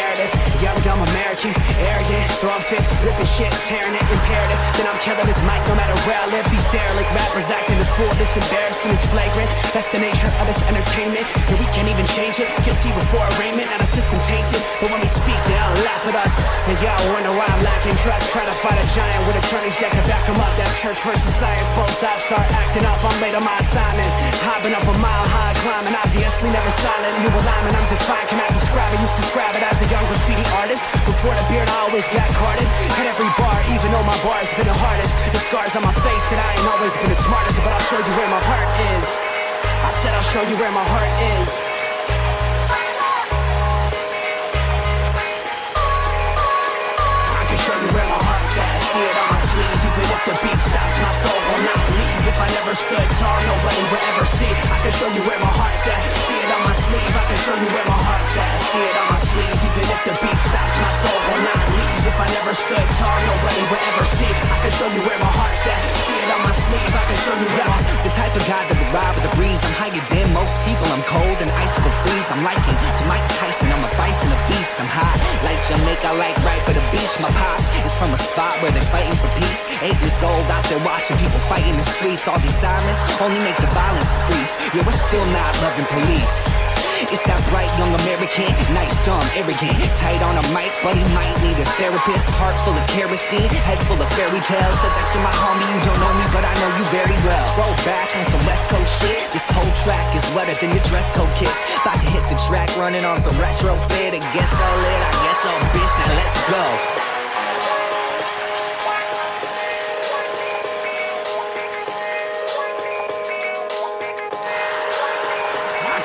narrative. Young, dumb American, arrogant, throwing fits, ripping shit, tearing it, imperative. Then I'm killing this mic no matter where I live. These derelict rappers acting a fool, this embarrassing is flagrant. That's the nature of this entertainment, and we can't even change it. Guilty before arraignment, now the system tainted. But when we speak, they all laugh at us. And y'all wonder why I'm lacking trust. Try to fight a giant with attorneys that can back them up. That's church versus science, both sides start acting up. I'm late on my assignment, hopping up a mile high, climbing, obviously never silent. New alignment, I'm defiant, cannot describe it. Used to describe it as a young graffiti artist. Before the beard, I always got carded. Hit every bar, even though my bar has been the hardest. The scars on my face, and I ain't always been the smartest. But I'll show you where my heart is. I said I'll show you where my heart is. I can show you where my heart's at. See it on my sleeves. Even if the beat stops, my soul will not leave. If I never stood tall, nobody will ever see. I can show you where my heart's at. See it on my sleeve. I can show you where my heart's at. See it on my sleeves. Even if the beat stops, my soul will not leave. If I never stood tall, nobody will ever see. I can show you where my heart's at. See it on my sleeve. I can show you where the type of guy that would ride with the breeze. I'm higher than most people. I'm cold and icicle freeze. I'm liking to Mike Tyson. I'm a bison, a beast. I'm hot like Jamaica, like right by the beach. My pops is from a spot where they're fighting for peace. 8 years old, out there watching people fight in the streets. All these sirens only make the violence increase. Yeah, we're still not loving police. It's that bright young American, nice, dumb, arrogant. Tight on a mic, but he might need a therapist. Heart full of kerosene, head full of fairy tales. Said that you're my homie, you don't know me, but I know you very well. Roll back on some West Coast shit. This whole track is wetter than your dress code kiss. About to hit the track, running on some retro fit. I guess so lit, I guess so bitch, now let's go.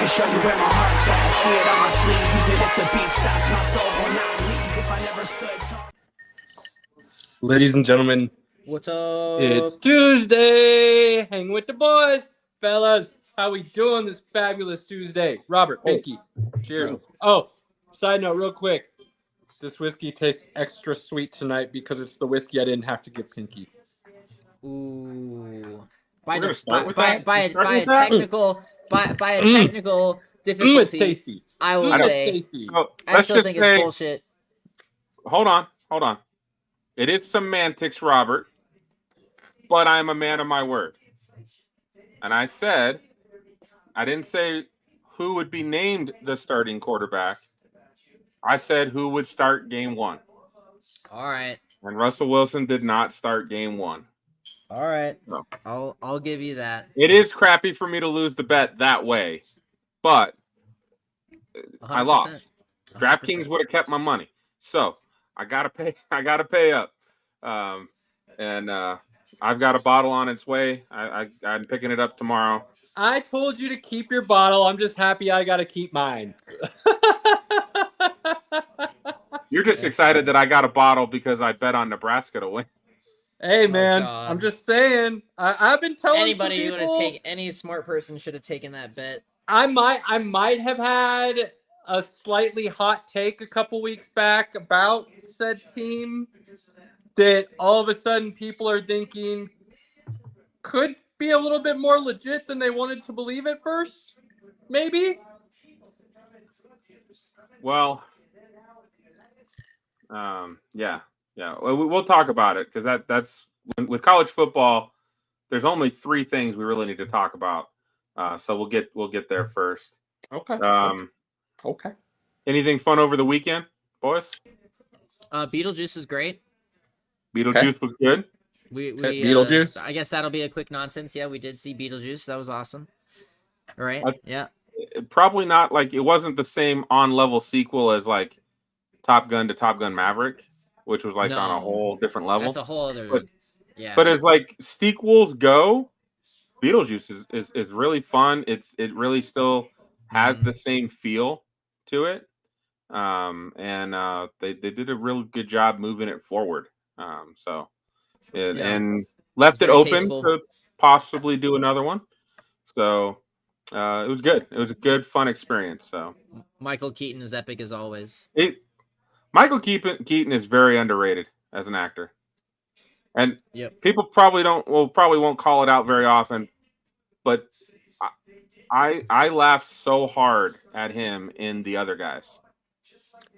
Show you where my heart's at. See it on my sleeves. Even if the beat stops, my soul will not leave. If I never stood tall. Ladies and gentlemen, what's up? It's Tuesday. Hang with the boys, fellas. How we doing this fabulous Tuesday? Robert, Pinky, cheers. Oh, side note, real quick. This whiskey tastes extra sweet tonight because it's the whiskey I didn't have to give Pinky. Ooh. By a technical difficulty, it's tasty. I will say, tasty. So, I still think it's bullshit. Hold on. It is semantics, Robert, but I'm a man of my word. And I said, I didn't say who would be named the starting quarterback. I said who would start game 1. All right. And Russell Wilson did not start game 1. All right. No. I'll give you that. It is crappy for me to lose the bet that way, but 100%. I lost. 100%. DraftKings would have kept my money, so I gotta pay. I gotta pay up, and I've got a bottle on its way. I'm picking it up tomorrow. I told you to keep your bottle. I'm just happy I got to keep mine. You're just excited that I got a bottle because I bet on Nebraska to win. Hey man, I'm just saying. I've been telling anybody who would have taken, any smart person should have taken that bet. I might have had a slightly hot take a couple weeks back about said team that all of a sudden people are thinking could be a little bit more legit than they wanted to believe at first. Maybe. Well, yeah. We'll talk about it because that's with college football. There's only 3 things we really need to talk about. So we'll get there first. Okay. Okay. Anything fun over the weekend, boys? Beetlejuice is great. Beetlejuice was good. We Beetlejuice. I guess that'll be a quick nonsense. Yeah, we did see Beetlejuice. That was awesome. All right. Yeah. Probably not like it wasn't the same on level sequel as like Top Gun to Top Gun Maverick, which was like on a whole different level. That's a whole other. Yeah. But as like sequels go, Beetlejuice is really fun. It really still has the same feel to it. And they did a really good job moving it forward. And left it open tasteful to possibly do another one. So it was good. It was a good, fun experience. So Michael Keaton is epic as always. Michael Keaton is very underrated as an actor. And people probably won't call it out very often, but I laughed so hard at him in The Other Guys.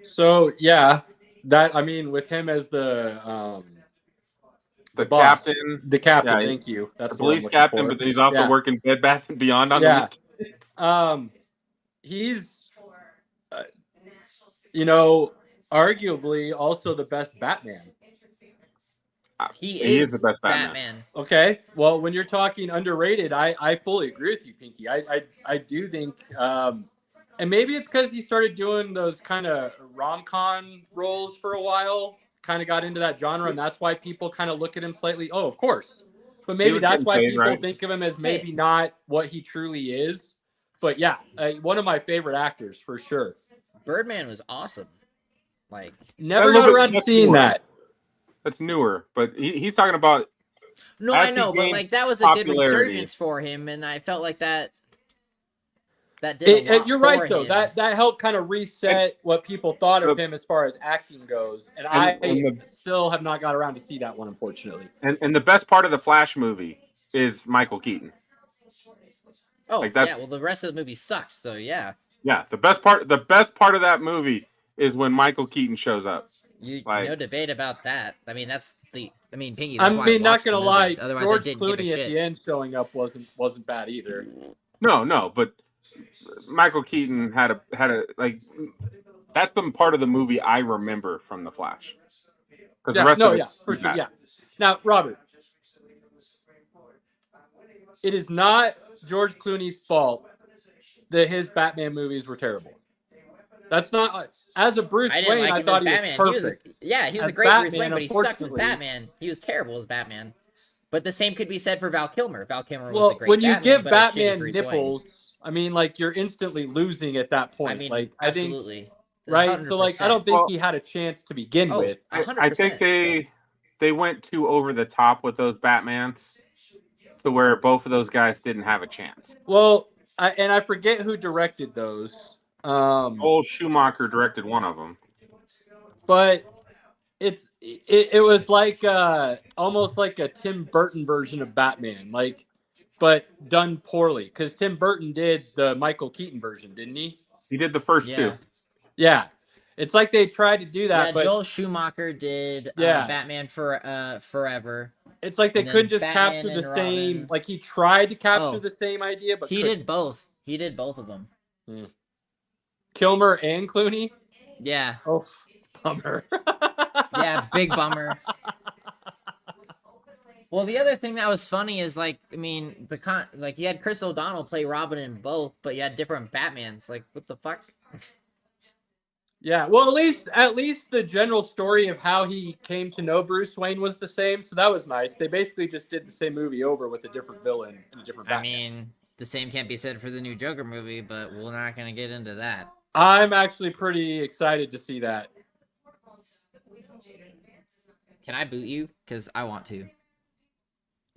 So yeah, that I mean, with him as the boss, captain. the captain. Yeah, Thank you. That's the what I'm police looking captain, for. but then he's also Yeah. working Bed Bath and Beyond on Yeah. the weekend. He's you know, arguably also the best Batman. He He is the is best Batman. Batman. Okay, well, when you're talking underrated, I fully agree with you, Pinky. I do think, and maybe it's because he started doing those kind of rom-com roles for a while, kind of got into that genre, and that's why people kind of look at him slightly. Oh, of course, but He maybe was that's getting why paid, people right? think of him as maybe not what he truly is. But yeah, one of my favorite actors for sure. Birdman was awesome. Like, Never got around to seeing that. That's newer, but he's talking about. no, as I he know, but gained like that was a good popularity. resurgence for him, and I felt like that did a lot You're for right, though. him. That helped kind of reset what people thought of him as far as acting goes, and I still have not got around to see that one, unfortunately. And the best part of the Flash movie is Michael Keaton. Oh, Like, yeah. Well, the rest of the movie sucked. So yeah. Yeah, the best part of that movie is when Michael Keaton shows up. No debate about that. I mean, Pinky. I That's why mean, not gonna lie, Otherwise, George I didn't give a Clooney at shit. the end showing up wasn't bad either. No, but Michael Keaton had a like. That's the part of the movie I remember from the Flash. Because the rest of it, for sure, yeah. Now, Robert, it is not George Clooney's fault that his Batman movies were terrible. That's not as a Bruce Wayne. I thought he was perfect. He was a great Batman, Bruce Wayne, but he sucked as Batman. He was terrible as Batman. But the same could be said for Val Kilmer. Val Kilmer was a great Batman. When you give but Batman nipples, Wayne. I mean, like, you're instantly losing at that point. I mean, like, absolutely. I think, right? 100%. So, like, I don't think he had a chance to begin with. 100%. I think they went too over the top with those Batmans to where both of those guys didn't have a chance. Well, I forget who directed those. Old Schumacher directed one of them. But it was like almost like a Tim Burton version of Batman, like, but done poorly. Because Tim Burton did the Michael Keaton version, didn't he? He did the first two. Yeah, it's like they tried to do that. Yeah, but Joel Schumacher did Batman for Forever. It's like they couldn't just capture the same. Like, he tried to capture the same idea, but he did both. He did both of them. Kilmer and Clooney. Yeah. Oh, bummer. Yeah, big bummer. Well, the other thing that was funny is, like, I mean, you had Chris O'Donnell play Robin in both, but you had different Batmans. Like, what the fuck? Yeah, well, at least the general story of how he came to know Bruce Wayne was the same, so that was nice. They basically just did the same movie over with a different villain and a different Batman. I mean, the same can't be said for the new Joker movie, but we're not going to get into that. I'm actually pretty excited to see that. Can I boot you? Because I want to.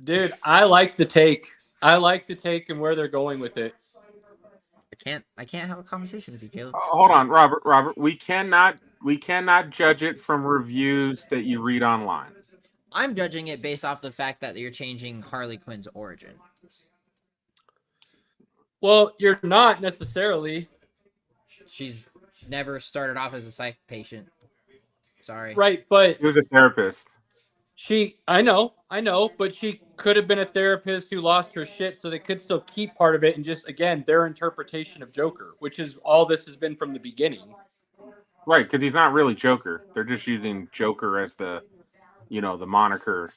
Dude, I like the take. I like the take and where they're going with it. I can't have a conversation with you, Caleb. Hold on, Robert. We cannot judge it from reviews that you read online. I'm judging it based off the fact that you're changing Harley Quinn's origin. Well, you're not necessarily. She's never started off as a psych patient. Sorry. Right, but she was a therapist. I know, but she could have been a therapist who lost her shit, so they could still keep part of it and just, again, their interpretation of Joker, which is all this has been from the beginning. Right, because he's not really Joker. They're just using Joker as the moniker.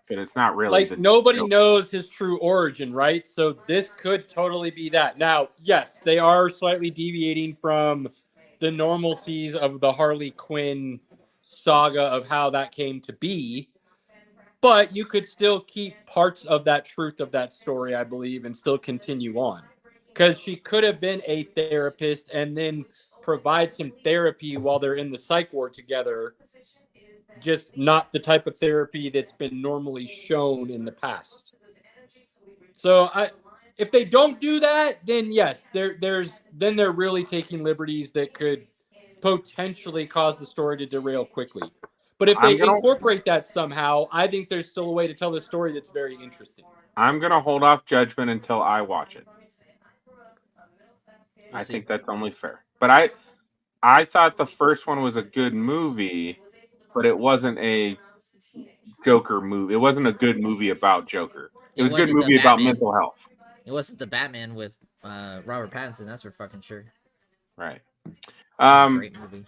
But it's not really. Like, nobody knows his true origin, right? So this could totally be that. Now, yes, they are slightly deviating from the normalcies of the Harley Quinn saga of how that came to be, but you could still keep parts of that truth of that story, I believe, and still continue on, because she could have been a therapist and then provide some therapy while they're in the psych ward together, just not the type of therapy that's been normally shown in the past. So if they don't do that, then yes, they're really taking liberties that could potentially cause the story to derail quickly. But if they incorporate that somehow, I think there's still a way to tell the story that's very interesting. I'm going to hold off judgment until I watch it. I think that's only fair. But I thought the first one was a good movie, but it wasn't a Joker movie. It wasn't a good movie about Joker. It was a good wasn't the movie about Batman. mental health. It wasn't the Batman with Robert Pattinson. That's for fucking sure. Right. Great movie.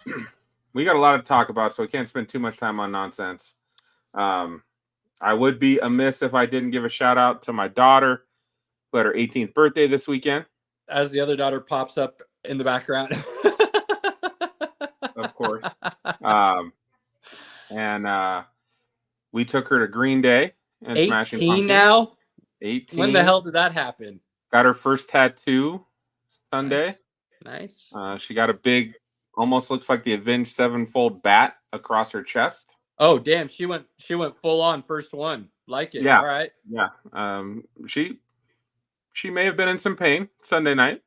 We got a lot to talk about, so we can't spend too much time on nonsense. I would be amiss if I didn't give a shout out to my daughter, who had her 18th birthday this weekend. As the other daughter pops up in the background. Of course. And we took her to Green Day and Smashing 18 Pumpkins. now? 18. When the hell did that happen? Got her first tattoo Sunday. Nice. She got a big, almost looks like the Avenged Sevenfold bat across her chest. Oh damn, she went full on first one. Like it. Yeah. All right. Yeah. She may have been in some pain Sunday night.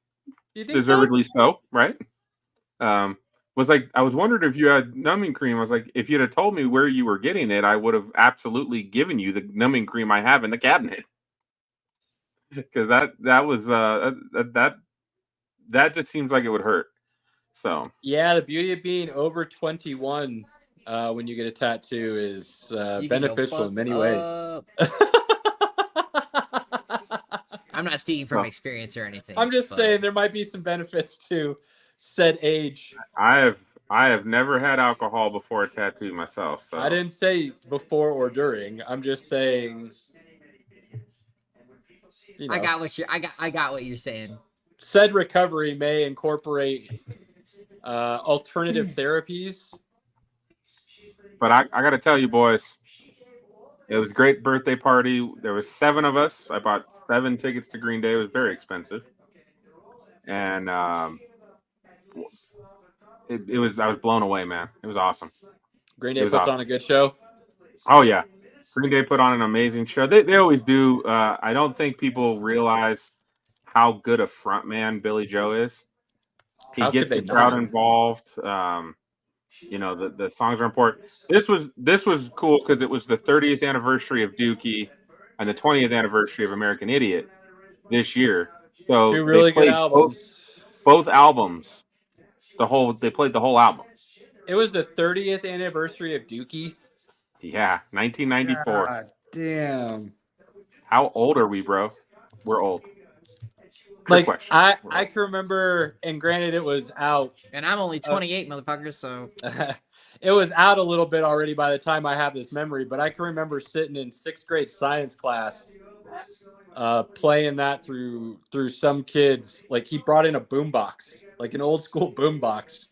You think Deservedly so, right? Was like, I was wondering if you had numbing cream. I was like, if you'd have told me where you were getting it, I would have absolutely given you the numbing cream I have in the cabinet. Because that was that just seems like it would hurt. So yeah, the beauty of being over 21 when you get a tattoo is beneficial in many ways. I'm not speaking from experience or anything. I'm just saying there might be some benefits to said age. I have never had alcohol before a tattoo myself. So I didn't say before or during. I'm just saying. You know, I got what you're saying. Said recovery may incorporate alternative therapies. But I got to tell you, boys, it was a great birthday party. There was 7 of us. I bought 7 tickets to Green Day. It was very expensive, and it was. I was blown away, man. It was awesome. Green Day puts on a good show. Oh yeah, Green Day put on an amazing show. They always do. I don't think people realize how good a frontman Billy Joe is. He gets the crowd involved. You know, the songs are important. This was cool because it was the 30th anniversary of Dookie and the 20th anniversary of American Idiot this year. So 2 really good albums. Both albums. They played the whole album. It was the 30th anniversary of Dookie. Yeah, 1994. God damn. How old are we, bro? We're old. Like I can remember, and granted it was out, and I'm only 28, motherfuckers. So it was out a little bit already by the time I have this memory. But I can remember sitting in 6th grade science class, playing that through some kids. Like he brought in a boombox, like an old school boombox,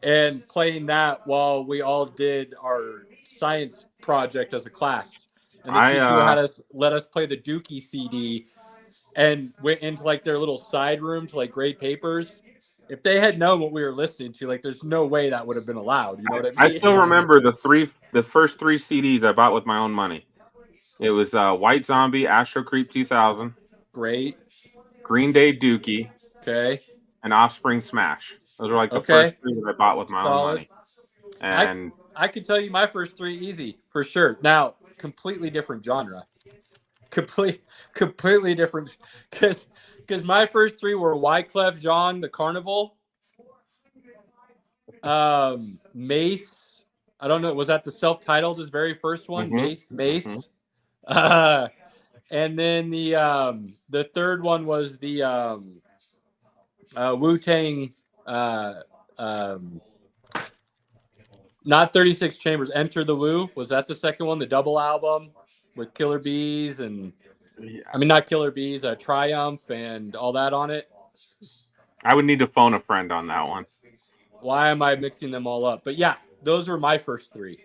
and playing that while we all did our science project as a class. And the teacher had let us play the Dookie CD. And went into like their little side room to like grade papers. If they had known what we were listening to, like there's no way that would have been allowed. You know what I mean? I still remember the first 3 CDs I bought with my own money. It was White Zombie, Astro Creep 2000. Great. Green Day Dookie. Okay. And Offspring Smash. Those were like the first 3 that I bought with my own money. And I could tell you my first 3 easy for sure. Now, completely different genre. Completely different, because my first 3 were Wyclef Jean, The Carnival, Mace. I don't know, was that the self-titled? His very first one, Mace. And then the third one was the Wu-Tang. Not 36 Chambers. Enter the Wu. Was that the second one? The double album with Killer Bees and I mean not Killer Bees, Triumph and all that on it. I would need to phone a friend on that one. Why am I mixing them all up? But yeah, those were my first 3.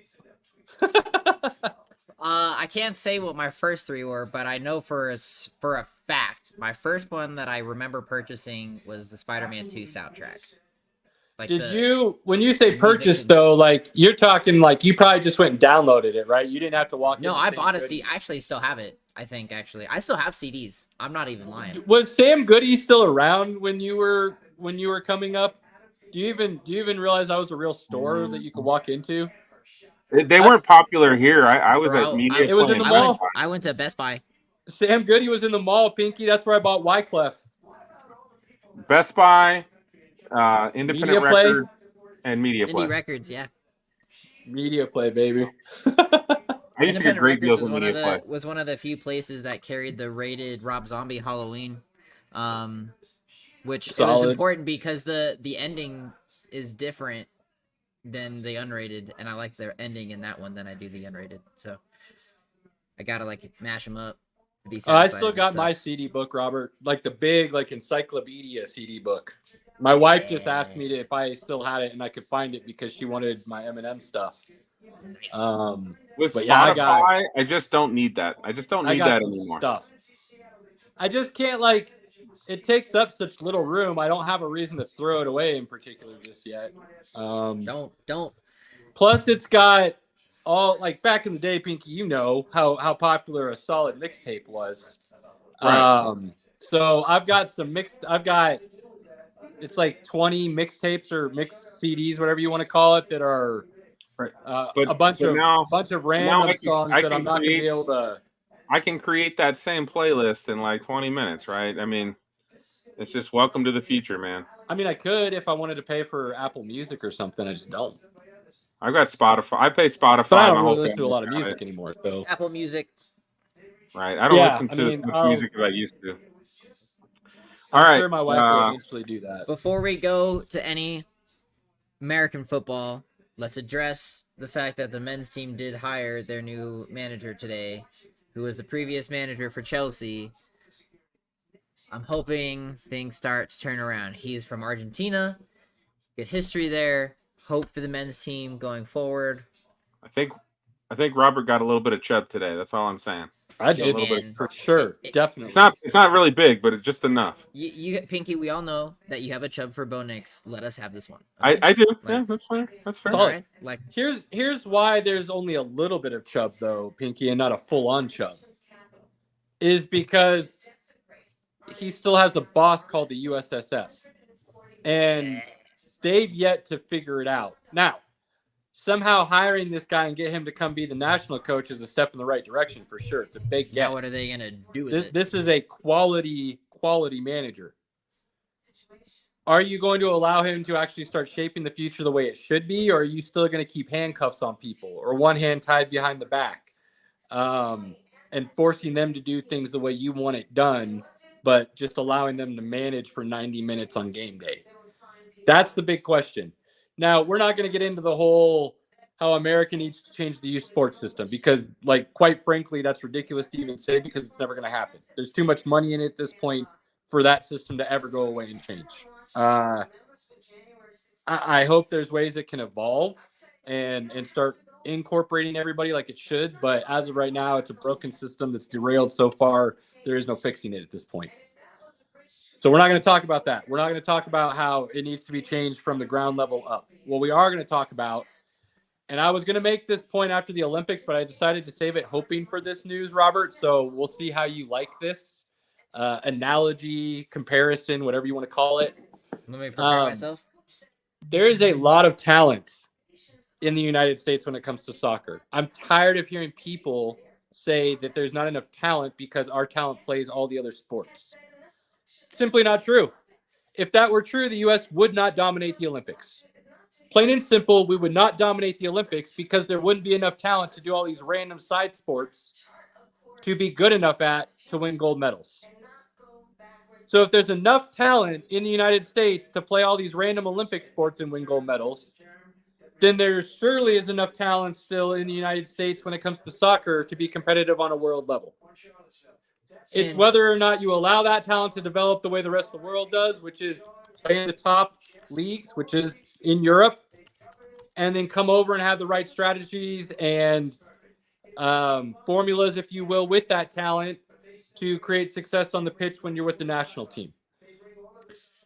I can't say what my first 3 were, but I know for a fact my first one that I remember purchasing was the Spider-Man 2 soundtrack. Like when you say purchase though, like you're talking like you probably just went and downloaded it, right? You didn't have to walk in. No, I bought a CD. I actually still have it. I still have CDs. I'm not even lying. Was Sam Goody still around when you were coming up? Do you even realize that was a real store that you could walk into? They weren't popular here. I was at Media. It was in the mall. I went to Best Buy. Sam Goody was in the mall, Pinky. That's where I bought Wyclef. Best Buy, Independent Record. And Media Indie Play. Records, yeah. Media Play, baby. I used to get Independent great Records deals on Media Play. was one of the few places that carried the rated Rob Zombie Halloween, which it was Solid. important because the ending is different than the unrated, and I like the ending in that one than I do the unrated. So I gotta like mash them up to be I satisfied. still if it got my sucks. CD book, Robert, like the big like encyclopedia CD book. My wife just asked me if I still had it and I could find it because she wanted my Eminem stuff. Nice. With But Spotify, yeah, I just don't need that. I just don't I need got that some anymore. stuff. I just can't like. It takes up such little room. I don't have a reason to throw it away in particular just yet. Don't. Plus, it's got all like back in the day, Pinky. You know how popular a solid mixtape was. Right. So I've got some mixed. I've got it's like 20 mixtapes or mixed CDs, whatever you want to call it, that are Right. a bunch of now random I songs that I'm not going to be able to. I can create that same playlist in like 20 minutes, right? I mean, it's just welcome to the future, man. I mean, I could if I wanted to pay for Apple Music or something. I just don't. I've got Spotify. I pay Spotify. But I my don't whole really listen to a family's lot of got music it. anymore. So Apple Music. Right. I don't Yeah, listen I to mean, as much I'll- music as I used to. I'm All right. sure my wife will eventually do that. Before we go to any American football, let's address the fact that the men's team did hire their new manager today, who was the previous manager for Chelsea. I'm hoping things start to turn around. He's from Argentina. Good history there. Hope for the men's team going forward. I think Robert got a little bit of chub today. That's all I'm saying. I Hey, did, man. for sure, definitely. It's not really big, but it's just enough. You Pinky, we all know that you have a chub for Bo Nix. Let us have this one. Okay? I do. Like, Yeah, that's fair. That's fair. Solid. Right? Like, Here's why there's only a little bit of chub though, Pinky, and not a full-on chub. Is because he still has a boss called the USSF, and they've yet to figure it out. Now, somehow hiring this guy and get him to come be the national coach is a step in the right direction for sure. It's a big now get. what are they gonna do with it? This is a quality manager. Are you going to allow him to actually start shaping the future the way it should be, or are you still going to keep handcuffs on people or one hand tied behind the back, and forcing them to do things the way you want it done, but just allowing them to manage for 90 minutes on game day? That's the big question. Now, we're not going to get into the whole how America needs to change the youth sports system because, like, quite frankly, that's ridiculous to even say because it's never going to happen. There's too much money in it at this point for that system to ever go away and change. I hope there's ways it can evolve and start incorporating everybody like it should. But as of right now, it's a broken system that's derailed so far. There is no fixing it at this point. So we're not going to talk about that. We're not going to talk about how it needs to be changed from the ground level up. What we are going to talk about, and I was going to make this point after the Olympics, but I decided to save it hoping for this news, Robert. So we'll see how you like this analogy, comparison, whatever you want to call it. Let me prepare myself. There is a lot of talent in the United States when it comes to soccer. I'm tired of hearing people say that there's not enough talent because our talent plays all the other sports. Simply not true. If that were true, the U.S. would not dominate the Olympics. Plain and simple, we would not dominate the Olympics because there wouldn't be enough talent to do all these random side sports to be good enough to win gold medals. So if there's enough talent in the United States to play all these random Olympic sports and win gold medals, then there surely is enough talent still in the United States when it comes to soccer to be competitive on a world level. It's whether or not you allow that talent to develop the way the rest of the world does, which is play in the top leagues, which is in Europe, and then come over and have the right strategies and formulas, if you will, with that talent to create success on the pitch when you're with the national team.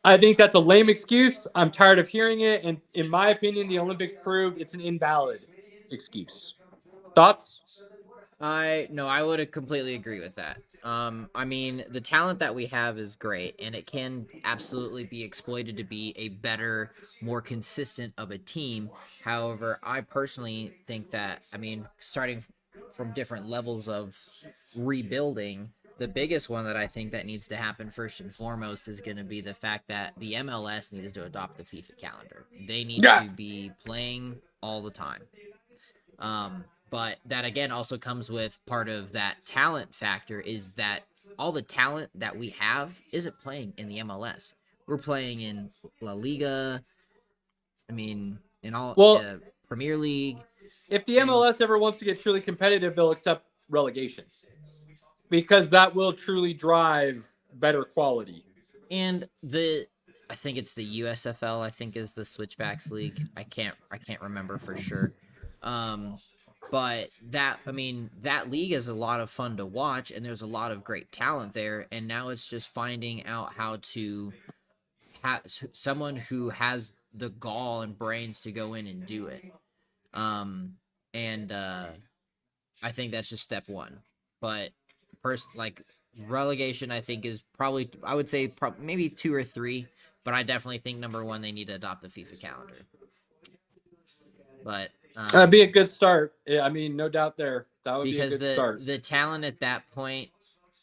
I think that's a lame excuse. I'm tired of hearing it. And in my opinion, the Olympics proved it's an invalid excuse. Thoughts? I would completely agree with that. I mean, the talent that we have is great, and it can absolutely be exploited to be a better, more consistent of a team. However, I personally think that, I mean, starting from different levels of rebuilding, the biggest one that I think that needs to happen first and foremost is going to be the fact that the MLS needs to adopt the FIFA calendar. They need to be playing all the time. But that again also comes with part of that talent factor is that all the talent that we have isn't playing in the MLS. We're playing in La Liga. I mean, in all Premier League. If the MLS ever wants to get truly competitive, they'll accept relegation because that will truly drive better quality. And I think it's the USFL. I think is the Switchbacks League. I can't remember for sure. But that league is a lot of fun to watch, and there's a lot of great talent there. And now it's just finding out how to have someone who has the gall and brains to go in and do it. I think that's just step one. But relegation, I think is probably, I would say maybe 2 or 3, but I definitely think number 1, they need to adopt the FIFA calendar. But that'd be a good start. Yeah, I mean, no doubt there. That would be a good start. The talent at that point,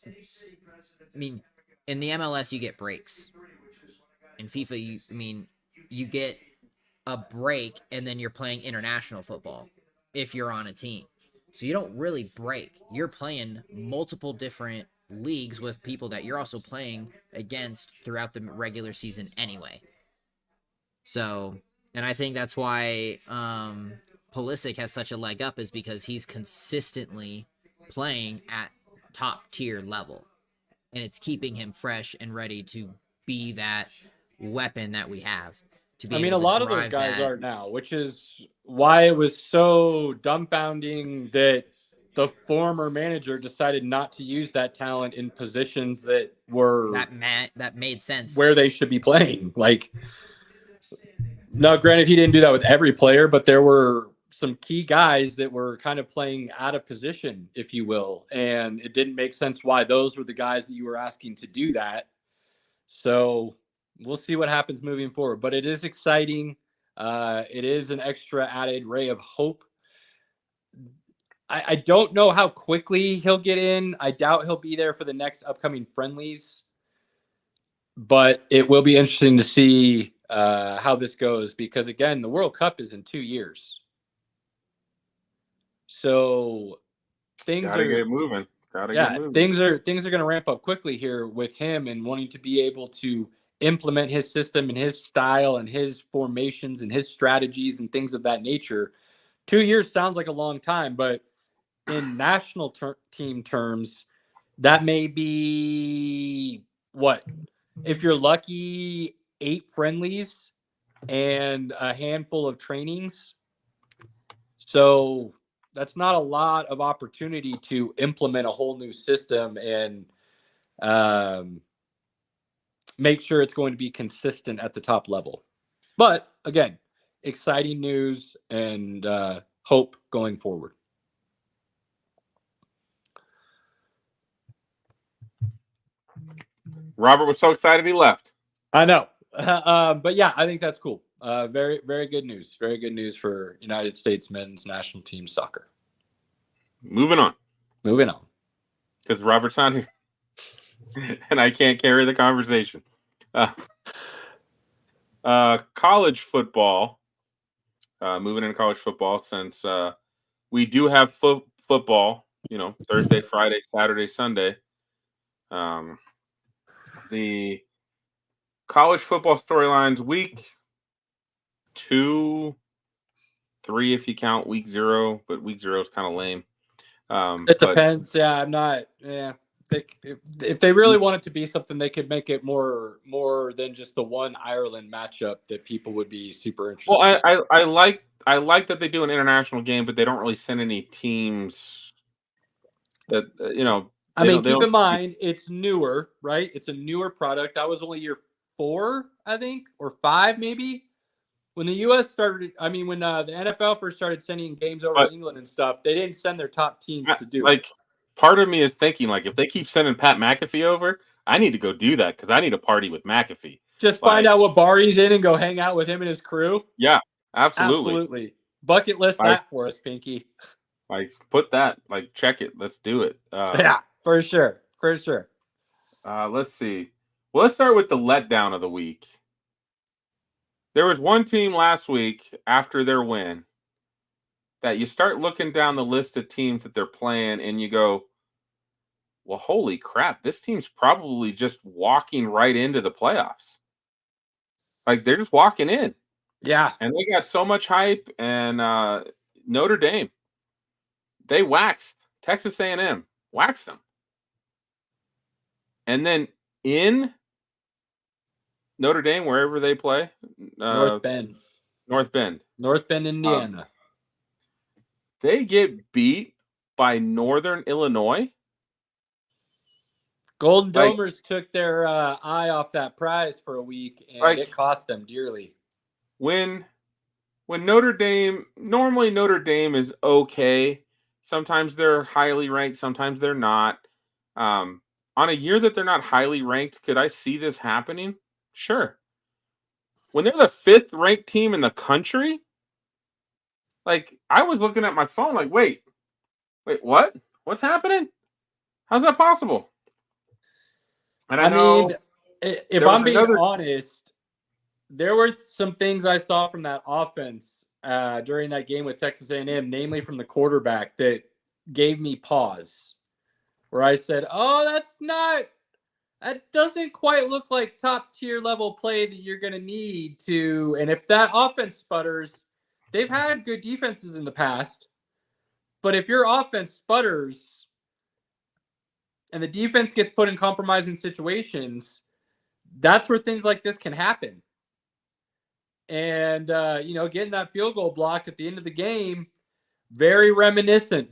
I mean, in the MLS you get breaks. In FIFA, you get a break and then you're playing international football if you're on a team. So you don't really break. You're playing multiple different leagues with people that you're also playing against throughout the regular season anyway. So, and I think that's why Pulisic has such a leg up is because he's consistently playing at top tier level. And it's keeping him fresh and ready to be that weapon that we have. A lot of those guys are now, which is why it was so dumbfounding that the former manager decided not to use that talent in positions that were that made sense where they should be playing. Now, granted, he didn't do that with every player, but there were some key guys that were kind of playing out of position, if you will, and it didn't make sense why those were the guys that you were asking to do that. So we'll see what happens moving forward, but it is exciting. It is an extra added ray of hope. I don't know how quickly he'll get in. I doubt he'll be there for the next upcoming friendlies, but it will be interesting to see how this goes because, again, the World Cup is in 2 years. So things gotta get moving. Things are going to ramp up quickly here with him and wanting to be able to implement his system and his style and his formations and his strategies and things of that nature. 2 years sounds like a long time, but in national team terms, that may be if you're lucky, 8 friendlies and a handful of trainings. So that's not a lot of opportunity to implement a whole new system and make sure it's going to be consistent at the top level. But again, exciting news and hope going forward. Robert was so excited he left. I know. But yeah, I think that's cool. Very, very good news. Very good news for United States men's national team soccer. Moving on. Because Robert's not here. And I can't carry the conversation. College football. Moving into college football since we do have football, Thursday, Friday, Saturday, Sunday. The college football storylines week 2, 3 if you count week 0, but week 0 is kind of lame. It depends. Yeah, I'm not. Yeah, if they really want it to be something, they could make it more than just the one Ireland matchup that people would be super interested. Well, I like that they do an international game, but they don't really send any teams that keep in mind it's newer, right? It's a newer product. That was only year 4, I think, or 5 maybe. When the U.S. started, when the NFL first started sending games over to England and stuff, they didn't send their top teams to do it. Part of me is thinking, if they keep sending Pat McAfee over, I need to go do that because I need a party with McAfee. Just find out what bar he's in and go hang out with him and his crew. Yeah, absolutely. Bucket list that for us, Pinky. Put that, check it. Let's do it. Yeah, for sure. For sure. Let's see. Well, let's start with the letdown of the week. There was one team last week after their win that you start looking down the list of teams that they're playing and you go, well, holy crap, this team's probably just walking right into the playoffs. Like, they're just walking in. Yeah. And they got so much hype, and Notre Dame, they waxed Texas A&M, waxed them. And then in Notre Dame, wherever they play, North Bend. North Bend, Indiana. they get beat by Northern Illinois. Golden Domers took their eye off that prize for a week, and it cost them dearly. When Notre Dame, normally Notre Dame is okay. Sometimes they're highly ranked, sometimes they're not. On a year that they're not highly ranked, could I see this happening? Sure. When they're the 5th ranked team in the country, like, I was looking at my phone like, wait, what? What's happening? How's that possible? And I mean, if I'm being honest, there were some things I saw from that offense during that game with Texas A&M, namely from the quarterback, that gave me pause. Where I said, oh, that doesn't quite look like top tier level play that you're going to need to. And if that offense sputters, they've had good defenses in the past. But if your offense sputters and the defense gets put in compromising situations, that's where things like this can happen. And, getting that field goal blocked at the end of the game, very reminiscent.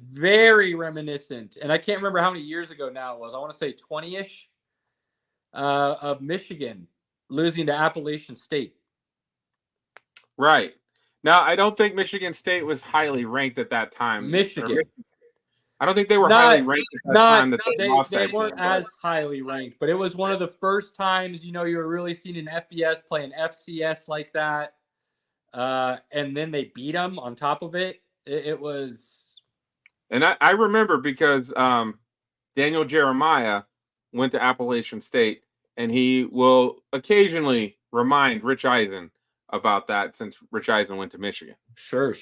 And I can't remember how many years ago now it was. I want to say 20-ish of Michigan losing to Appalachian State. Right. Now, I don't think Michigan State was highly ranked at that time. I don't think they were highly ranked at that time. They weren't as highly ranked, but it was one of the first times, you were really seeing an FBS play an FCS like that. And then they beat them on top of it. It was. And I remember because Daniel Jeremiah went to Appalachian State, and he will occasionally remind Rich Eisen about that since Rich Eisen went to Michigan. Sure.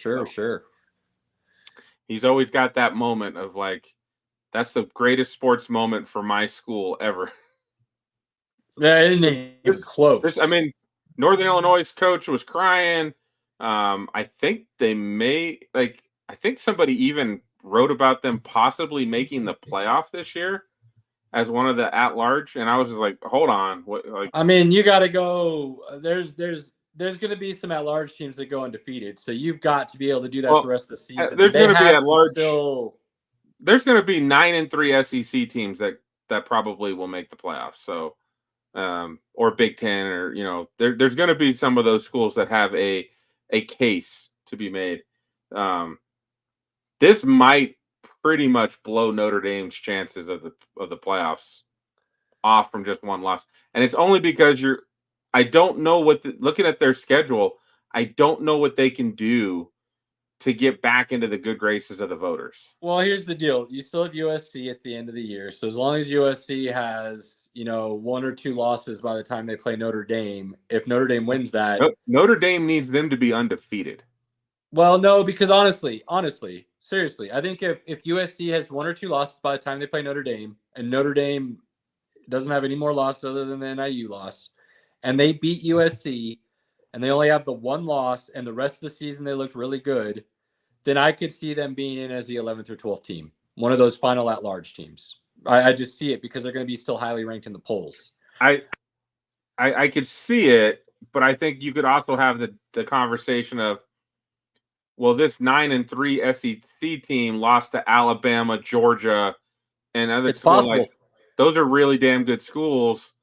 He's always got that moment of like, that's the greatest sports moment for my school ever. Yeah, it isn't even close. Northern Illinois' coach was crying. I think I think somebody even wrote about them possibly making the playoff this year as one of the at-large, and I was just like, hold on. You got to go. There's going to be some at-large teams that go undefeated, so you've got to be able to do that the rest of the season. There's going to be at-large. There's going to be 9-3 SEC teams that probably will make the playoffs. So, or Big Ten, or there's going to be some of those schools that have a case to be made. This might pretty much blow Notre Dame's chances of the playoffs off from just one loss, and it's only because I don't know looking at their schedule, I don't know what they can do to get back into the good graces of the voters. Well, here's the deal. You still have USC at the end of the year. So as long as USC has, 1 or 2 losses by the time they play Notre Dame, if Notre Dame wins that. Notre Dame needs them to be undefeated. Well, no, because honestly, seriously, I think if USC has 1 or 2 losses by the time they play Notre Dame, and Notre Dame doesn't have any more losses other than the NIU loss, and they beat USC, and they only have the 1 loss, and the rest of the season they looked really good, then I could see them being in as the 11th or 12th team, one of those final at-large teams. I just see it because they're going to be still highly ranked in the polls. I could see it, but I think you could also have the conversation of, well, this 9-3 SEC team lost to Alabama, Georgia, and other schools. Like, those are really damn good schools.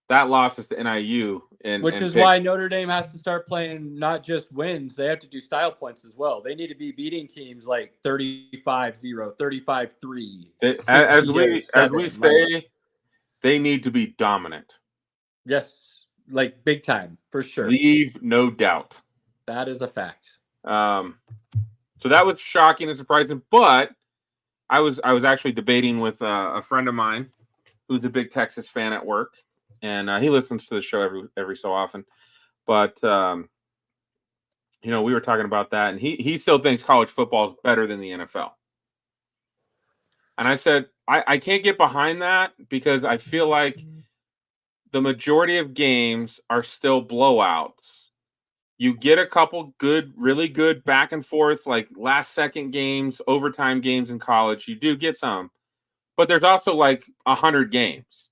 That loss is to NIU. Which is why Notre Dame has to start playing not just wins. They have to do style points as well. They need to be beating teams like 35-0, 35-3. As we say, they need to be dominant. Yes, like big time, for sure. Leave no doubt. That is a fact. So that was shocking and surprising, but I was actually debating with a friend of mine who's a big Texas fan at work, and he listens to the show every so often. But we were talking about that, and he still thinks college football is better than the NFL. And I said, I can't get behind that because I feel like the majority of games are still blowouts. You get a couple really good back and forth, like last second games, overtime games in college. You do get some, but there's also like 100 games.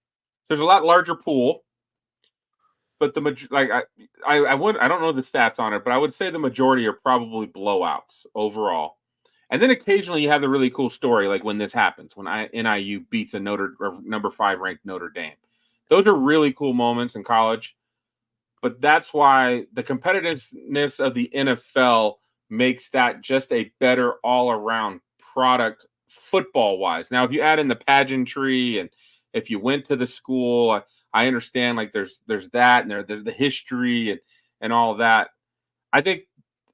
There's a lot larger pool, but I don't know the stats on it, but I would say the majority are probably blowouts overall. And then occasionally you have the really cool story, like when this happens, when NIU beats a number 5 ranked Notre Dame. Those are really cool moments in college. But that's why the competitiveness of the NFL makes that just a better all-around product football-wise. Now, if you add in the pageantry and if you went to the school, I understand like there's that and there's the history and all of that. I think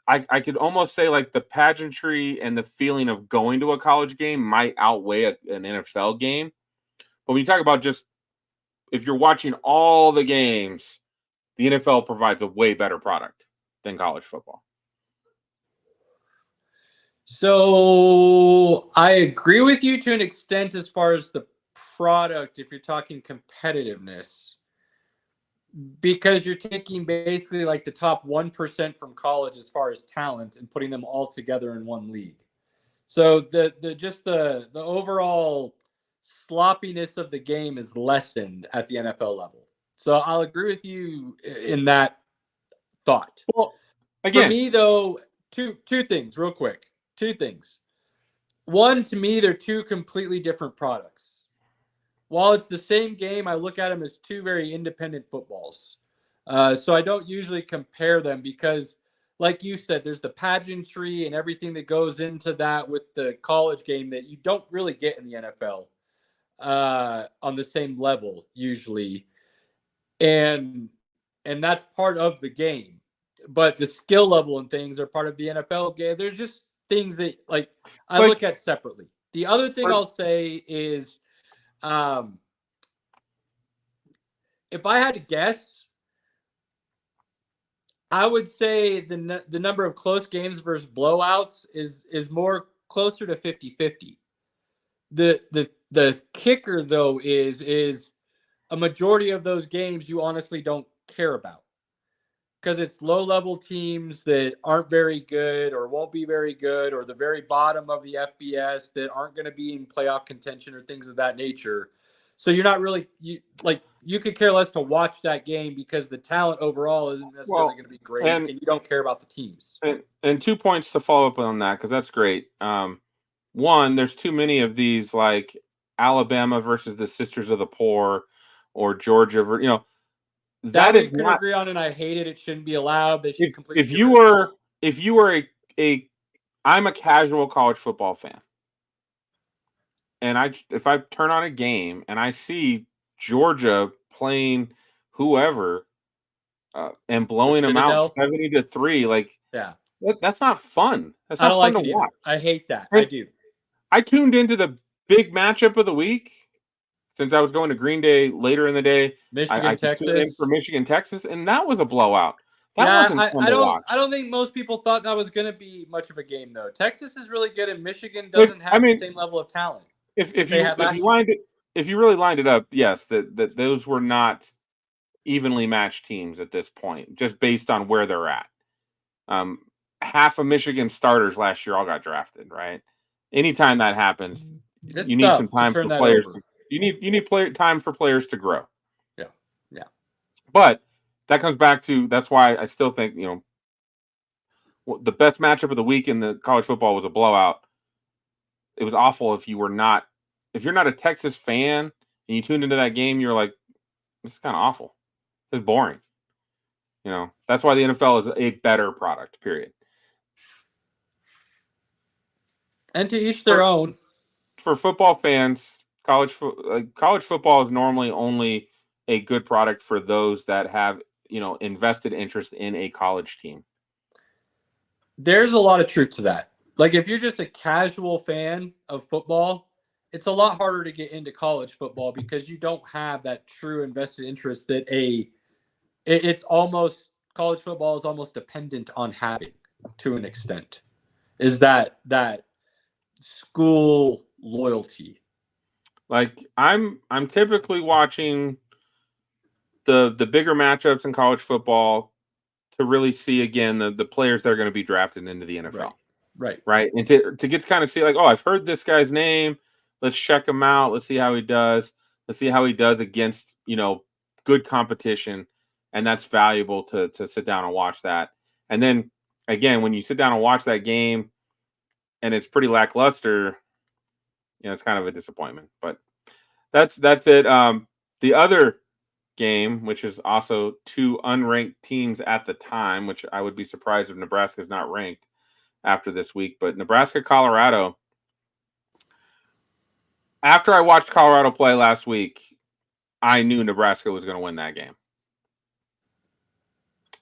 I could almost say like the pageantry and the feeling of going to a college game might outweigh an NFL game. But when you talk about just if you're watching all the games, the NFL provides a way better product than college football. So I agree with you to an extent as far as the product, if you're talking competitiveness, because you're taking basically like the top 1% from college as far as talent and putting them all together in one league. So the overall sloppiness of the game is lessened at the NFL level. So I'll agree with you in that thought. Well, again, for me though, two things real quick. Two things. One, to me, they're two completely different products. While it's the same game, I look at them as two very independent footballs. So I don't usually compare them because, like you said, there's the pageantry and everything that goes into that with the college game that you don't really get in the NFL on the same level usually. And that's part of the game. But the skill level and things are part of the NFL game. There's just things that I look at separately. The other thing I'll say is, if I had to guess, I would say the number of close games versus blowouts is more closer to 50-50. The kicker though is a majority of those games you honestly don't care about because it's low-level teams that aren't very good or won't be very good, or the very bottom of the FBS that aren't going to be in playoff contention or things of that nature. So you're not really you could care less to watch that game because the talent overall isn't necessarily going to be great, and you don't care about the teams. And 2 points to follow up on that because that's great. One, there's too many of these like Alabama versus the Sisters of the Poor or Georgia, that we could agree on, and I hate it. It shouldn't be allowed. They should completely. If you were I'm a casual college football fan, and if I turn on a game and I see Georgia playing whoever and blowing them out 70-3, that's not fun. That's not fun to watch. I hate that. I do. I tuned into the big matchup of the week. Since I was going to Green Day later in the day, I Texas. tuned in for Michigan, Texas, and that was a blowout. That wasn't fun to watch. I don't think most people thought that was going to be much of a game, though. Texas is really good, and Michigan doesn't have the same level of talent. If you really lined it up, yes, that those were not evenly matched teams at this point, just based on where they're at. Half of Michigan starters last year all got drafted, right? Anytime that happens, you need some time for players. You need time for players to grow. Yeah. But that comes back to that's why I still think the best matchup of the week in the college football was a blowout. It was awful if you're not a Texas fan and you tuned into that game, you're like, this is kind of awful. It's boring. That's why the NFL is a better product. Period. And to each their own. For football fans, college football is normally only a good product for those that have invested interest in a college team. There's a lot of truth to that. Like if you're just a casual fan of football it's a lot harder to get into college football because you don't have that true invested interest that it's almost college football is almost dependent on having to an extent. Is that school loyalty? Like I'm typically watching the bigger matchups in college football to really see again the players that are going to be drafted into the NFL. Right. And to get to kind of see like, oh, I've heard this guy's name. Let's check him out. Let's see how he does. Let's see how he does against, good competition. And that's valuable to sit down and watch that. And then again, when you sit down and watch that game and it's pretty lackluster, it's kind of a disappointment. But that's it. The other game, which is also two unranked teams at the time, which I would be surprised if Nebraska's not ranked after this week, but Nebraska, Colorado. After I watched Colorado play last week, I knew Nebraska was going to win that game.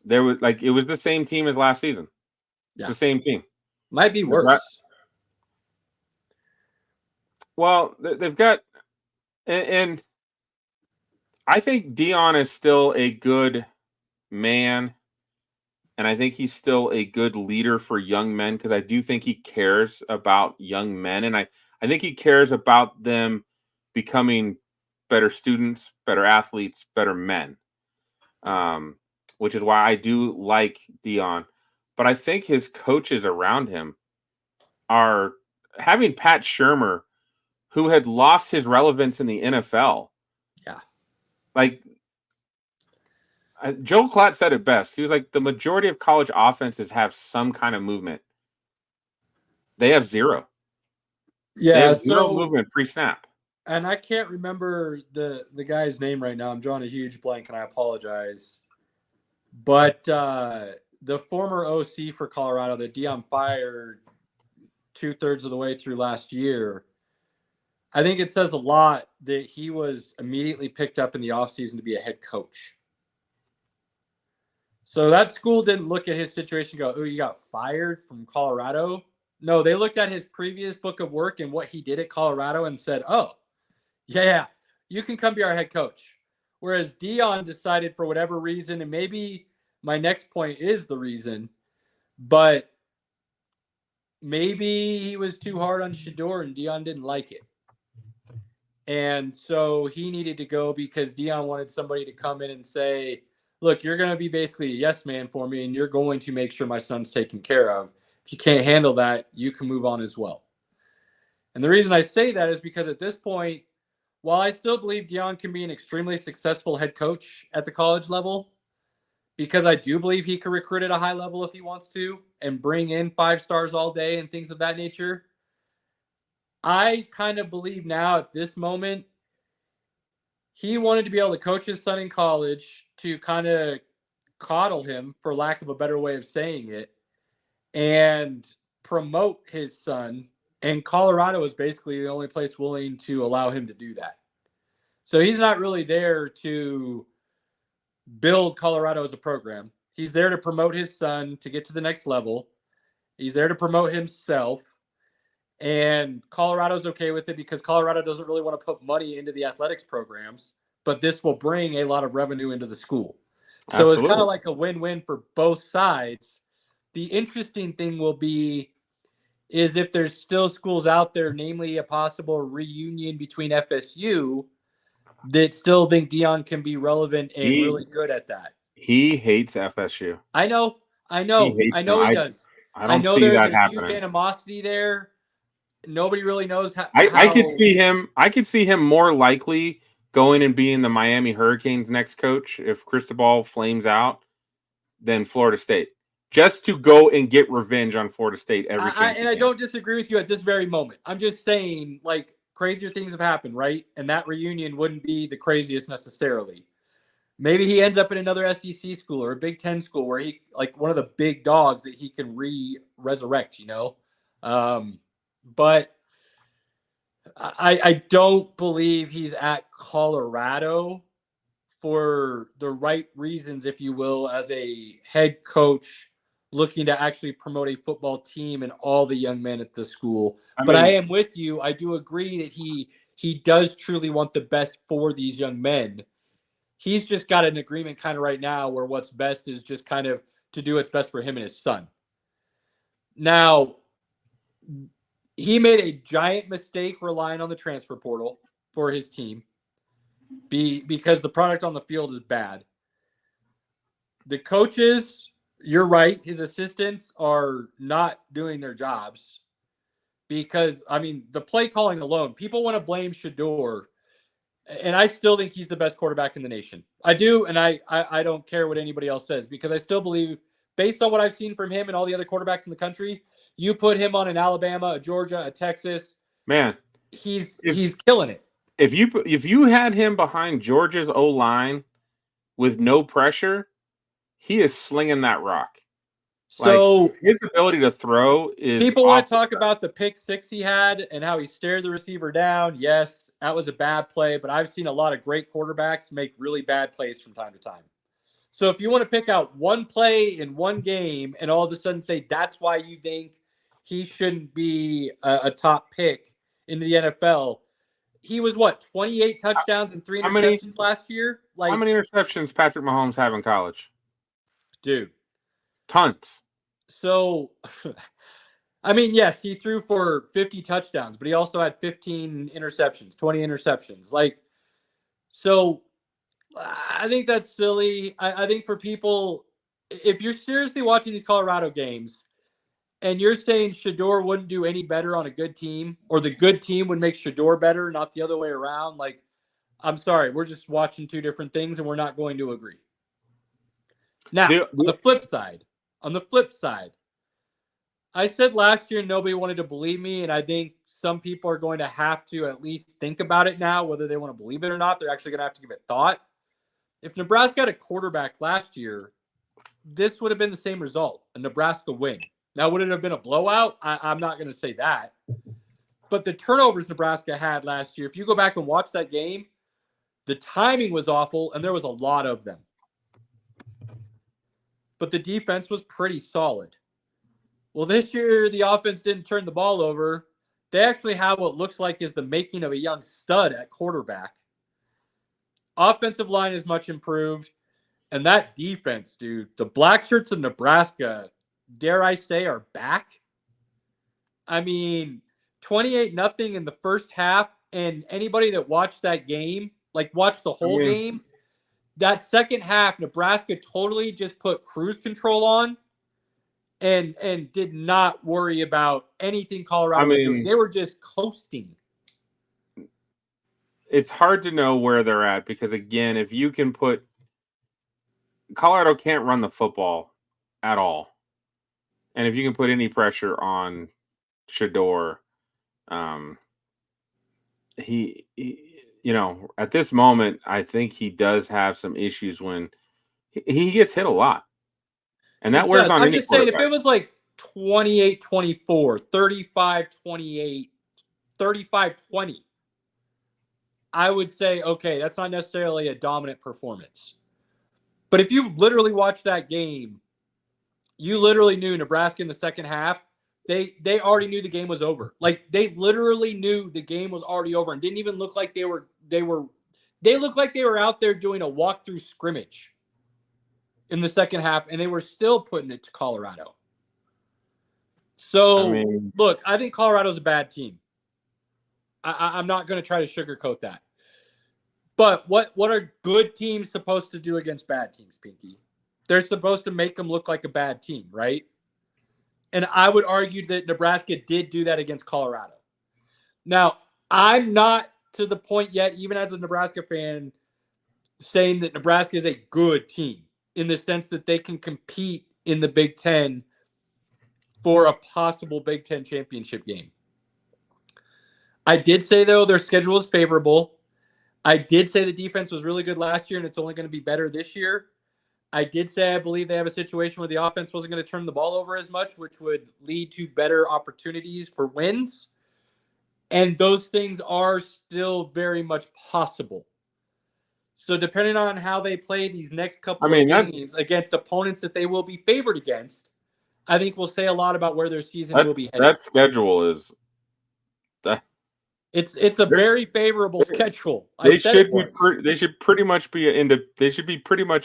It was the same team as last season. Yeah. It's the same team. Might be worse. Well, they've got, and I think Dion is still a good man. And I think he's still a good leader for young men because I do think he cares about young men. And I think he cares about them becoming better students, better athletes, better men, which is why I do like Dion. But I think his coaches around him are having Pat Shurmur, who had lost his relevance in the NFL. Yeah. Joel Klatt said it best. He was like, the majority of college offenses have some kind of movement. They have zero. Yeah, they have zero movement pre-snap. And I can't remember the guy's name right now. I'm drawing a huge blank, and I apologize. But the former OC for Colorado that Dion fired 2/3 of the way through last year, I think it says a lot that he was immediately picked up in the offseason to be a head coach. So that school didn't look at his situation and go, oh, you got fired from Colorado. No, they looked at his previous book of work and what he did at Colorado and said, oh, yeah, you can come be our head coach. Whereas Dion decided for whatever reason, and maybe my next point is the reason, but maybe he was too hard on Shedeur and Dion didn't like it. And so he needed to go because Dion wanted somebody to come in and say, look, you're going to be basically a yes man for me, and you're going to make sure my son's taken care of. If you can't handle that, you can move on as well. And the reason I say that is because at this point, while I still believe Dion can be an extremely successful head coach at the college level, because I do believe he can recruit at a high level if he wants to and bring in 5 stars all day and things of that nature, I kind of believe now at this moment, he wanted to be able to coach his son in college to kind of coddle him, for lack of a better way of saying it, and promote his son. And Colorado is basically the only place willing to allow him to do that. So he's not really there to build Colorado as a program. He's there to promote his son to get to the next level. He's there to promote himself. And Colorado's okay with it because Colorado doesn't really want to put money into the athletics programs, but this will bring a lot of revenue into the school. So Absolutely. It's kind of like a win-win for both sides. The interesting thing will be is if there's still schools out there, namely a possible reunion between FSU, that still think Dion can be relevant and really good at that. He hates FSU. I know he does. I know see there's that a happening. Huge animosity there. Nobody really knows how. I could see him. I could see him more likely going and being the Miami Hurricanes' next coach if Cristobal flames out than Florida State, just to go and get revenge on Florida State every chance. I don't disagree with you at this very moment. I'm just saying, like, crazier things have happened, right? And that reunion wouldn't be the craziest necessarily. Maybe he ends up in another SEC school or a Big Ten school where he, like, one of the big dogs that he can resurrect, But I don't believe he's at Colorado for the right reasons, if you will, as a head coach looking to actually promote a football team and all the young men at the school. I But I mean- am with you. I do agree that he does truly want the best for these young men. He's just got an agreement kind of right now where what's best is just kind of to do what's best for him and his son. Now, he made a giant mistake relying on the transfer portal for his team because the product on the field is bad. The coaches, you're right, his assistants are not doing their jobs because, I mean, the play calling alone, people want to blame Shador, and I still think he's the best quarterback in the nation. I do, and I don't care what anybody else says because I still believe, based on what I've seen from him and all the other quarterbacks in the country, you put him on an Alabama, a Georgia, a Texas, man, he's killing it. If you had him behind Georgia's O-line with no pressure, he is slinging that rock. So like, his ability to throw is. People want to talk about the pick six he had and how he stared the receiver down. Yes, that was a bad play, but I've seen a lot of great quarterbacks make really bad plays from time to time. So if you want to pick out one play in one game and all of a sudden say that's why you think he shouldn't be a top pick into the NFL, he was 28 touchdowns and 3 interceptions last year? How many interceptions Patrick Mahomes have in college? Dude. Tons. So, I mean, yes, he threw for 50 touchdowns, but he also had 15 interceptions, 20 interceptions. So I think that's silly. I think for people, if you're seriously watching these Colorado games and you're saying Shador wouldn't do any better on a good team, or the good team would make Shador better, not the other way around, I'm sorry, we're just watching two different things and we're not going to agree. Now, on the flip side, I said last year nobody wanted to believe me, and I think some people are going to have to at least think about it now, whether they want to believe it or not. They're actually going to have to give it thought. If Nebraska had a quarterback last year, this would have been the same result, a Nebraska win. Now, would it have been a blowout? I'm not going to say that. But the turnovers Nebraska had last year, if you go back and watch that game, the timing was awful, and there was a lot of them. But the defense was pretty solid. Well, this year, the offense didn't turn the ball over. They actually have what looks like is the making of a young stud at quarterback. Offensive line is much improved. And that defense, dude, the black shirts of Nebraska, dare I say, are back. I mean, 28-0 in the first half. And anybody that watched that game, watched the whole game, that second half, Nebraska totally just put cruise control on and did not worry about anything Colorado was doing. They were just coasting. It's hard to know where they're at because, again, if you can put – Colorado can't run the football at all. And if you can put any pressure on Shador, he at this moment, I think he does have some issues when he gets hit a lot. And that wears on any quarterback. I'm just saying, if it was 28-24, 35-28, 35-20, I would say, okay, that's not necessarily a dominant performance. But if you literally watch that game, you literally knew Nebraska in the second half, they already knew the game was over. They literally knew the game was already over and didn't even look like they looked like they were out there doing a walkthrough scrimmage in the second half, and they were still putting it to Colorado. So, look, I think Colorado's a bad team. I'm not going to try to sugarcoat that. But what are good teams supposed to do against bad teams, Pinky? They're supposed to make them look like a bad team, right? And I would argue that Nebraska did do that against Colorado. Now, I'm not to the point yet, even as a Nebraska fan, saying that Nebraska is a good team in the sense that they can compete in the Big Ten for a possible Big Ten championship game. I did say, though, their schedule is favorable. I did say the defense was really good last year, and it's only going to be better this year. I did say I believe they have a situation where the offense wasn't going to turn the ball over as much, which would lead to better opportunities for wins. And those things are still very much possible. So depending on how they play these next couple of games against opponents that they will be favored against, I think will say a lot about where their season will be headed. That schedule is It's a very favorable schedule. They should pretty much be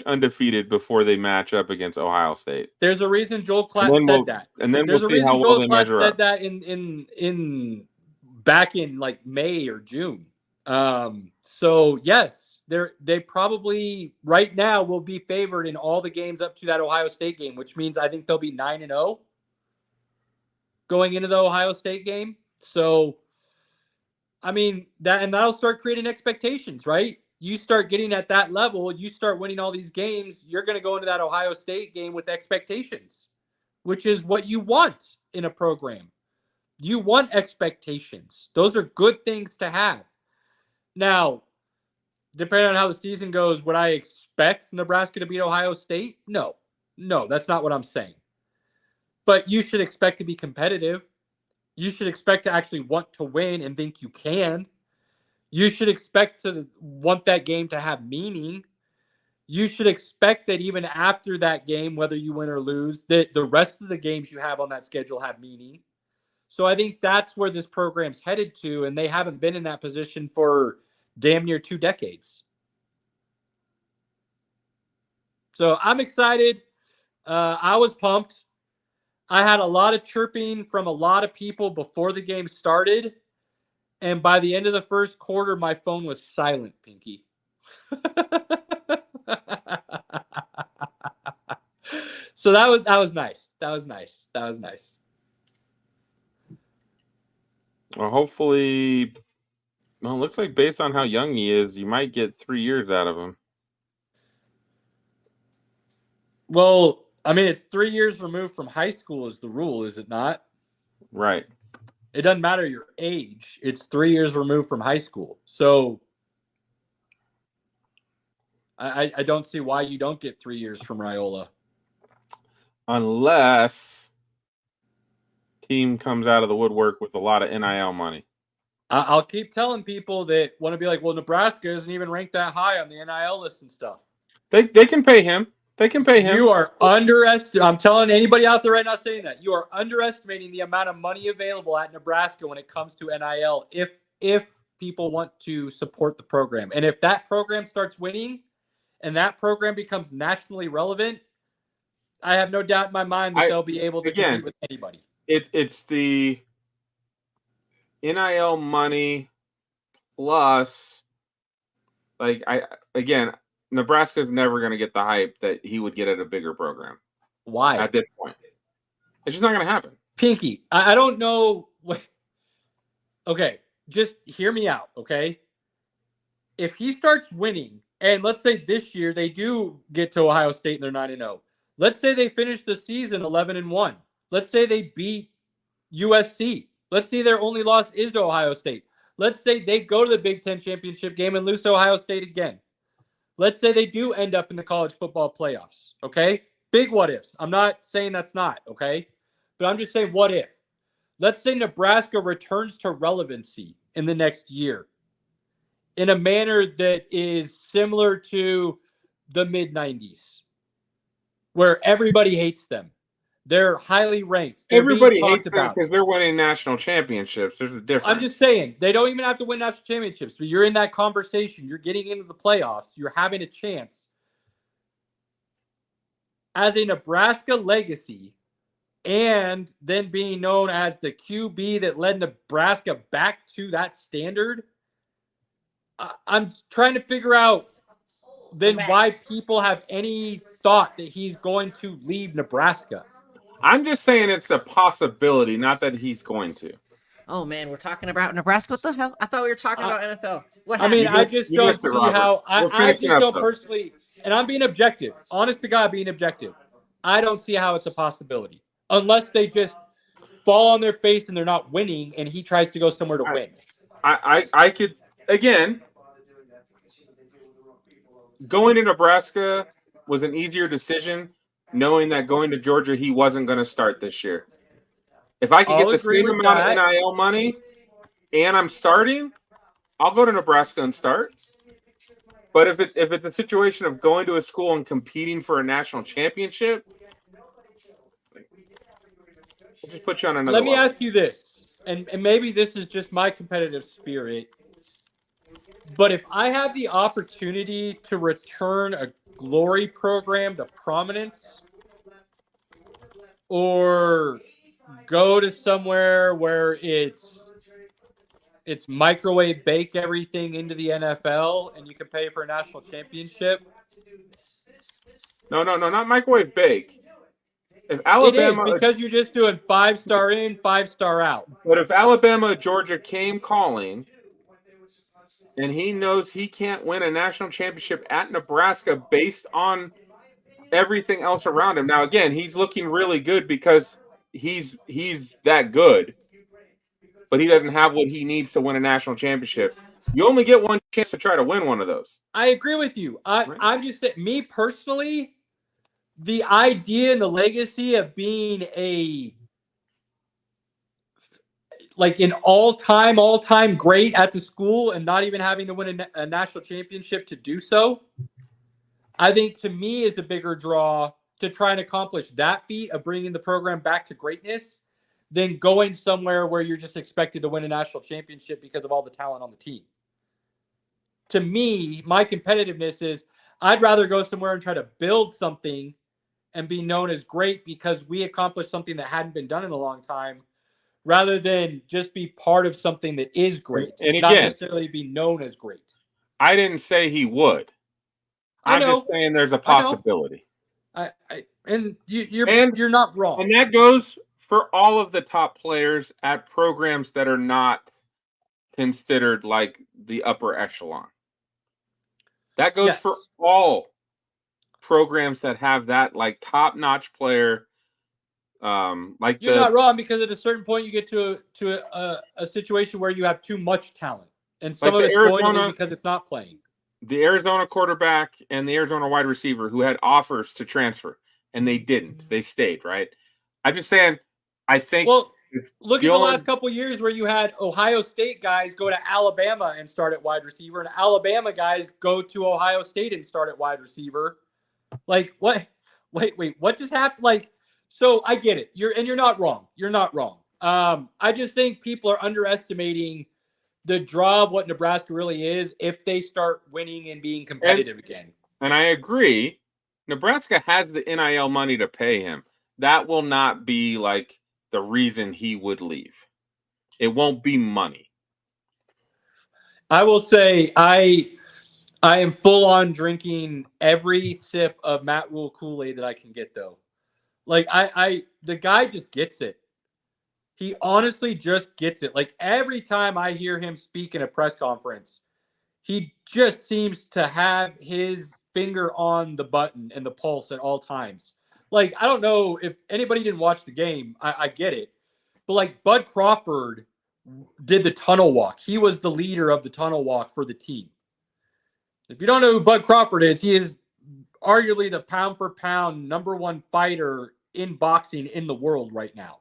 undefeated before they match up against Ohio State. There's a reason Joel Klatt said that. And then there's we'll a see reason how well Joel they Klatt measure said up. that in back in like May or June. So yes, they probably right now will be favored in all the games up to that Ohio State game, which means I think they'll be 9-0 going into the Ohio State game. So I mean, that'll start creating expectations, right? You start getting at that level, you start winning all these games, you're going to go into that Ohio State game with expectations, which is what you want in a program. You want expectations. Those are good things to have. Now, depending on how the season goes, would I expect Nebraska to beat Ohio State? No, that's not what I'm saying. But you should expect to be competitive. You should expect to actually want to win and think you can. You should expect to want that game to have meaning. You should expect that even after that game, whether you win or lose, that the rest of the games you have on that schedule have meaning. So I think that's where this program's headed to, and they haven't been in that position for damn near 2 decades. So I'm excited. I was pumped. I had a lot of chirping from a lot of people before the game started. And by the end of the first quarter, my phone was silent, Pinky. So that was nice. That was nice. Well, hopefully, it looks like based on how young he is, you might get 3 years out of him. Well, I mean, it's 3 years removed from high school is the rule, is it not? Right. It doesn't matter your age. It's 3 years removed from high school. So I don't see why you don't get 3 years from Raiola. Unless team comes out of the woodwork with a lot of NIL money. I'll keep telling people that want to be like, well, Nebraska isn't even ranked that high on the NIL list and stuff. They can pay him. They can pay him. You are underestimating. I'm telling anybody out there right now saying that. You are underestimating the amount of money available at Nebraska when it comes to NIL if people want to support the program. And if that program starts winning and that program becomes nationally relevant, I have no doubt in my mind that they'll be able to compete with anybody. It's the NIL money plus, like, Nebraska's never going to get the hype that he would get at a bigger program. Why? At this point. It's just not going to happen. Pinky, I don't know. Okay, just hear me out, okay? If he starts winning, and let's say this year they do get to Ohio State and they're 9-0. Let's say they finish the season 11-1. Let's say they beat USC. Let's say their only loss is to Ohio State. Let's say they go to the Big Ten championship game and lose to Ohio State again. Let's say they do end up in the college football playoffs, okay? Big what ifs. I'm not saying that's not, okay? But I'm just saying what if. Let's say Nebraska returns to relevancy in the next year in a manner that is similar to the mid-90s, where everybody hates them. They're highly ranked. Everybody hates them because they're winning national championships. There's a difference. I'm just saying, they don't even have to win national championships, but you're in that conversation. You're getting into the playoffs. You're having a chance. As a Nebraska legacy, and then being known as the QB that led Nebraska back to that standard, I'm trying to figure out then why people have any thought that he's going to leave Nebraska. I'm just saying it's a possibility, not that he's going to. Oh, man, we're talking about Nebraska? What the hell? I thought we were talking about NFL. What happened? I mean, I just don't see how – I just don't personally – and I'm being objective. Honest to God, being objective. I don't see how it's a possibility. Unless they just fall on their face and they're not winning and he tries to go somewhere to win. I could – again, going to Nebraska was an easier decision knowing that going to Georgia he wasn't going to start this year. If I could get the same amount of NIL money and I'm starting, I'll go to Nebraska and start. But if it's a situation of going to a school and competing for a national championship, We'll just put you on another Let me level. ask you this, and maybe this is just my competitive spirit, but if I had the opportunity to return a glory program to prominence, or go to somewhere where it's microwave bake everything into the NFL and you can pay for a national championship. No, not microwave bake. If It is, Alabama, because you're just doing 5-star in, 5-star out. but if Alabama, Georgia came calling, and he knows he can't win a national championship at Nebraska based on everything else around him. Now, again, he's looking really good because he's that good, but he doesn't have what he needs to win a national championship. You only get one chance to try to win one of those. I agree with you. I'm just saying, me personally, the idea and the legacy of being an all-time great at the school and not even having to win a national championship to do so, I think, to me, is a bigger draw to try and accomplish that feat of bringing the program back to greatness than going somewhere where you're just expected to win a national championship because of all the talent on the team. To me, my competitiveness is I'd rather go somewhere and try to build something and be known as great because we accomplished something that hadn't been done in a long time, rather than just be part of something that is great And not again, necessarily be known as great. I didn't say he would. I'm just saying there's a possibility. You're not wrong. And that goes for all of the top players at programs that are not considered like the upper echelon. That goes for all programs that have that like top-notch player. You're not wrong, because at a certain point you get to a situation where you have too much talent, and some of it's going to leave because it's not playing. The Arizona quarterback and the Arizona wide receiver who had offers to transfer, and they didn't. They stayed, right? I'm just saying, I think... Well, look at the last couple of years where you had Ohio State guys go to Alabama and start at wide receiver, and Alabama guys go to Ohio State and start at wide receiver. Like, what? Wait, what just happened? Like, so I get it. You're not wrong. You're not wrong. I just think people are underestimating the draw of what Nebraska really is if they start winning and being competitive again. And I agree. Nebraska has the NIL money to pay him. That will not be like the reason he would leave. It won't be money. I will say I am full on drinking every sip of Matt Rule Kool-Aid that I can get, though. Like, the guy just gets it. He honestly just gets it. Like, every time I hear him speak in a press conference, he just seems to have his finger on the button and the pulse at all times. Like, I don't know if anybody didn't watch the game. I get it. But, like, Bud Crawford did the tunnel walk. He was the leader of the tunnel walk for the team. If you don't know who Bud Crawford is, he is arguably the pound-for-pound #1 fighter in boxing in the world right now.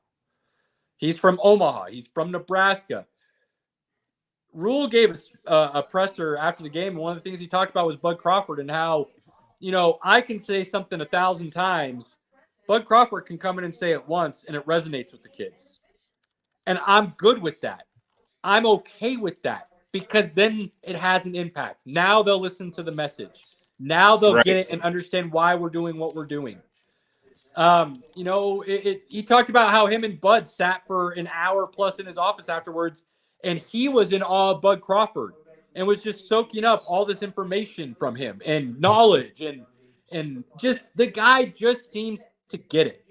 He's from Omaha. He's from Nebraska. Rule gave a presser after the game, and one of the things he talked about was Bud Crawford and how, I can say something 1,000 times. Bud Crawford can come in and say it once, and it resonates with the kids. And I'm good with that. I'm okay with that, because then it has an impact. Now they'll listen to the message. Now they'll get it and understand why we're doing what we're doing. He talked about how him and Bud sat for an hour plus in his office afterwards, and he was in awe of Bud Crawford and was just soaking up all this information from him and knowledge, and just the guy just seems to get it.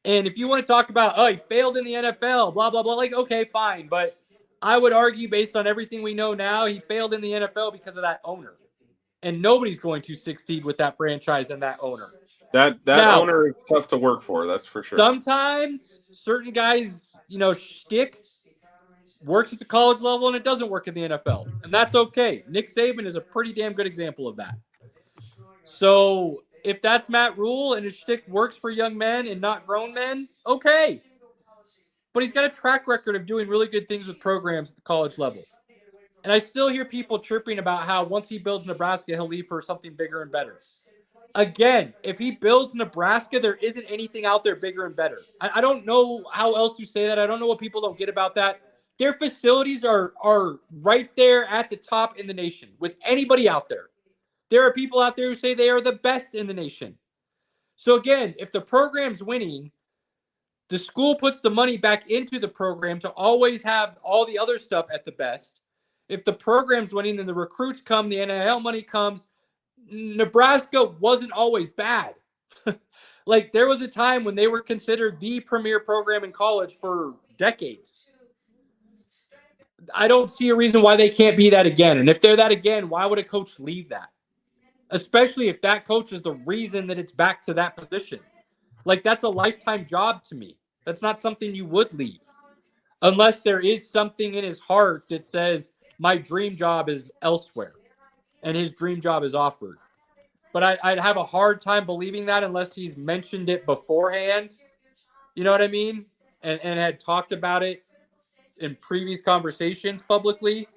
And if you want to talk about, he failed in the NFL, blah, blah, blah, like, okay, fine. But I would argue, based on everything we know now, he failed in the NFL because of that owner. And nobody's going to succeed with that franchise and that owner. That owner is tough to work for, that's for sure. Sometimes certain guys, shtick works at the college level and it doesn't work in the NFL. And that's okay. Nick Saban is a pretty damn good example of that. So if that's Matt Rule and his shtick works for young men and not grown men, okay. But he's got a track record of doing really good things with programs at the college level. And I still hear people chirping about how once he builds Nebraska, he'll leave for something bigger and better. Again, if he builds Nebraska, there isn't anything out there bigger and better. I don't know how else you say that. I don't know what people don't get about that. Their facilities are right there at the top in the nation with anybody out there. There are people out there who say they are the best in the nation. So again, if the program's winning, the school puts the money back into the program to always have all the other stuff at the best. If the program's winning, then the recruits come, the NIL money comes. Nebraska wasn't always bad. Like, there was a time when they were considered the premier program in college for decades. I don't see a reason why they can't be that again. And if they're that again, why would a coach leave that? Especially if that coach is the reason that it's back to that position. Like, that's a lifetime job to me. That's not something you would leave. Unless there is something in his heart that says, my dream job is elsewhere. And his dream job is offered. But I'd have a hard time believing that unless he's mentioned it beforehand. You know what I mean? And had talked about it in previous conversations publicly.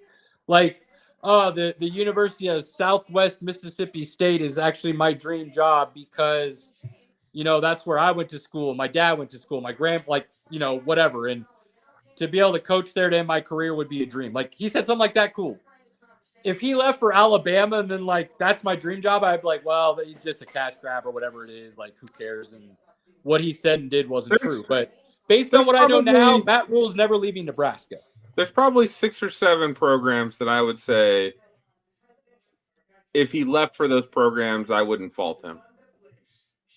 Like, oh, the University of Southwest Mississippi State is actually my dream job because, you know, that's where I went to school. My dad went to school. My whatever. And to be able to coach there to end my career would be a dream. Like, he said something like that, cool. If he left for Alabama and then, like, that's my dream job, I'd be like, well, he's just a cash grab or whatever it is. Like, who cares? And what he said and did wasn't true. But based on what I know now, Matt Rule's never leaving Nebraska. There's probably 6 or 7 programs that I would say if he left for those programs, I wouldn't fault him.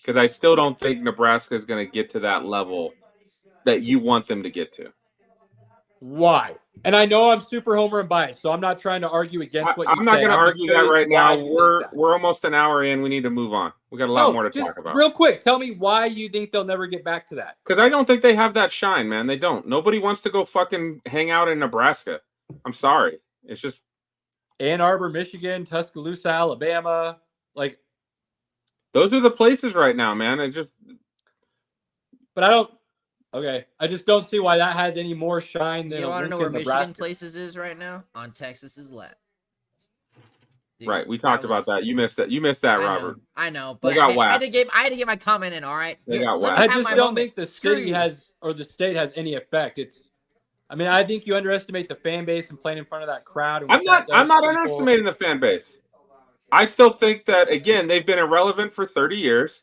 Because I still don't think Nebraska is going to get to that level that you want them to get to. Why? And I know I'm super homer and biased, so I'm not trying to argue against what you say. I'm not going to argue that right now. We're almost an hour in. We need to move on. We got a lot more to talk about. Real quick, tell me why you think they'll never get back to that. Because I don't think they have that shine, man. They don't. Nobody wants to go fucking hang out in Nebraska. I'm sorry. It's just Ann Arbor, Michigan, Tuscaloosa, Alabama. Like, those are the places right now, man. But I don't. Okay, I just don't see why that has any more shine than. You want to know where Nebraska. Michigan places is right now? On Texas's lap. Dude, right, we talked about that. You missed that. You missed that, Robert. I know, but I had to get my comment in. All right, they got whacked. I just don't think the city has or the state has any effect. I think you underestimate the fan base and playing in front of that crowd. And I'm not underestimating the fan base. I still think that, again, they've been irrelevant for 30 years.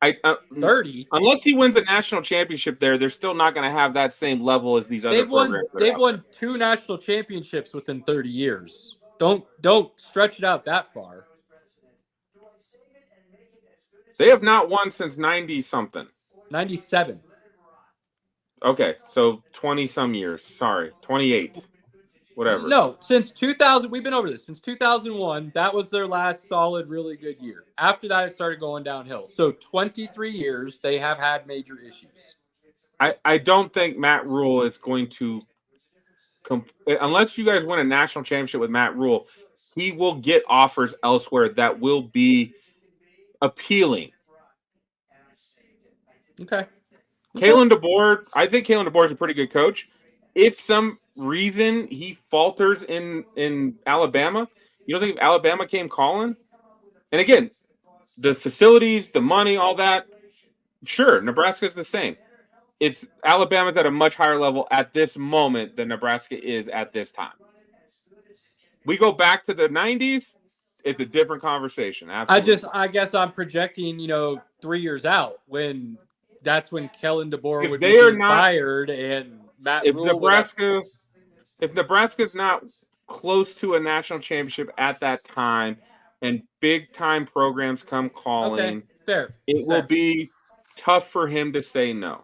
30? Unless he wins a national championship there, they're still not going to have that same level as these other programs. They've won 2 national championships within 30 years. Don't stretch it out that far. They have not won since 90-something. 97. Okay, so 20-some years. Sorry, 28. Whatever. No, since 2000, we've been over this. Since 2001, that was their last solid, really good year. After that, it started going downhill. So 23 years, they have had major issues. I don't think Matt Rule is going to, unless you guys win a national championship with Matt Rule, he will get offers elsewhere that will be appealing. Okay. Kalen DeBoer, I think Kalen DeBoer is a pretty good coach. If some reason he falters in Alabama, you don't think if Alabama came calling? And again, the facilities, the money, all that, sure, Nebraska's the same. It's Alabama's at a much higher level at this moment than Nebraska is at this time. We go back to the 90s, it's a different conversation. Absolutely. I guess I'm projecting, 3 years out when that's when Kellen DeBoer would be fired and Matt Rule if Nebraska's not close to a national championship at that time and big time programs come calling, it will be tough for him to say no.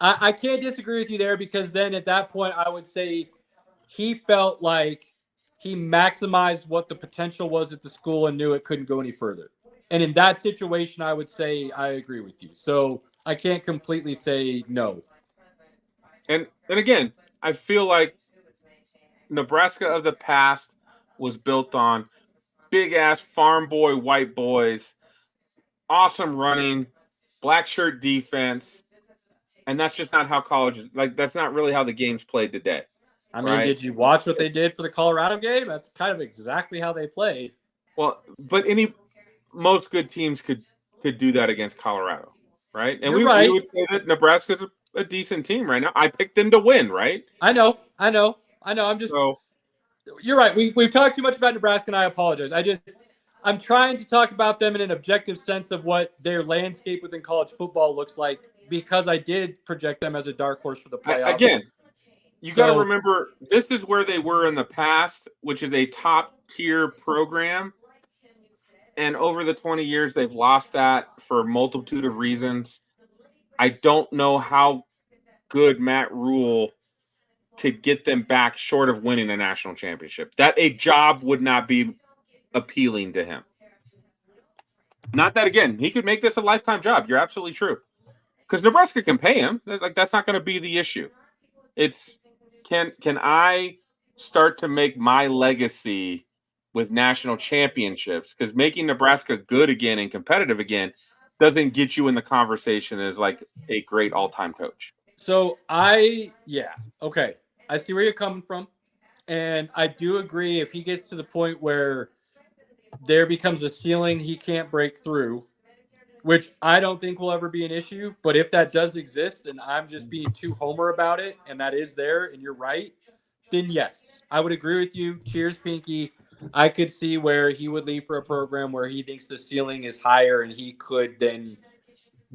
I can't disagree with you there because then at that point I would say he felt like he maximized what the potential was at the school and knew it couldn't go any further. And in that situation, I would say I agree with you. So I can't completely say no. And again, I feel like Nebraska of the past was built on big-ass farm boy, white boys, awesome running, black shirt defense, and that's just not how college is. Like, that's not really how the game's played today. I mean, Did you watch what they did for the Colorado game? That's kind of exactly how they played. Well, but most good teams could could do that against Colorado, right? And You're we right. would say that Nebraska's a decent team right now. I picked them to win, right? I know. I'm just. So You're right. We've talked too much about Nebraska, and I apologize. I'm trying to talk about them in an objective sense of what their landscape within college football looks like, because I did project them as a dark horse for the playoffs. again, you got to remember this is where they were in the past, which is a top tier program. And over the 20 years, they've lost that for a multitude of reasons. I don't know how good Matt Rule could get them back short of winning a national championship. That a job would not be appealing to him. Not that, again, he could make this a lifetime job. You're absolutely true. Because Nebraska can pay him. Like, that's not going to be the issue. It's can I start to make my legacy with national championships? Because making Nebraska good again and competitive again doesn't get you in the conversation as like a great all-time coach. So okay. I see where you're coming from. And I do agree, if he gets to the point where there becomes a ceiling he can't break through, which I don't think will ever be an issue. But if that does exist and I'm just being too homer about it, and that is there, and you're right, then yes, I would agree with you. Cheers, Pinky. I could see where he would leave for a program where he thinks the ceiling is higher and he could then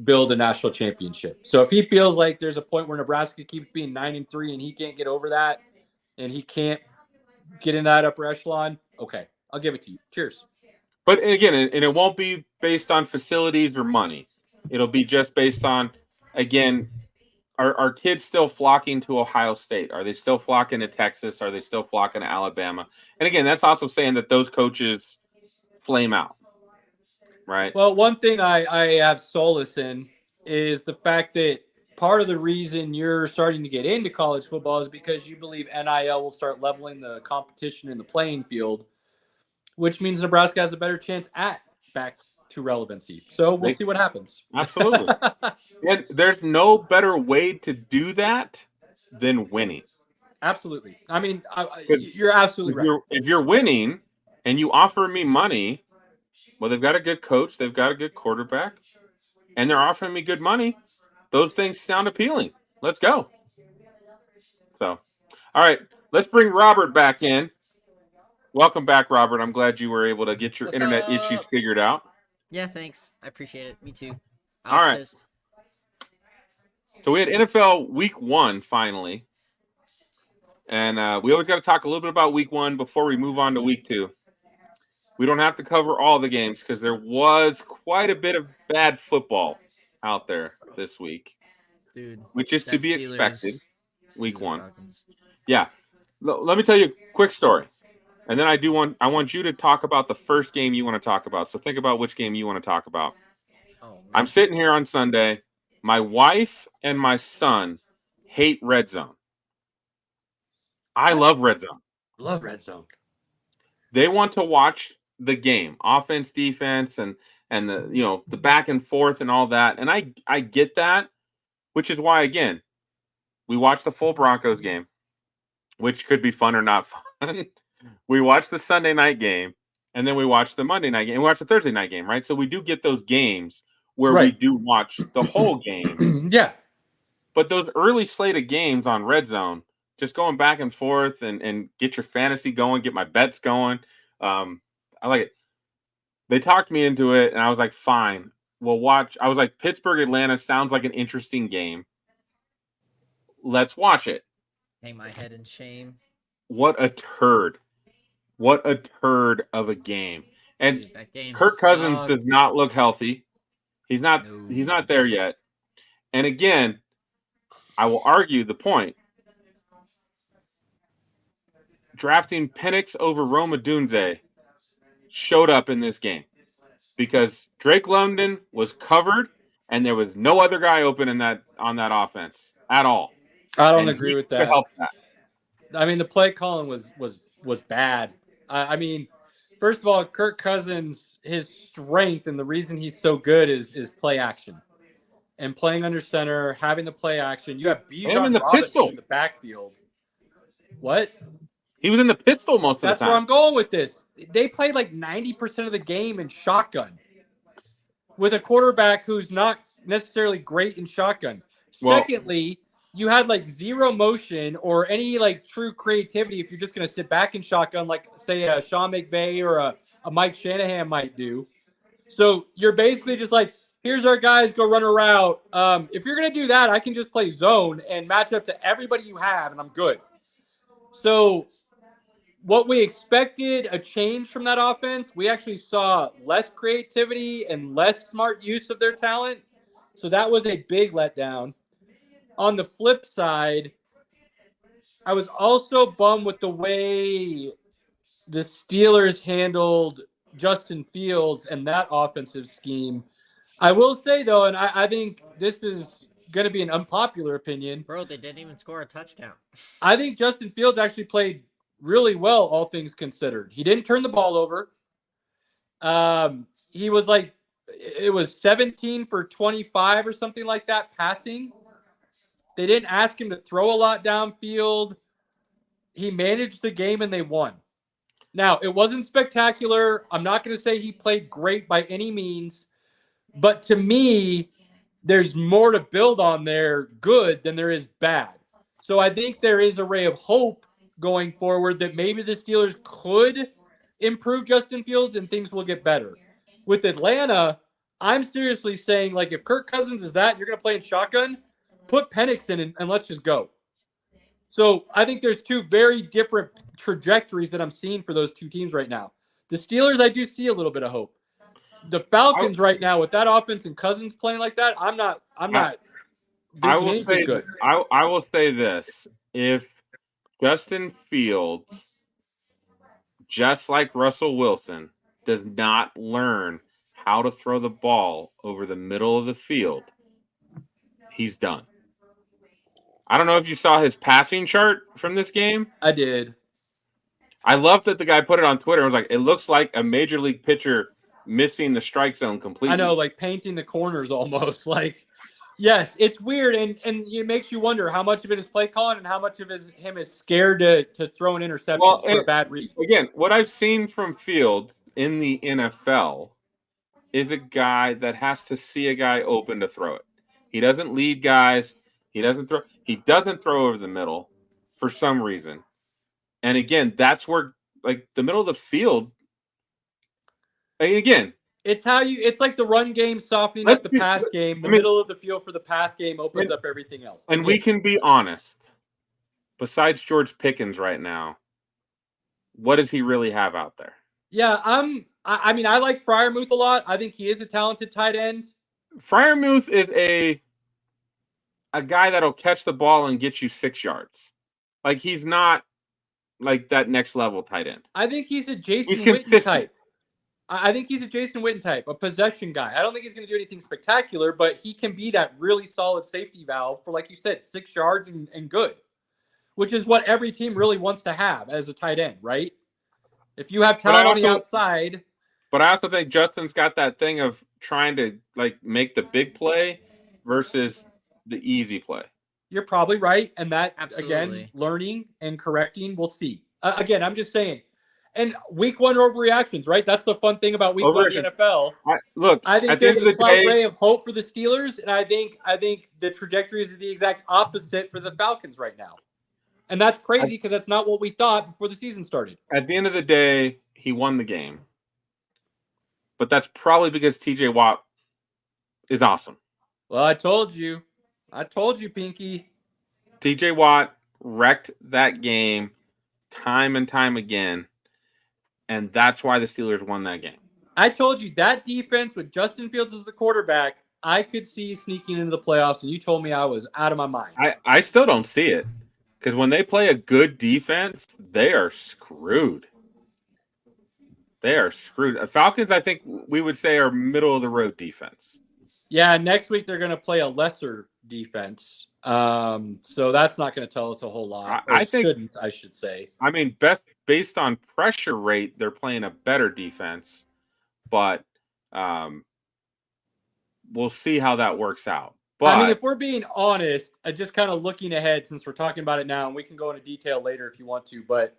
build a national championship. So if he feels like there's a point where Nebraska keeps being 9-3 and he can't get over that and he can't get in that upper echelon, okay, I'll give it to you. Cheers. But again, and it won't be based on facilities or money. It'll be just based on, again, are kids still flocking to Ohio State? Are they still flocking to Texas? Are they still flocking to Alabama? And again, that's also saying that those coaches flame out, right? Well, one thing I have solace in is the fact that part of the reason you're starting to get into college football is because you believe NIL will start leveling the competition in the playing field, which means Nebraska has a better chance at back to relevancy. So we'll see what happens. Absolutely. And there's no better way to do that than winning. Absolutely. I mean, you're absolutely right. If you're winning and you offer me money, well, they've got a good coach, they've got a good quarterback, and they're offering me good money. Those things sound appealing. Let's go. So, all right, let's bring Robert back in. Welcome back, Robert. I'm glad you were able to get your internet issues figured out. Yeah, thanks. I appreciate it. Me too. All right. Pissed. So we had NFL Week 1 finally. And we always got to talk a little bit about Week 1 before we move on to Week 2. We don't have to cover all the games because there was quite a bit of bad football out there this week. Dude. Which is to be expected. Week 1. Falcons. Yeah. Let me tell you a quick story. And then I want you to talk about the first game you want to talk about. So think about which game you want to talk about. Oh, I'm sitting here on Sunday. My wife and my son hate Red Zone. I love Red Zone. Love Red Zone. They want to watch the game, offense, defense, and the the back and forth and all that. And I get that, which is why, again, we watch the full Broncos game, which could be fun or not fun. We watch the Sunday night game, and then we watch the Monday night game, and we watch the Thursday night game, right? So we do get those games where we do watch the whole game. Yeah. But those early slate of games on Red Zone, just going back and forth and get your fantasy going, get my bets going. I like it. They talked me into it, and I was like, fine, we'll watch. I was like, Pittsburgh, Atlanta sounds like an interesting game. Let's watch it. Hang my head in shame. What a turd. What a turd of a game. And Dude, that game Kirk Cousins sucked. does not look healthy. He's not there yet. And again, I will argue the point. Drafting Penix over Rome Odunze showed up in this game because Drake London was covered and there was no other guy open on that offense at all. I don't agree with that. Help that. I mean, the play calling was bad. I mean, first of all, Kirk Cousins, his strength and the reason he's so good is play action. And playing under center, having the play action. You have Bijan Robinson in the backfield. What? He was in the pistol most of the time. That's where I'm going with this. They played like 90% of the game in shotgun. with a quarterback who's not necessarily great in shotgun. Well- Secondly, you had like zero motion or any like true creativity if you're just going to sit back in shotgun, like say a Sean McVay or a Mike Shanahan might do. So you're basically just like, here's our guys, go run a route. If you're going to do that, I can just play zone and match up to everybody you have, and I'm good. So what we expected, a change from that offense, we actually saw less creativity and less smart use of their talent. So that was a big letdown. On the flip side, I was also bummed with the way the Steelers handled Justin Fields and that offensive scheme. I will say, though, and I think this is going to be an unpopular opinion. Bro, they didn't even score a touchdown. I think Justin Fields actually played really well, all things considered. He didn't turn the ball over. He was like, it was 17 for 25 or something like that passing. They didn't ask him to throw a lot downfield. He managed the game and they won. Now, it wasn't spectacular. I'm not going to say he played great by any means, but to me, there's more to build on there good than there is bad. So I think there is a ray of hope going forward that maybe the Steelers could improve Justin Fields and things will get better. With Atlanta, I'm seriously saying, like, if Kirk Cousins is that, you're going to play in shotgun, put Penix in and let's just go. So I think there's two very different trajectories that I'm seeing for those two teams right now. The Steelers, I do see a little bit of hope. The Falcons right now, with that offense and Cousins playing like that, I'm not thinking anything good. I will say this. If Justin Fields, just like Russell Wilson, does not learn how to throw the ball over the middle of the field, he's done. I don't know if you saw his passing chart from this game. I did. I love that the guy put it on Twitter. I was like, it looks like a major league pitcher missing the strike zone completely. I know, like painting the corners almost. Like, yes, it's weird, and it makes you wonder how much of it is play calling and how much of him is scared to throw an interception for a bad read. Again, what I've seen from Field in the NFL is a guy that has to see a guy open to throw it. He doesn't lead guys. He doesn't throw over the middle for some reason. And again, that's where, like, the middle of the field. And again, it's like the run game softening up the pass game. The middle of the field for the pass game opens up everything else. And we can be honest. Besides George Pickens right now, what does he really have out there? Yeah, I mean, I like Freiermuth a lot. I think he is a talented tight end. Freiermuth is a guy that'll catch the ball and get you 6 yards. Like, he's not like that next level tight end. I think he's a Jason Witten type. I think he's a Jason Witten type, a possession guy. I don't think he's going to do anything spectacular, but he can be that really solid safety valve for, like you said, 6 yards and good, which is what every team really wants to have as a tight end, right? If you have talent on the outside. But I also think Justin's got that thing of trying to, like, make the big play versus the easy play. You're probably right. And that, Absolutely. Again, learning and correcting, we'll see. Again, I'm just saying. And week one overreactions, right? That's the fun thing about week one in the NFL. I think there's a slight ray of hope for the Steelers, and I think the trajectory is the exact opposite for the Falcons right now. And that's crazy because that's not what we thought before the season started. At the end of the day, he won the game. But that's probably because TJ Watt is awesome. Well, I told you, Pinky. TJ Watt wrecked that game time and time again. And that's why the Steelers won that game. I told you that defense with Justin Fields as the quarterback, I could see sneaking into the playoffs, and you told me I was out of my mind. I still don't see it. Because when they play a good defense, they are screwed. They are screwed. Falcons, I think we would say, are middle-of-the-road defense. Yeah, next week they're going to play a lesser defense. So that's not going to tell us a whole lot. I should say. I mean, based on pressure rate, they're playing a better defense. But we'll see how that works out. But, I mean, if we're being honest, just kind of looking ahead since we're talking about it now, and we can go into detail later if you want to, but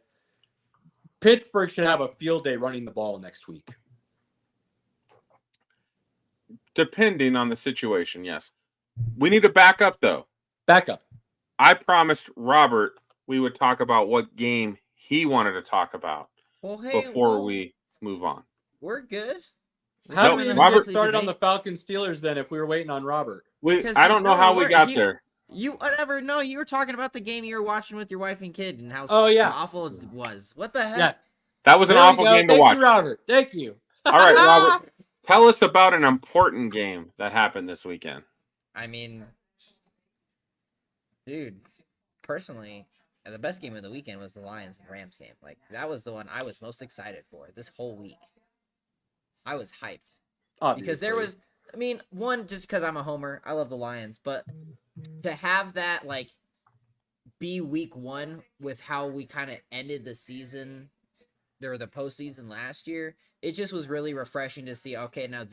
Pittsburgh should have a field day running the ball next week. Depending on the situation, yes. We need to back up, though. Back up. I promised Robert we would talk about what game he wanted to talk about before we move on. We're good. How No, do we even Robert- get started on the Falcons Steelers then if we were waiting on Robert? I don't know how we got there. You whatever. No, you were talking about the game you were watching with your wife and kid and how awful it was. What the heck? Yes. That was an awful game to watch. Thank you, Robert. Thank you. All right, Robert. Tell us about an important game that happened this weekend. I mean, dude, personally, the best game of the weekend was the Lions and Rams game. Like, that was the one I was most excited for this whole week. I was hyped. Obviously. Because there was, I mean, one, just because I'm a homer, I love the Lions, but to have that, like, be week one with how we kind of ended the season, or the postseason last year, it just was really refreshing to see, okay, now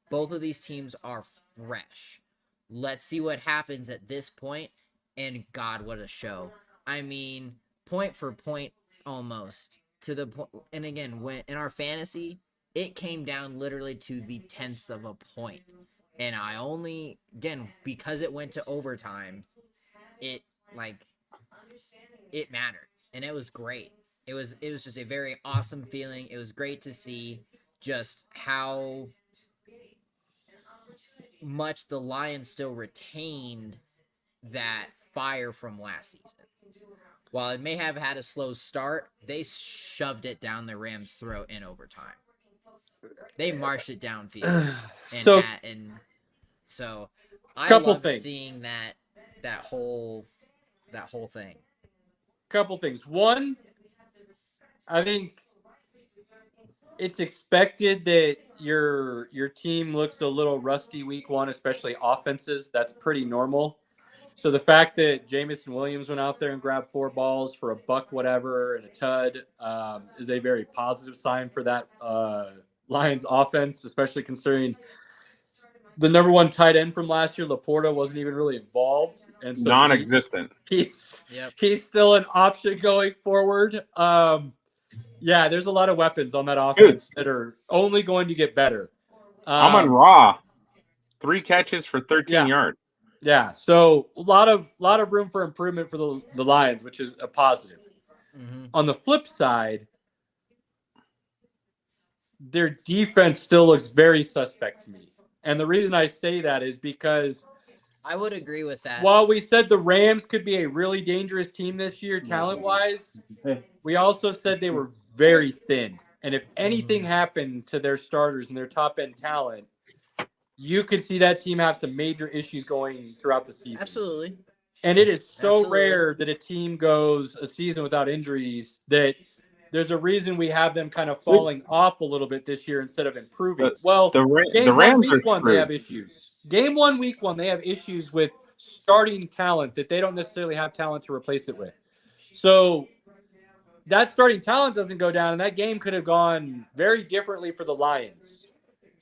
both of these teams are fresh. Let's see what happens at this point, and God, what a show. I mean, point for point, almost, to the point, and again, when in our fantasy, it came down literally to the tenths of a point. And I only, again, because it went to overtime, it mattered. And it was great. It was just a very awesome feeling. It was great to see just how much the Lions still retained that fire from last season. While it may have had a slow start, they shoved it down the Rams' throat in overtime. They marched it downfield. So I love seeing that whole thing. Couple things. One, I think it's expected that your team looks a little rusty week one, especially offenses. That's pretty normal. So the fact that Jamison Williams went out there and grabbed 4 balls for a buck whatever and a tud is a very positive sign for that Lions offense, especially considering the number 1 tight end from last year, Laporta, wasn't even really involved. And so non-existent. He's still an option going forward. Yeah, there's a lot of weapons on that offense that are only going to get better. I'm on Raw. 3 catches for 13 yards. Yeah, so a lot of room for improvement for the Lions, which is a positive. Mm-hmm. On the flip side, their defense still looks very suspect to me. And the reason I say that is because I would agree with that. While we said the Rams could be a really dangerous team this year, talent-wise, we also said they were very thin. And if anything happened to their starters and their top-end talent, you could see that team have some major issues going throughout the season. Absolutely. And it is so rare that a team goes a season without injuries that there's a reason we have them kind of falling off a little bit this year instead of improving. The Rams week one, screwed. they have issues. Game 1, week 1, they have issues with starting talent that they don't necessarily have talent to replace it with. So that starting talent doesn't go down, and that game could have gone very differently for the Lions,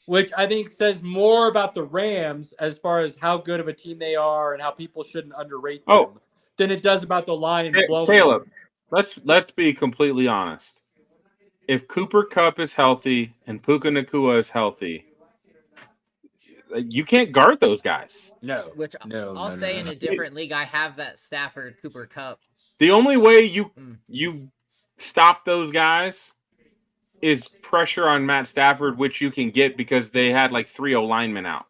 which I think says more about the Rams as far as how good of a team they are and how people shouldn't underrate them than it does about the Lions. Caleb, let's be completely honest. If Cooper Kupp is healthy and Puka Nacua is healthy, you can't guard those guys. No. Which I'll say in a different league, I have that Stafford Cooper Kupp. The only way you stop those guys is pressure on Matt Stafford, which you can get because they had like 3 linemen out.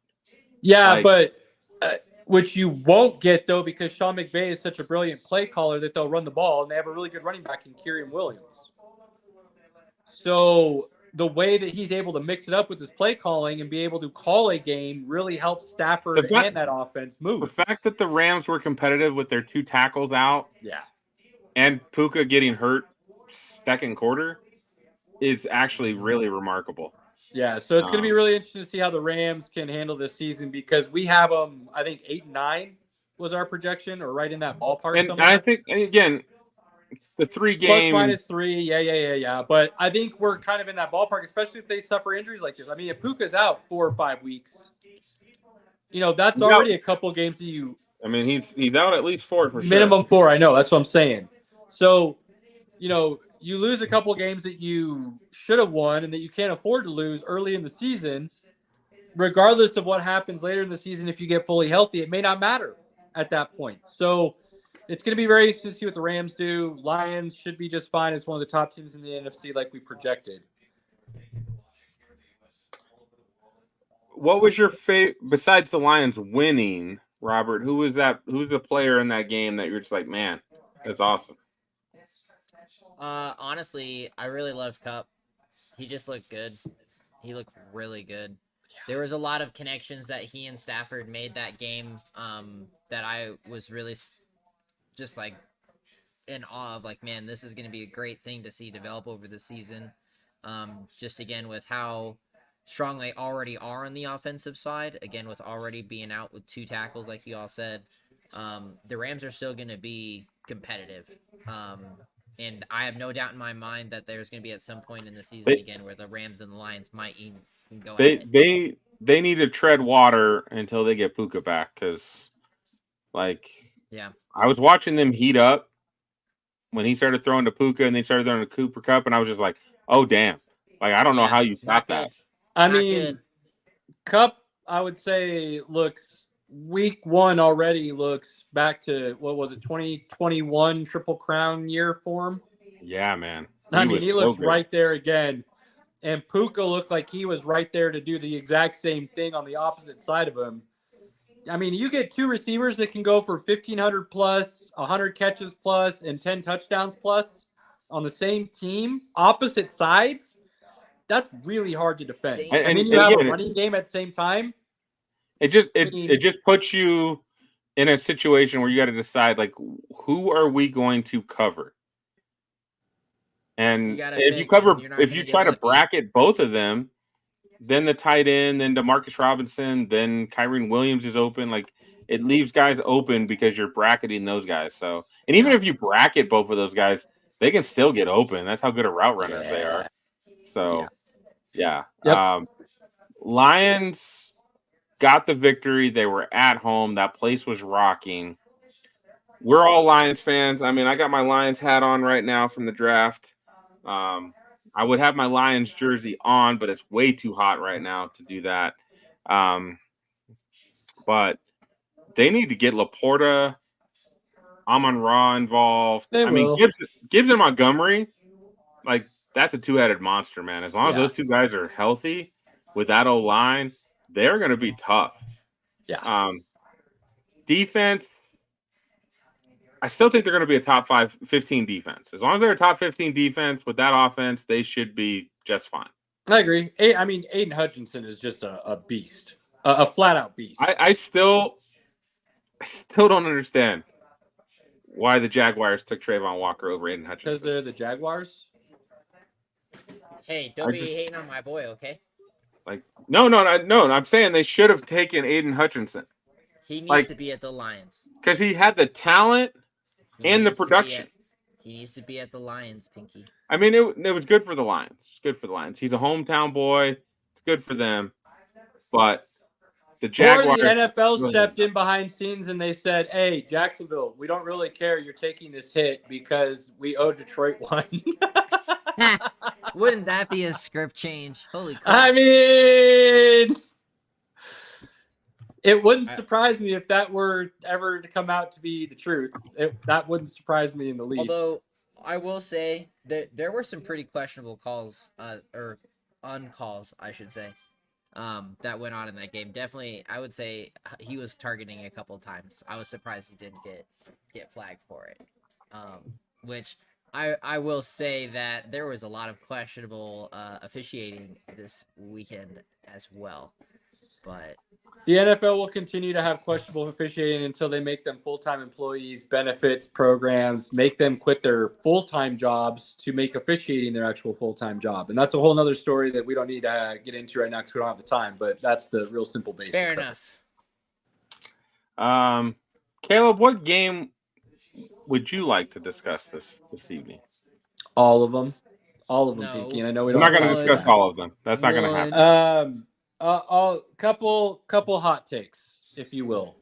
Yeah, but which you won't get, though, because Sean McVay is such a brilliant play caller that they'll run the ball, and they have a really good running back in Kyren Williams. So the way that he's able to mix it up with his play calling and be able to call a game really helps Stafford and that offense move. The fact that the Rams were competitive with their 2 tackles out and Puka getting hurt second quarter is actually really remarkable. Yeah, so it's going to be really interesting to see how the Rams can handle this season because we have them, I think, 8-9 was our projection, or right in that ballpark. And I think, again, the 3 games. Plus -3, yeah. But I think we're kind of in that ballpark, especially if they suffer injuries like this. I mean, if Puka's out 4 or 5 weeks, that's already a couple games that you. I mean, he's out at least 4 for sure. Minimum 4, I know. That's what I'm saying. So, you lose a couple games that you should have won and that you can't afford to lose early in the season. regardless of what happens later in the season, if you get fully healthy, it may not matter at that point. So it's going to be very interesting to see what the Rams do. Lions should be just fine as one of the top teams in the NFC, like we projected. What was your favorite besides the Lions winning, Robert? Who was that? Who's the player in that game that you're just like, man, that's awesome? Honestly, I really loved Cup. He just looked good. He looked really good. There was a lot of connections that he and Stafford made that game that I was really just like in awe of. Like, man, this is going to be a great thing to see develop over the season. Just again with how strong they already are on the offensive side. Again, with already being out with 2 tackles, like you all said, the Rams are still going to be competitive. And I have no doubt in my mind that there's going to be at some point in the season again where the Rams and the Lions might even go ahead. They need to tread water until they get Puka back because, like, yeah, I was watching them heat up when he started throwing to Puka and they started throwing to Cooper Kupp, and I was just like, oh damn! Like I don't know how you stop that. I mean, Kupp, I would say looks week 1 already looks back to what was it 2021 Triple Crown year form. Yeah, man. He looks right there again. And Puka looked like he was right there to do the exact same thing on the opposite side of him. I mean, you get 2 receivers that can go for 1,500 plus, 100 catches plus, and 10 touchdowns plus on the same team, opposite sides. That's really hard to defend. And then you have a running game at the same time. It just puts you in a situation where you got to decide, like, who are we going to cover? And if you try to bracket both of them, then the tight end, then DeMarcus Robinson, then Kyren Williams is open. Like, it leaves guys open because you're bracketing those guys. So, and even if you bracket both of those guys, they can still get open. That's how good of route runners they are. So, yeah. Yep. Lions got the victory. They were at home. That place was rocking. We're all Lions fans. I mean, I got my Lions hat on right now from the draft. I would have my Lions jersey on, but it's way too hot right now to do that. But they need to get Laporta, Amon-Ra involved. Gibbs and Montgomery, like, that's a 2-headed monster, man. As long as those 2 guys are healthy with that O-line, they're going to be tough. Yeah. Defense, I still think they're going to be a top 15 defense. As long as they're a top 15 defense with that offense, they should be just fine. I agree. I mean, Aiden Hutchinson is just a beast, a flat-out beast. I still don't understand why the Jaguars took Trayvon Walker over Aiden Hutchinson. Because they're the Jaguars? Hey, don't be hating on my boy, okay? Like, no. I'm saying they should have taken Aiden Hutchinson. He needs to be at the Lions. Because he had the talent and the production. He needs to be at the Lions, Pinky. I mean, it was good for the Lions. It's good for the Lions. He's a hometown boy. It's good for them. But the Jaguars... Or the NFL stepped in behind scenes and they said, hey, Jacksonville, we don't really care you're taking this hit because we owe Detroit one. Wouldn't that be a script change? Holy crap. I mean... It wouldn't surprise me if that were ever to come out to be the truth. That wouldn't surprise me in the least. Although, I will say that there were some pretty questionable calls, or uncalls, I should say, that went on in that game. Definitely, I would say he was targeting a couple times. I was surprised he didn't get flagged for it. Which I will say that there was a lot of questionable officiating this weekend as well. But the NFL will continue to have questionable officiating until they make them full-time employees, benefits, programs, make them quit their full-time jobs to make officiating their actual full-time job. And that's a whole nother story that we don't need to get into right now because we don't have the time, but that's the real simple basics. Fair enough. Caleb, what game would you like to discuss this evening? All of them. All of them, Pinky. And I know we don't. We're not going to discuss all of them. That's not going to happen. Couple hot takes, if you will.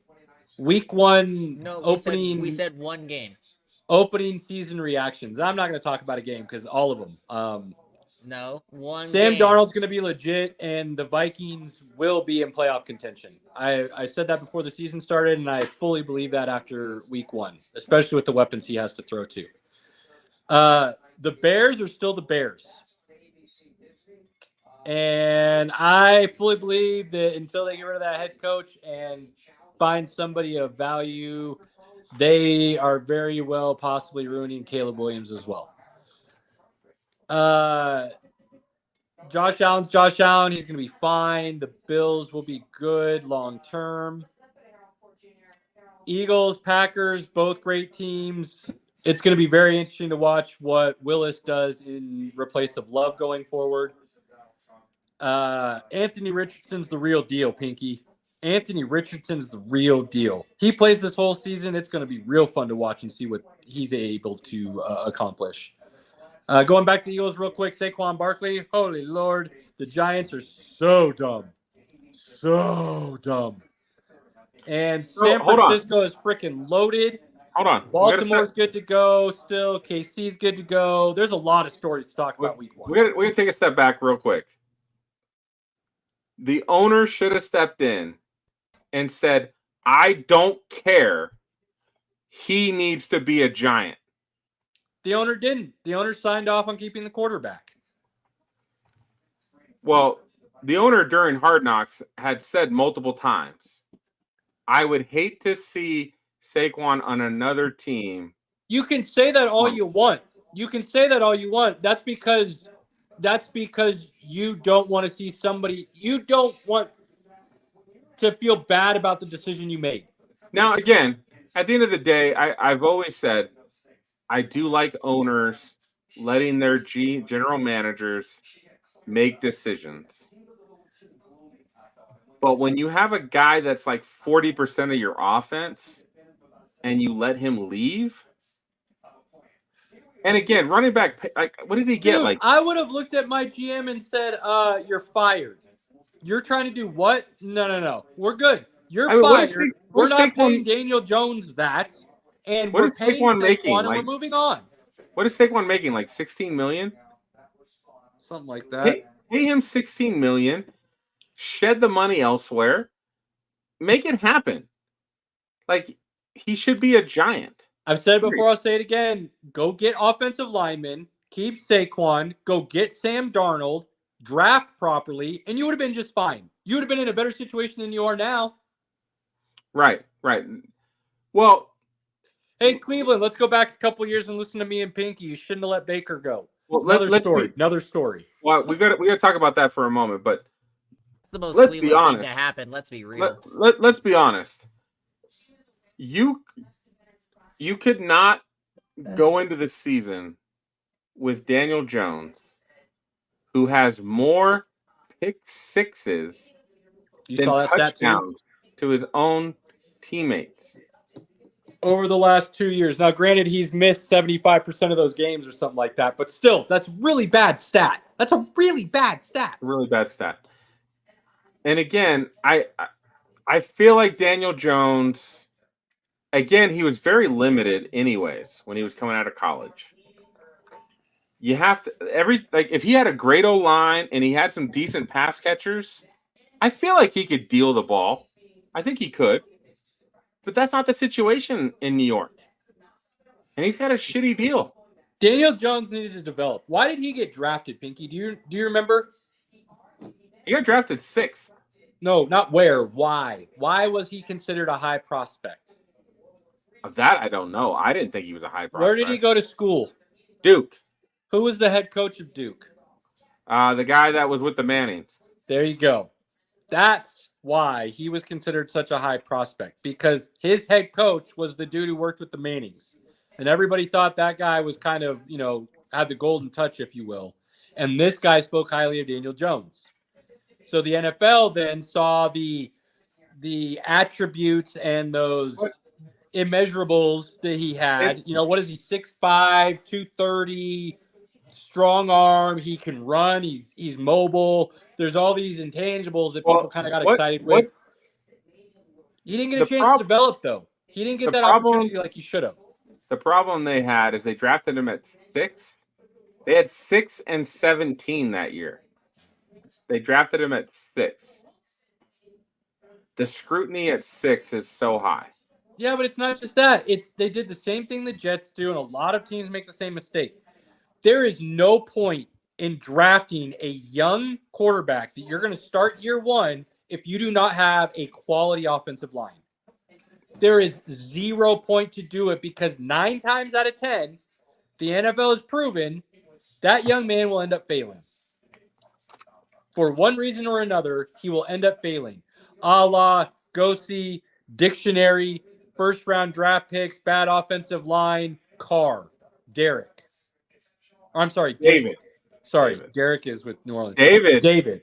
Week 1 opening. We said one game. Opening season reactions. I'm not going to talk about a game because all of them. No, one Sam game. Darnold's going to be legit, and the Vikings will be in playoff contention. I said that before the season started, and I fully believe that after week 1, especially with the weapons he has to throw to. The Bears are still the Bears. And I fully believe that until they get rid of that head coach and find somebody of value, they are very well possibly ruining Caleb Williams as well. Josh Allen's Josh Allen. He's going to be fine. The Bills will be good long term. Eagles, Packers, both great teams. It's going to be very interesting to watch what Willis does in replace of Love going forward. Anthony Richardson's the real deal, Pinky. Anthony Richardson's the real deal. He plays this whole season. It's going to be real fun to watch and see what he's able to accomplish. Going back to the Eagles real quick, Saquon Barkley. Holy Lord, the Giants are so dumb. So dumb. And San Francisco is freaking loaded. Hold on. Baltimore's good to go still. KC's good to go. There's a lot of stories to talk about week 1. We're going to take a step back real quick. The owner should have stepped in and said, I don't care. He needs to be a Giant. The owner didn't. The owner signed off on keeping the quarterback. Well, the owner during Hard Knocks had said multiple times, I would hate to see Saquon on another team. You can say that all you want. You can say that all you want. That's because you don't want to see somebody. You don't want to feel bad about the decision you made. Now, again, at the end of the day, I've always said I do like owners letting their general managers make decisions. But when you have a guy that's like 40% of your offense and you let him leave, and again, running back, like, what did he get? Dude, like, I would have looked at my GM and said, "You're fired. You're trying to do what? No. We're good. You're fired. We're not paying Daniel Jones that, and we're paying Saquon, and we're moving on." What is Saquon making? Like $16 million? Something like that. Pay him $16 million. Shed the money elsewhere. Make it happen. Like, he should be a Giant. I've said it before, I'll say it again. Go get offensive linemen, keep Saquon, go get Sam Darnold, draft properly, and you would have been just fine. You would have been in a better situation than you are now. Right. Well, hey, Cleveland, let's go back a couple years and listen to me and Pinky. You shouldn't have let Baker go. Well, Another story. Well, we got to talk about that for a moment, but It's the most let's Cleveland be honest. thing to happen. Let's be real. Let's be honest. You could not go into the season with Daniel Jones, who has more pick sixes than touchdowns to his own teammates over the last 2 years. Now, granted, he's missed 75% of those games or something like that, but still, that's really bad stat. That's a really bad stat. Really bad stat. And again, I feel like Daniel Jones, again, he was very limited anyways when he was coming out of college. You have to if he had a great O-line and he had some decent pass catchers, I feel like he could deal the ball. I think he could. But that's not the situation in New York. And he's got a shitty deal. Daniel Jones needed to develop. Why did he get drafted, Pinky? Do you remember? He got drafted 6th. No, not where. Why? Why was he considered a high prospect? That I don't know. I didn't think he was a high prospect. Where did he go to school? Duke. Who was the head coach of Duke? The guy that was with the Mannings. There you go. That's why he was considered such a high prospect, because his head coach was the dude who worked with the Mannings. And everybody thought that guy was kind of, had the golden touch, if you will. And this guy spoke highly of Daniel Jones. So the NFL then saw the attributes and those immeasurables that he had. What is he? 6'5", 230, strong arm. He can run. He's mobile. There's all these intangibles that people kind of got excited with. He didn't get a chance to develop, though. He didn't get that opportunity like he should have. The problem they had is they drafted him at 6, They had 6 and 17 that year. They drafted him at 6. The scrutiny at 6 is so high. Yeah, but it's not just that. They did the same thing the Jets do, and a lot of teams make the same mistake. There is no point in drafting a young quarterback that you're going to start year one if you do not have a quality offensive line. There is 0 point to do it because 9 times out of 10, the NFL has proven that young man will end up failing. For one reason or another, he will end up failing. A la Gosey, Dictionary, first-round draft picks, bad offensive line, Carr, Derek. I'm sorry, David. Sorry, David. Derek is with New Orleans. David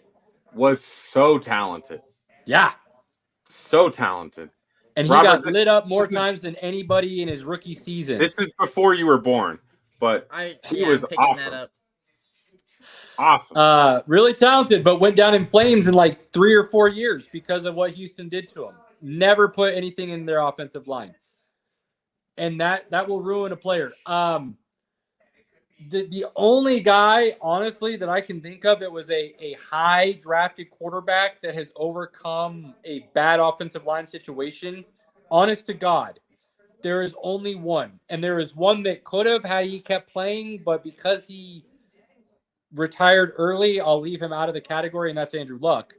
was so talented. Yeah. So talented. And he got lit up more times than anybody in his rookie season. This is before you were born, but he was awesome. That up. Awesome. Really talented, but went down in flames in like 3 or 4 years because of what Houston did to him. Never put anything in their offensive line. And that will ruin a player. The only guy, honestly, that I can think of that was a high drafted quarterback that has overcome a bad offensive line situation, honest to God, there is only one. And there is one that could have had he kept playing, but because he retired early, I'll leave him out of the category, and that's Andrew Luck.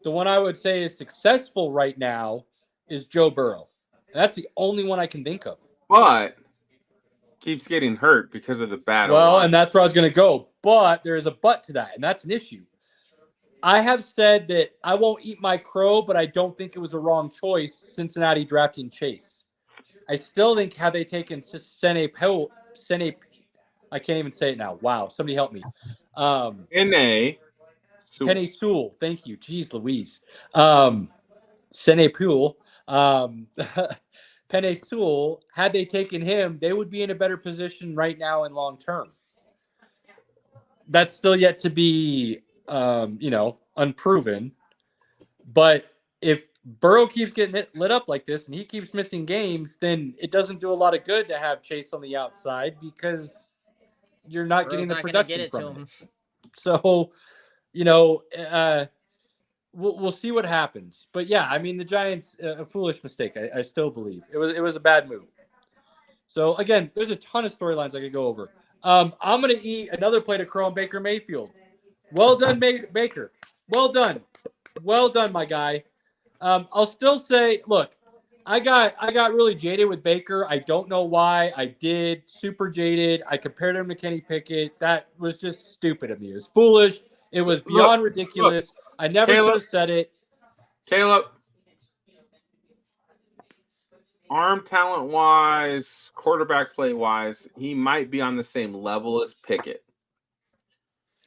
The one I would say is successful right now is Joe Burrow. And that's the only one I can think of. But keeps getting hurt because of the bad. Well, and that's where I was going to go. But there is a but to that, and that's an issue. I have said that I won't eat my crow, but I don't think it was a wrong choice, Cincinnati drafting Chase. I still think had they taken Penei can't even say it now. Wow, somebody help me. Penei Sewell. Thank you. Jeez Louise. Penei Sewell. Penei Sewell, had they taken him, they would be in a better position right now in long term. That's still yet to be, unproven. But if Burrow keeps getting lit up like this and he keeps missing games, then it doesn't do a lot of good to have Chase on the outside because you're not getting the production from him. So, we'll see what happens. But yeah, I mean, the Giants, a foolish mistake. I still believe it was a bad move. So again, there's a ton of storylines I could go over. I'm going to eat another plate of crow on Baker Mayfield. Well done, Baker. Well done, my guy. I'll still say, look, I got really jaded with Baker. I don't know why. I did. Super jaded. I compared him to Kenny Pickett. That was just stupid of me. It was foolish. It was beyond ridiculous. I never should have said it. Caleb, arm talent-wise, quarterback play-wise, he might be on the same level as Pickett.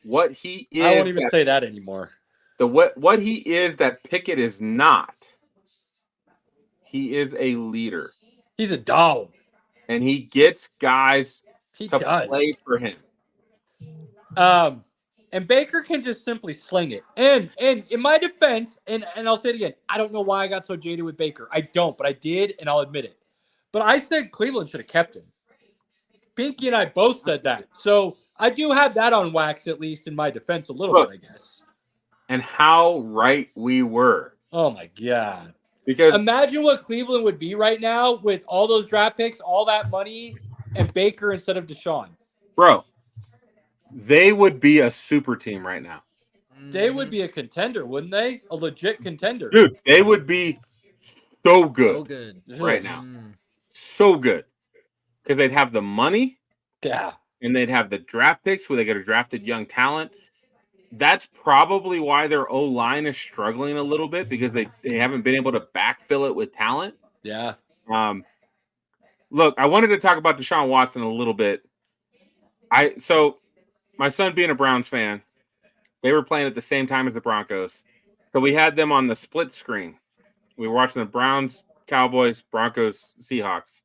What he is, I won't even say that anymore. What he is that Pickett is not. He is a leader. He's a dog. And he gets guys to play for him. And Baker can just simply sling it. And in my defense, and I'll say it again, I don't know why I got so jaded with Baker. I don't, but I did, and I'll admit it. But I said Cleveland should have kept him. Pinky and I both said that. So I do have that on wax, at least in my defense a little bit, I guess. And how right we were. Oh, my God. Because imagine what Cleveland would be right now with all those draft picks, all that money, and Baker instead of Deshaun. Bro, they would be a super team right now. They would be a contender, wouldn't they? A legit contender. Dude, they would be so good. So good. Right now. So good. Because they'd have the money. Yeah. And they'd have the draft picks where they get a drafted young talent. That's probably why their O-line is struggling a little bit because they haven't been able to backfill it with talent. Yeah. Look, I wanted to talk about Deshaun Watson a little bit. So my son being a Browns fan, they were playing at the same time as the Broncos. So we had them on the split screen. We were watching the Browns, Cowboys, Broncos, Seahawks.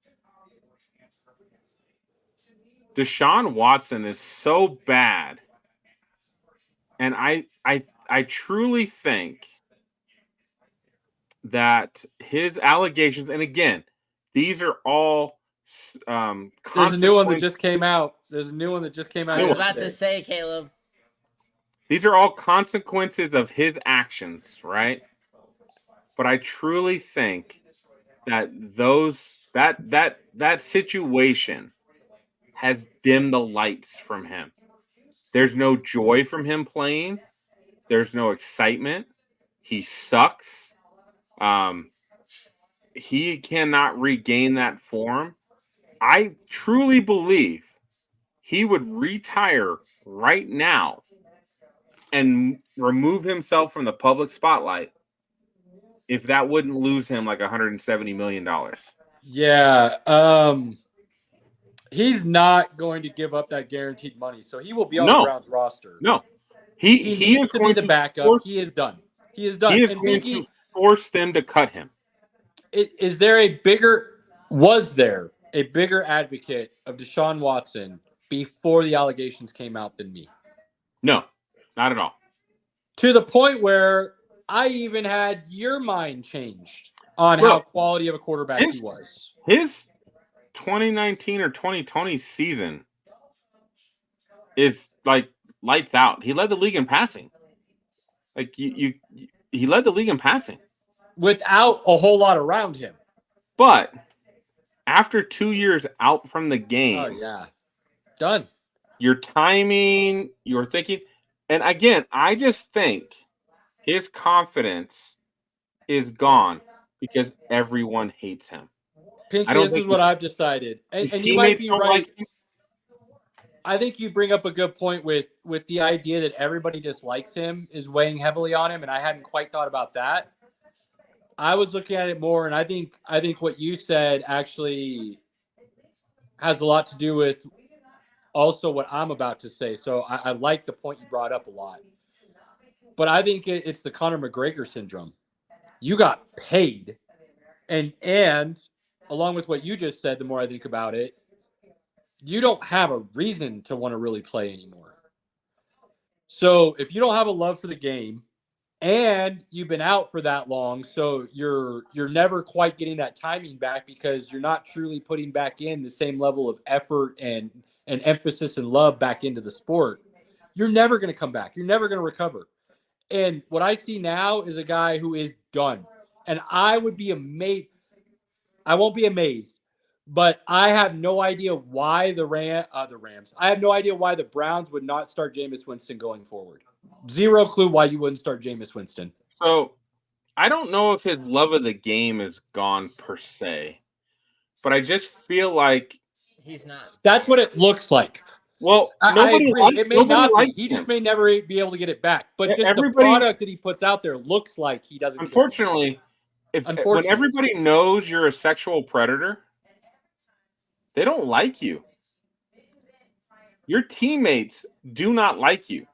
Deshaun Watson is so bad. And I truly think that his allegations, and again, these are all There's a new one that just came out. There's a new one that just came out. I was about yesterday. to say, Caleb. These are all consequences of his actions, right? But I truly think that that situation has dimmed the lights from him. There's no joy from him playing. There's no excitement. He sucks. He cannot regain that form. I truly believe he would retire right now and remove himself from the public spotlight if that wouldn't lose him like $170 million. Yeah. He's not going to give up that guaranteed money, so he will be on the Browns roster. No. He needs to be the backup. He is done. He is done. He is going to force them to cut him. Was there a bigger advocate of Deshaun Watson before the allegations came out than me? No, not at all. To the point where I even had your mind changed on how quality of a quarterback he was. His 2019 or 2020 season is like lights out. He led the league in passing. Like he led the league in passing without a whole lot around him. But after 2 years out from the game, oh yeah, done. Your timing, your thinking, and again, I just think his confidence is gone because everyone hates him. Pinky, this is what I've decided, and you might be right. I think you bring up a good point with the idea that everybody dislikes him is weighing heavily on him, and I hadn't quite thought about that. I was looking at it more, and I think what you said actually has a lot to do with also what I'm about to say. So I like the point you brought up a lot. But I think it's the Conor McGregor syndrome. You got paid, and along with what you just said, the more I think about it, you don't have a reason to want to really play anymore. So if you don't have a love for the game, and you've been out for that long, so you're never quite getting that timing back because you're not truly putting back in the same level of effort and emphasis and love back into the sport, you're never going to come back. You're never going to recover. And what I see now is a guy who is done. And I would be amazed. I won't be amazed, but I have no idea why the Rams. I have no idea why the Browns would not start Jameis Winston going forward. Zero clue why you wouldn't start Jameis Winston. So I don't know if his love of the game is gone per se, but I just feel like he's not. That's what it looks like. Well, I agree. It may not be. He just may never be able to get it back. But just the product that he puts out there looks like he doesn't. Unfortunately, when everybody knows you're a sexual predator, they don't like you. Your teammates do not like you.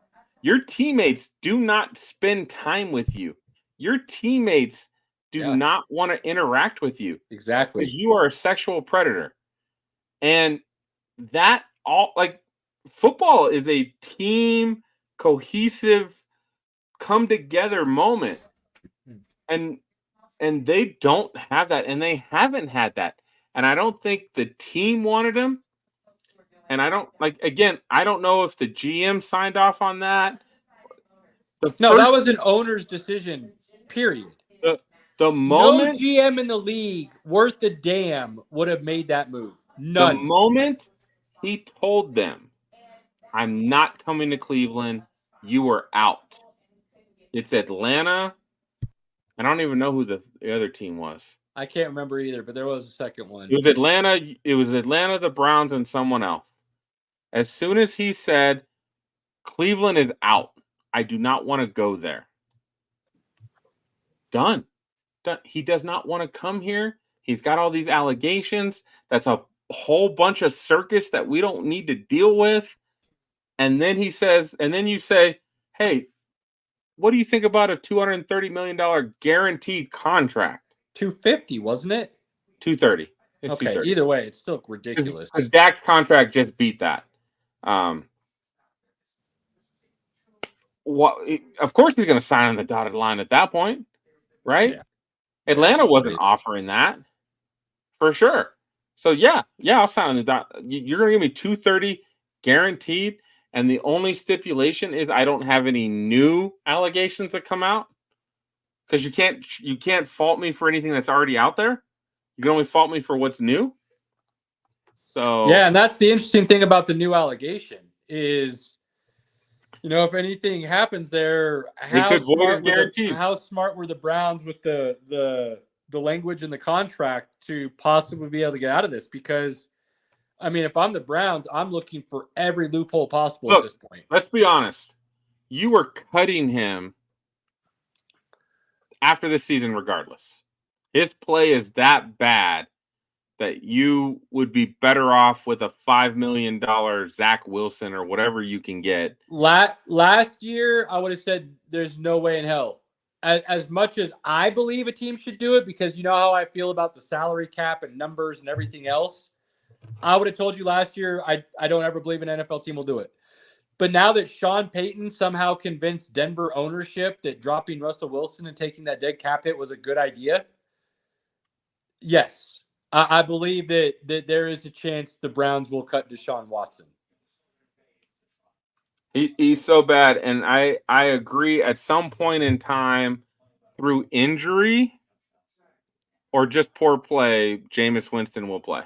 Your teammates do not spend time with you. Your teammates do not want to interact with you. Exactly. Because you are a sexual predator. And that all, like, football is a team, cohesive, come together moment. And they don't have that, and they haven't had that. And I don't think the team wanted him. And I don't know if the GM signed off on that. That was an owner's decision, period. The moment no GM in the league worth a damn would have made that move. None. The moment he told them, I'm not coming to Cleveland, you are out. It's Atlanta. I don't even know who the other team was. I can't remember either, but there was a second one. It was Atlanta, the Browns, and someone else. As soon as he said, Cleveland is out, I do not want to go there. Done. He does not want to come here. He's got all these allegations. That's a whole bunch of circus that we don't need to deal with. And then he says, and then you say, hey, what do you think about a $230 million guaranteed contract? 250, wasn't it? 230. It's okay, 230. Either way, it's still ridiculous. Because Dak's contract just beat that. Of course he's going to sign on the dotted line at that point, right? Yeah. Atlanta wasn't offering that for sure. So yeah, I'll sign on the dot. You're gonna give me 230 guaranteed, and the only stipulation is I don't have any new allegations that come out. Because you can't fault me for anything that's already out there. You can only fault me for what's new. So yeah, and that's the interesting thing about the new allegation is, if anything happens there, how smart were the Browns with the language in the contract to possibly be able to get out of this? Because I mean, if I'm the Browns, I'm looking for every loophole possible at this point. Let's be honest. You were cutting him after the season regardless. His play is that bad that you would be better off with a $5 million Zach Wilson or whatever you can get. Last year, I would have said there's no way in hell. As much as I believe a team should do it, because you know how I feel about the salary cap and numbers and everything else, I would have told you last year I don't ever believe an NFL team will do it. But now that Sean Payton somehow convinced Denver ownership that dropping Russell Wilson and taking that dead cap hit was a good idea, yes, I believe that there is a chance the Browns will cut Deshaun Watson. He's so bad, and I agree. At some point in time, through injury or just poor play, Jameis Winston will play.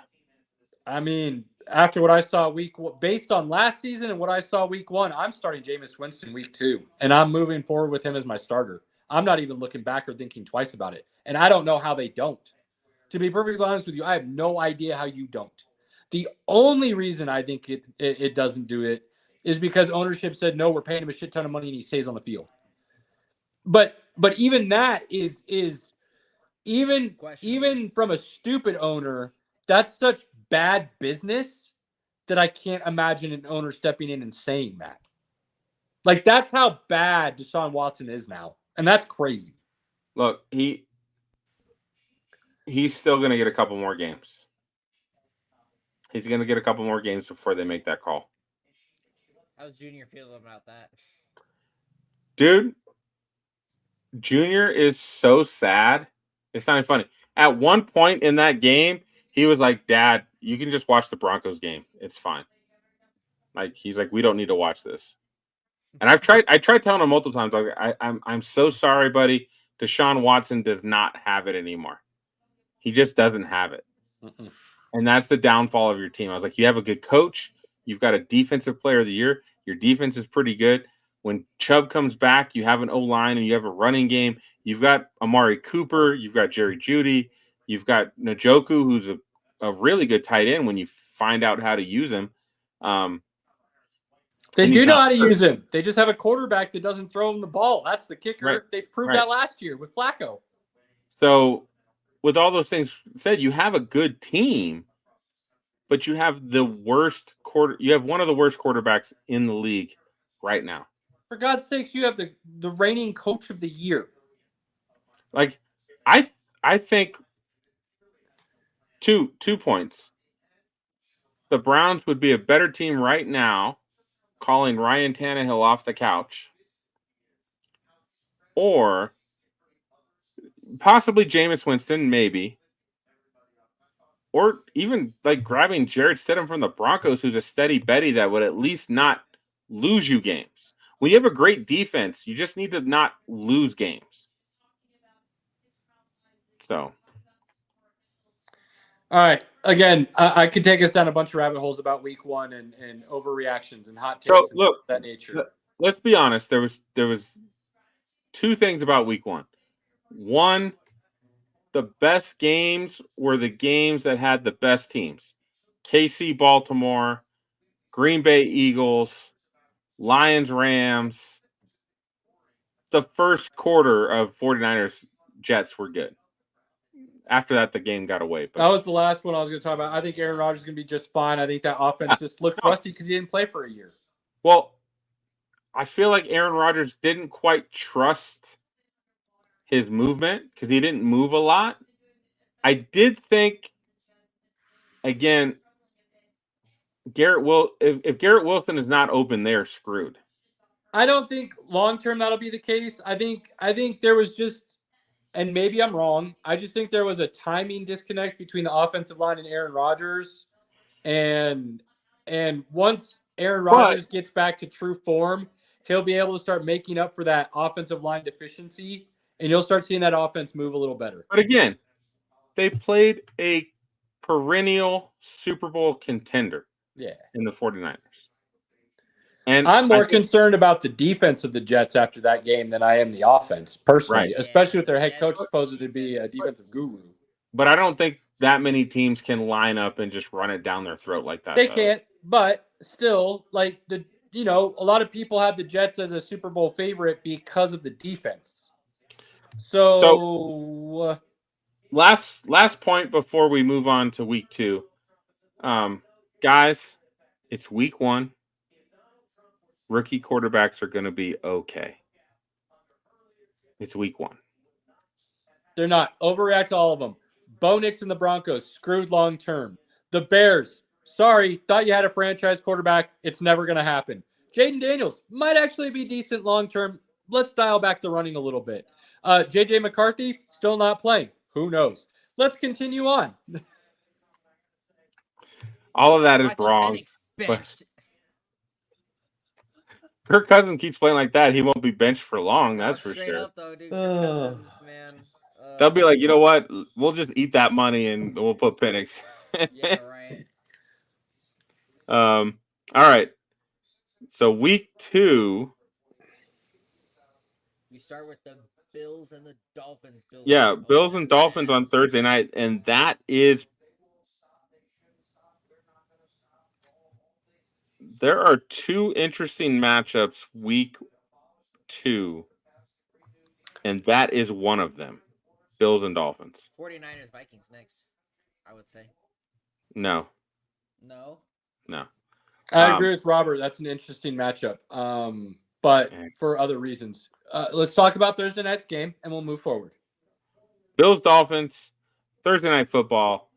I mean, after what I saw based on last season and what I saw week 1, I'm starting Jameis Winston week 2, and I'm moving forward with him as my starter. I'm not even looking back or thinking twice about it, and I don't know how they don't. To be perfectly honest with you, I have no idea how you don't. The only reason I think it doesn't do it is because ownership said, no, we're paying him a shit ton of money and he stays on the field. But even that is even from a stupid owner, that's such bad business that I can't imagine an owner stepping in and saying that. Like, that's how bad Deshaun Watson is now. And that's crazy. Look, he's still going to get a couple more games. He's going to get a couple more games before they make that call. How's Junior feel about that? Dude, Junior is so sad. It's not even funny. At one point in that game, he was like, Dad, you can just watch the Broncos game. It's fine. Like, he's like, we don't need to watch this. And I tried telling him multiple times, like, I'm so sorry, buddy. Deshaun Watson does not have it anymore. He just doesn't have it. Mm-mm. And that's the downfall of your team. I was like, you have a good coach. You've got a defensive player of the year. Your defense is pretty good. When Chubb comes back, you have an O-line and you have a running game. You've got Amari Cooper. You've got Jerry Jeudy. You've got Njoku, who's a really good tight end when you find out how to use him. They do know how to use him. They just have a quarterback that doesn't throw him the ball. That's the kicker. Right. They proved that last year with Flacco. So with all those things said, you have a good team, but you have you have one of the worst quarterbacks in the league right now. For God's sakes, you have the reigning coach of the year. Like, I think two points. The Browns would be a better team right now calling Ryan Tannehill off the couch, or possibly Jameis Winston, maybe, or even like grabbing Jarrett Stidham from the Broncos, who's a steady Betty that would at least not lose you games. When you have a great defense, you just need to not lose games. So, all right. Again, I could take us down a bunch of rabbit holes about week 1 and overreactions and hot takes and that nature. Let's be honest. There was two things about week 1. One, the best games were the games that had the best teams. KC, Baltimore, Green Bay Eagles, Lions, Rams. The first quarter of 49ers Jets were good. After that, the game got away. But that was the last one I was going to talk about. I think Aaron Rodgers is going to be just fine. I think that offense just looks rusty because he didn't play for a year. Well, I feel like Aaron Rodgers didn't quite trust his movement because he didn't move a lot. I did think, again, if Garrett Wilson is not open, they are screwed. I don't think long term that'll be the case. I think there was just and maybe I'm wrong, I just think there was a timing disconnect between the offensive line and Aaron Rodgers. And once Aaron Rodgers gets back to true form, he'll be able to start making up for that offensive line deficiency, and you'll start seeing that offense move a little better. But again, they played a perennial Super Bowl contender in the 49ers. And I'm more concerned about the defense of the Jets after that game than I am the offense, personally, especially with their head coach supposed to be a defensive guru. But I don't think that many teams can line up and just run it down their throat like that. They can't, but still, like a lot of people have the Jets as a Super Bowl favorite because of the defense. So last point before we move on to week 2. Guys, it's week 1. Rookie quarterbacks are going to be okay. It's week 1. They're not. Overreact to all of them. Bo Nix and the Broncos, screwed long term. The Bears, sorry, thought you had a franchise quarterback. It's never going to happen. Jaden Daniels might actually be decent long term. Let's dial back the running a little bit. J.J. McCarthy, still not playing. Who knows? Let's continue on. All of that is wrong. Kirk Cousins keeps playing like that, he won't be benched for long. That's for sure. Up, though, dude. Cousins, man. They'll be like, you know what? We'll just eat that money and we'll put Penix. Yeah, right. All right. So week 2. We start with the Bills and the Dolphins. Bills and Dolphins on Thursday night, and that is. There are 2 interesting matchups week 2, and that is one of them. Bills and Dolphins. 49ers, Vikings next, I would say. No. I agree with Robert. That's an interesting matchup, but for other reasons. Let's talk about Thursday night's game, and we'll move forward. Bills, Dolphins, Thursday night football.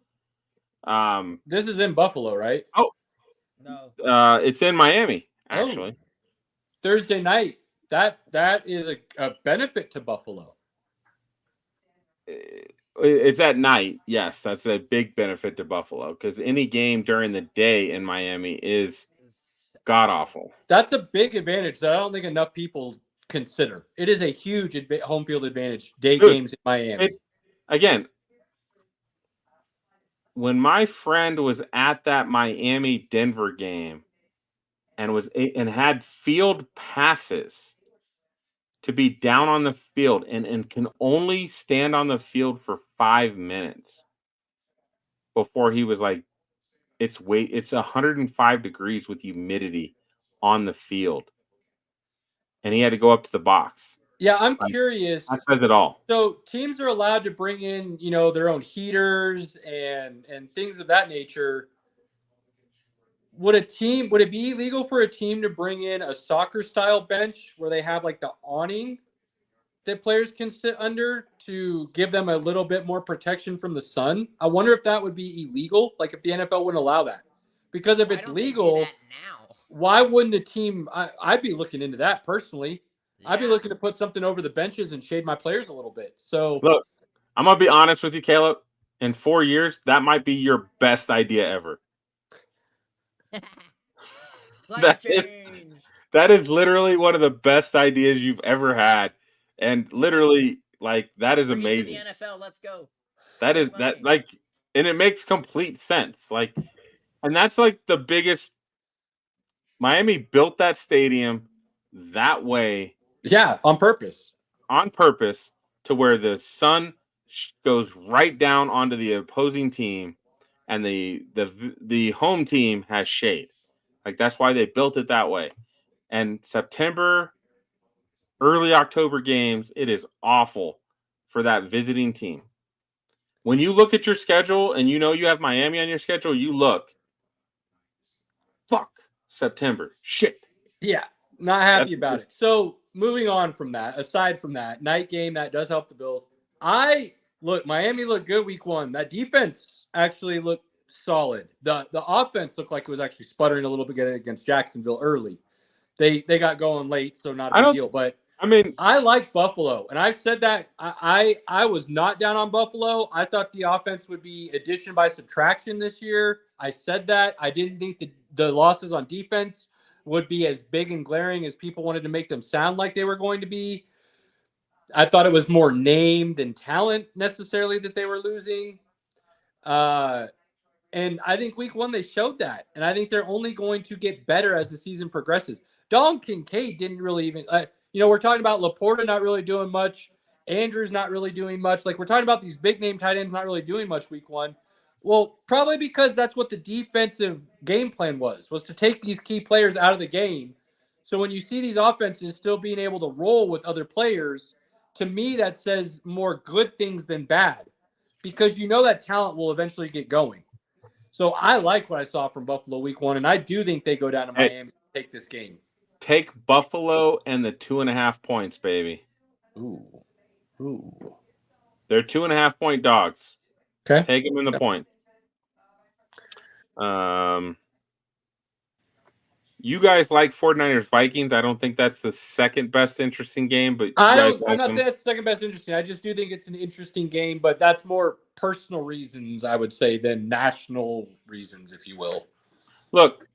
This is in Buffalo, right? Oh. No. It's in Miami, actually. Thursday night. That is a benefit to Buffalo. It's at night. Yes, that's a big benefit to Buffalo because any game during the day in Miami is god-awful. That's a big advantage that I don't think enough people consider. It is a huge home field advantage, games in Miami. Again, when my friend was at that Miami-Denver game and had field passes to be down on the field and can only stand on the field for 5 minutes before he was like, it's 105 degrees with humidity on the field. And he had to go up to the box. Yeah, I'm curious. That says it all. So teams are allowed to bring in, their own heaters and things of that nature. Would it be illegal for a team to bring in a soccer style bench where they have like the awning that players can sit under to give them a little bit more protection from the sun? I wonder if that would be illegal, like if the NFL wouldn't allow that. Because if it's legal, why wouldn't a team? I'd be looking into that personally. Yeah. I'd be looking to put something over the benches and shade my players a little bit. So look, I'm gonna be honest with you, Caleb. In 4 years, that might be your best idea ever. That is literally one of the best ideas you've ever had, and literally, like, that is amazing. To the NFL, let's go. That is that like, and it makes complete sense. Like, and that's like the biggest. Miami built that stadium that way. Yeah, on purpose. On purpose, to where the sun goes right down onto the opposing team, and the home team has shade. Like, that's why they built it that way. And September, early October games, it is awful for that visiting team. When you look at your schedule and you have Miami on your schedule, you look, fuck, September, shit. Yeah, not happy about it. So moving on from that, aside from that, night game, that does help the Bills. Miami looked good week 1. That defense actually looked solid. The offense looked like it was actually sputtering a little bit against Jacksonville early. They got going late, so not a big deal. But I mean, I like Buffalo, and I've said that I was not down on Buffalo. I thought the offense would be addition by subtraction this year. I said that. I didn't think the losses on defense would be as big and glaring as people wanted to make them sound like they were going to be. I thought it was more name than talent necessarily that they were losing. And I think week one, they showed that. And I think they're only going to get better as the season progresses. Dalton Kincaid didn't really even, we're talking about Laporta not really doing much. Andrews not really doing much. Like, we're talking about these big name tight ends not really doing much week one. Well, probably because that's what the defensive game plan was to take these key players out of the game. So when you see these offenses still being able to roll with other players, to me, that says more good things than bad, because that talent will eventually get going. So I like what I saw from Buffalo week one, and I do think they go down to Miami and take this game. Take Buffalo and the 2.5 points, baby. Ooh. They're 2.5 point dogs. Okay. Take them in the points. You guys like 49ers Vikings. I don't think that's the second best interesting game, but I'm not saying it's the second best interesting. I just do think it's an interesting game, but that's more personal reasons, I would say, than national reasons, if you will. Look,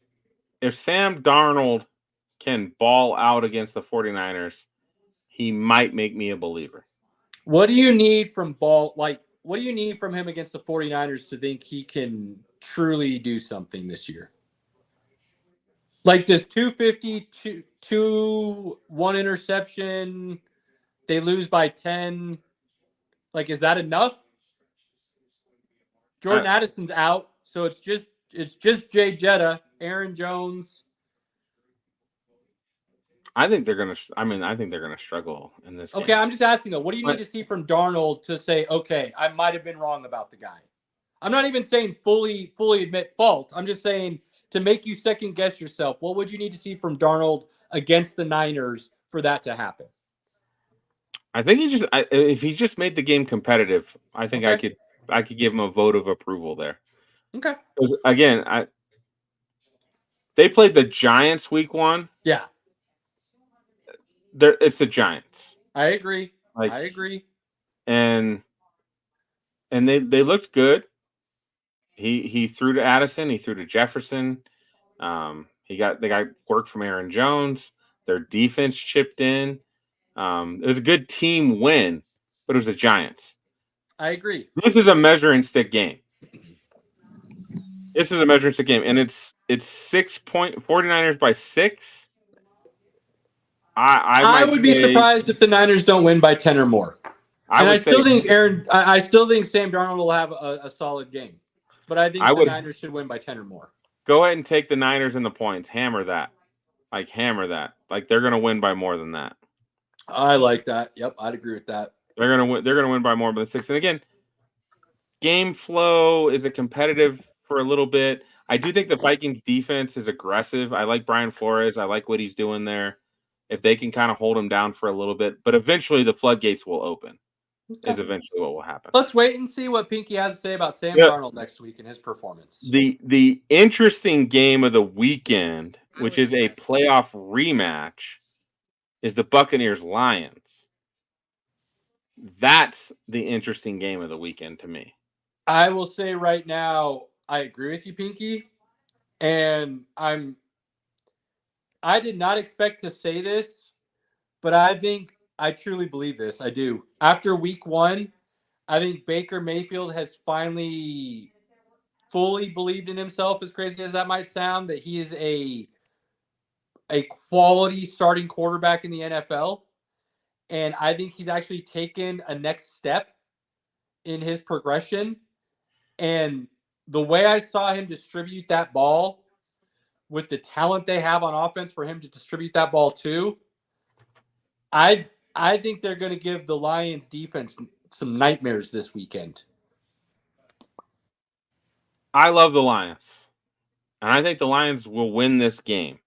if Sam Darnold can ball out against the 49ers, he might make me a believer. What do you need from what do you need from him against the 49ers to think he can truly do something this year? Like, does 250, 1 interception, they lose by 10, like, is that enough? Jordan Addison's out, so it's just Jay Jetta, Aaron Jones. I think they're gonna struggle in this game. Okay, I'm just asking though, what do you need to see from Darnold to say, okay, I might have been wrong about the guy? I'm not even saying fully admit fault. I'm just saying, to make you second guess yourself, what would you need to see from Darnold against the Niners for that to happen? I think if he just made the game competitive, I think I could give him a vote of approval there. Okay. Because again, they played the Giants week one. Yeah. It's the Giants. I agree. And they looked good. He threw to Addison. He threw to Jefferson. They got work from Aaron Jones. Their defense chipped in. It was a good team win, but it was the Giants. I agree. This is a measuring stick game. And it's 6 point 49ers by 6. I would be surprised if the Niners don't win by 10 or more. I still think Sam Darnold will have a solid game, but I think the Niners should win by 10 or more. Go ahead and take the Niners in the points. Hammer that. Like they're going to win by more than that. I like that. Yep, I'd agree with that. They're going to win by more than 6. And again, game flow, is it competitive for a little bit? I do think the Vikings defense is aggressive. I like Brian Flores. I like what he's doing there. If they can kind of hold him down for a little bit, but eventually the floodgates will open. Okay. Is eventually what will happen. Let's wait and see what Pinky has to say about Sam Darnold next week and his performance. The interesting game of the weekend, which is a playoff rematch, is the Buccaneers-Lions. That's the interesting game of the weekend to me. I will say right now, I agree with you, Pinky, and I did not expect to say this, but I truly believe this. I do. After week one, I think Baker Mayfield has finally fully believed in himself, as crazy as that might sound, that he is a quality starting quarterback in the NFL. And I think he's actually taken a next step in his progression. And the way I saw him distribute that ball, with the talent they have on offense for him to distribute that ball to, I think they're going to give the Lions defense some nightmares this weekend. I love the Lions, and I think the Lions will win this game.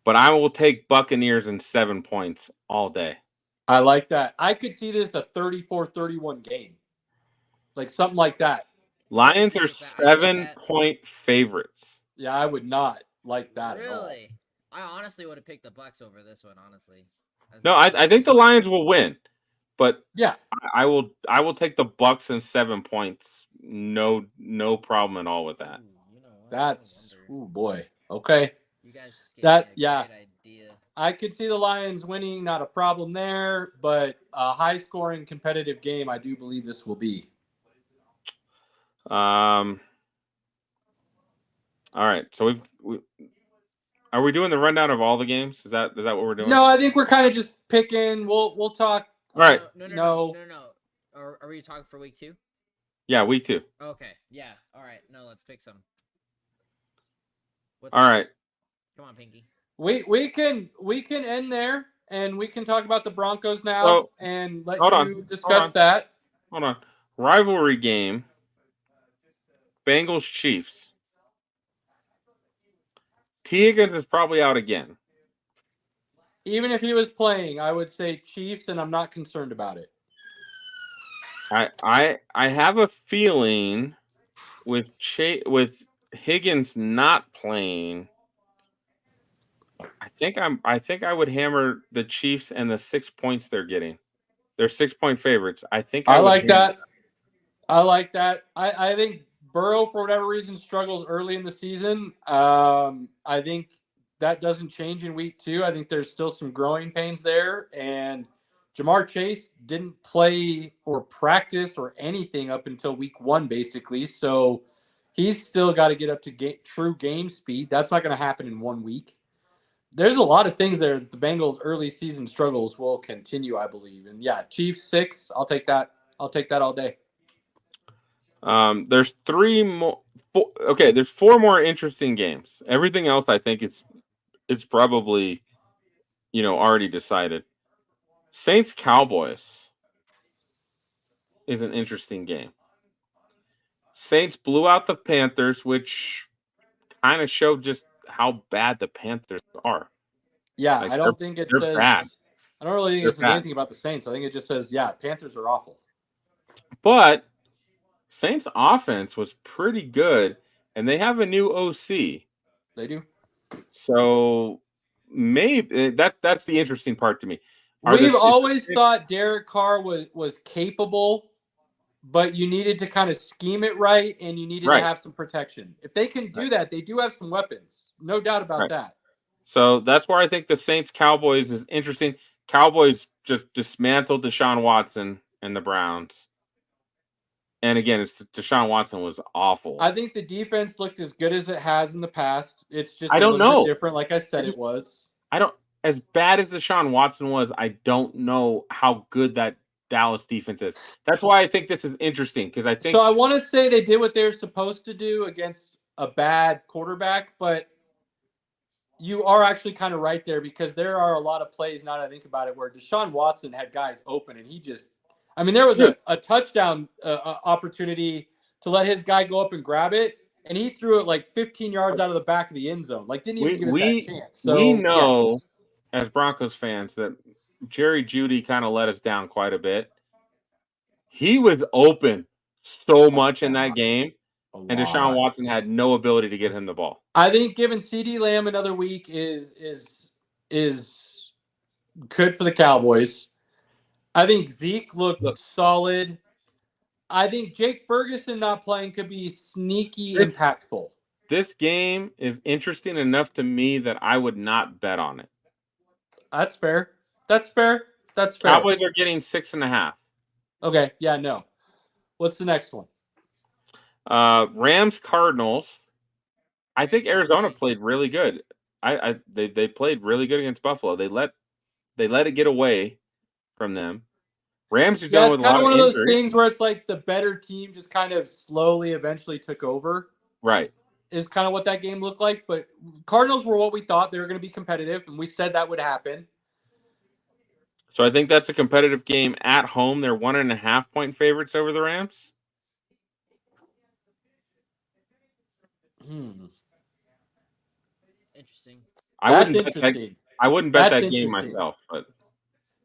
But I will take Buccaneers in 7 points all day. I like that. I could see this a 34-31 game. Like something like that. Lions are 7-point favorites. Yeah, I would not like that at all. Really? I honestly would have picked the Bucks over this one. Honestly. No, I think the Lions will win, but Yeah, I will take the Bucks and 7 points. No problem at all with that. Ooh, you know what? that's No wonder. boy. Okay, You guys just gave that me a great idea. I could see the Lions winning, not a problem there, but a high-scoring, competitive game. I do believe this will be. All right, so are we doing the rundown of all the games? Is that what we're doing? No, I think we're kind of just picking. We'll talk. All right. No. Are we talking for week 2? Yeah, week 2. Okay. Yeah. All right. No, let's pick some. All right. Come on, Pinky. We can end there, and we can talk about the Broncos now, So, and let hold you on, discuss that. Hold on. Rivalry game. Bengals Chiefs. T. Higgins is probably out again. Even if he was playing, I would say Chiefs, and I'm not concerned about it. I have a feeling with Higgins not playing, I think I would hammer the Chiefs and the 6 points they're getting. They're 6-point favorites. I think I like that. I like that. I think Burrow, for whatever reason, struggles early in the season. I think that doesn't change in week 2. I think there's still some growing pains there. And Jamar Chase didn't play or practice or anything up until week 1, basically. So he's still got to get up to true game speed. That's not going to happen in 1 week. There's a lot of things there that the Bengals' early season struggles will continue, I believe. And yeah, Chiefs 6, I'll take that. I'll take that all day. There's 3 more. Okay, there's 4 more interesting games. Everything else, I think it's probably, already decided. Saints Cowboys is an interesting game. Saints blew out the Panthers, which kind of showed just how bad the Panthers are. Yeah, I don't think it says bad. I don't really think it says anything about the Saints. I think it just says, yeah, Panthers are awful. But Saints offense was pretty good, and they have a new OC. They do. So maybe that's the interesting part to me. We've always thought Derek Carr was capable, but you needed to kind of scheme it right, and you needed to have some protection. If they can do that, they do have some weapons. No doubt about that. So that's where I think the Saints-Cowboys is interesting. Cowboys just dismantled Deshaun Watson and the Browns. And again, Deshaun Watson was awful. I think the defense looked as good as it has in the past. It's just a little bit different, like I said it was. As bad as Deshaun Watson was, I don't know how good that Dallas defense is. That's why I think this is interesting, because I think. So I want to say they did what they're supposed to do against a bad quarterback, but you are actually kind of right there, because there are a lot of plays, now that I think about it, where Deshaun Watson had guys open, and he just. I mean, there was a touchdown opportunity to let his guy go up and grab it, and he threw it like 15 yards out of the back of the end zone. Like, didn't even give us that chance. So, we know, as Broncos fans, that Jerry Jeudy kind of let us down quite a bit. He was open so much in that game, and Deshaun Watson had no ability to get him the ball. I think giving CeeDee Lamb another week is good for the Cowboys. I think Zeke looked solid. I think Jake Ferguson not playing could be sneaky impactful. This game is interesting enough to me that I would not bet on it. That's fair. That's fair. Cowboys are getting 6.5. Okay. Yeah, no. What's the next one? Rams Cardinals. I think Arizona played really good. They played really good against Buffalo. They let it get away from them. Rams are done with a lot of injuries. It's kind of one of those things where it's like the better team just kind of slowly eventually took over. Right. Is kind of what that game looked like. But Cardinals were what we thought. They were going to be competitive, and we said that would happen. So I think that's a competitive game at home. They're 1.5-point favorites over the Rams. Interesting. I wouldn't bet that game myself, but.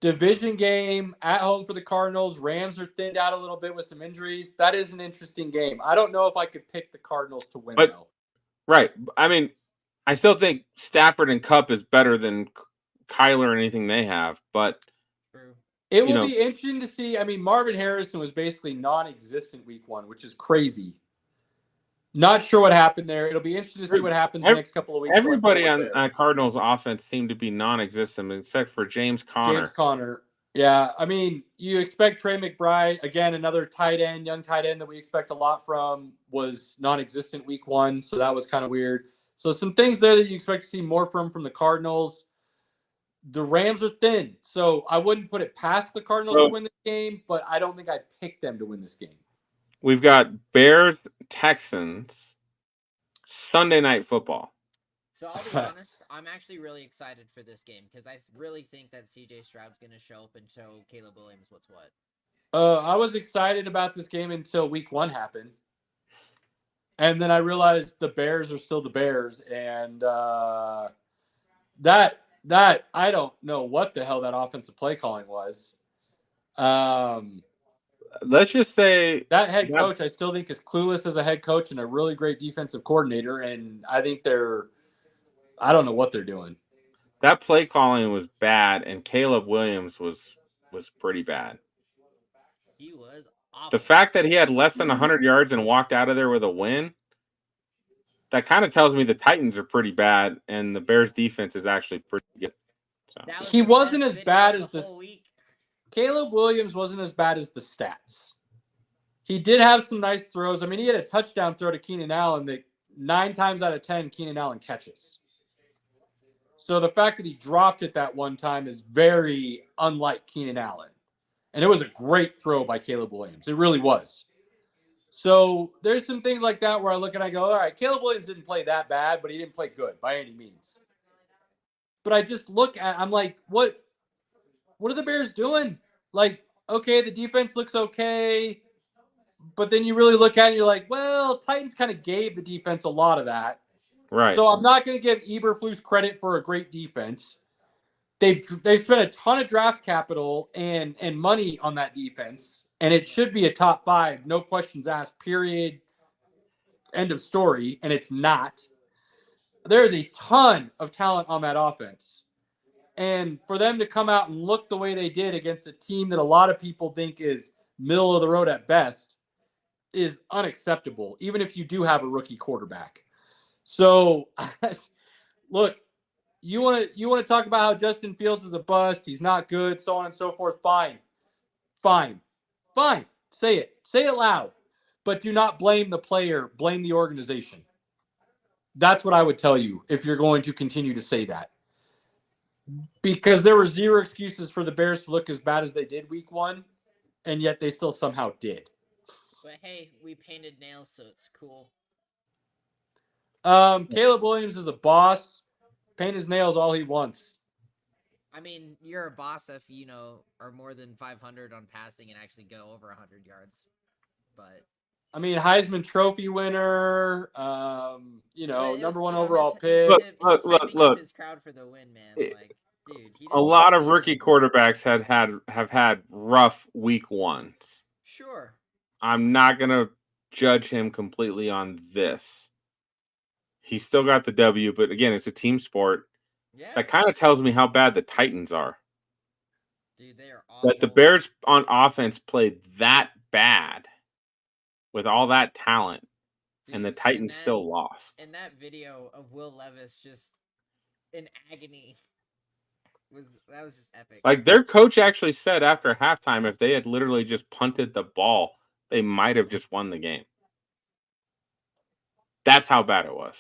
Division game at home for the Cardinals. Rams are thinned out a little bit with some injuries. That is an interesting game. I don't know if I could pick the Cardinals to win, though. Right. I mean, I still think Stafford and Kupp is better than Kyler or anything they have, but True. It will be interesting to see. I mean, Marvin Harrison was basically non-existent week 1, which is crazy. Not sure what happened there. It'll be interesting to see what happens the next couple of weeks. Everybody on Cardinals offense seemed to be non-existent except for James Conner. James Conner. Yeah, I mean, you expect Trey McBride, again, another tight end, young tight end that we expect a lot from, was non-existent week 1, so that was kind of weird. So some things there that you expect to see more from the Cardinals. The Rams are thin, so I wouldn't put it past the Cardinals to win this game, but I don't think I'd pick them to win this game. We've got Bears, Texans, Sunday Night Football. So I'll be honest, I'm actually really excited for this game because I really think that CJ Stroud's going to show up and show Caleb Williams what's what. I was excited about this game until week 1 happened. And then I realized the Bears are still the Bears. And that I don't know what the hell that offensive play calling was. Let's just say that head coach, I still think, is clueless as a head coach and a really great defensive coordinator. And I think I don't know what they're doing. That play calling was bad, and Caleb Williams was pretty bad. He was awful. The fact that he had less than 100 yards and walked out of there with a win, that kind of tells me the Titans are pretty bad, and the Bears defense is actually pretty good. So. He wasn't as bad as the week. Caleb Williams wasn't as bad as the stats. He did have some nice throws. I mean, he had a touchdown throw to Keenan Allen that 9 times out of 10 Keenan Allen catches. So the fact that he dropped it that one time is very unlike Keenan Allen. And it was a great throw by Caleb Williams. It really was. So there's some things like that where I look and I go, all right, Caleb Williams didn't play that bad, but he didn't play good by any means. But I just I'm like, what are the Bears doing? Like, okay, the defense looks okay. But then you really look at it and you're like, well, Titans kind of gave the defense a lot of that. Right. So I'm not going to give Eberflus credit for a great defense. They've spent a ton of draft capital and money on that defense, and it should be a top 5, no questions asked, period, end of story, and it's not. There's a ton of talent on that offense. And for them to come out and look the way they did against a team that a lot of people think is middle of the road at best is unacceptable, even if you do have a rookie quarterback. So, look, you want to talk about how Justin Fields is a bust, he's not good, so on and so forth. Fine. Say it loud, but do not blame the player, blame the organization. That's what I would tell you if you're going to continue to say that. Because there were zero excuses for the Bears to look as bad as they did week 1, and yet they still somehow did. But hey, we painted nails, so it's cool. Caleb Williams is a boss. Paint his nails all he wants. I mean, you're a boss if you are more than 500 on passing and actually go over 100 yards. But I mean, Heisman Trophy winner. Number 1 overall pick. Look. His crowd for the win, man. Like, dude, a lot of rookie quarterbacks have had rough week 1s. Sure. I'm not gonna judge him completely on this. He still got the W, but again, it's a team sport. Yeah. That kind of tells me how bad the Titans are. Dude, they are awful. That the Bears on offense played that bad with all that talent, and the Titans still lost. And that video of Will Levis just in agony that was just epic. Like, their coach actually said after halftime, if they had literally just punted the ball, they might have just won the game. That's how bad it was.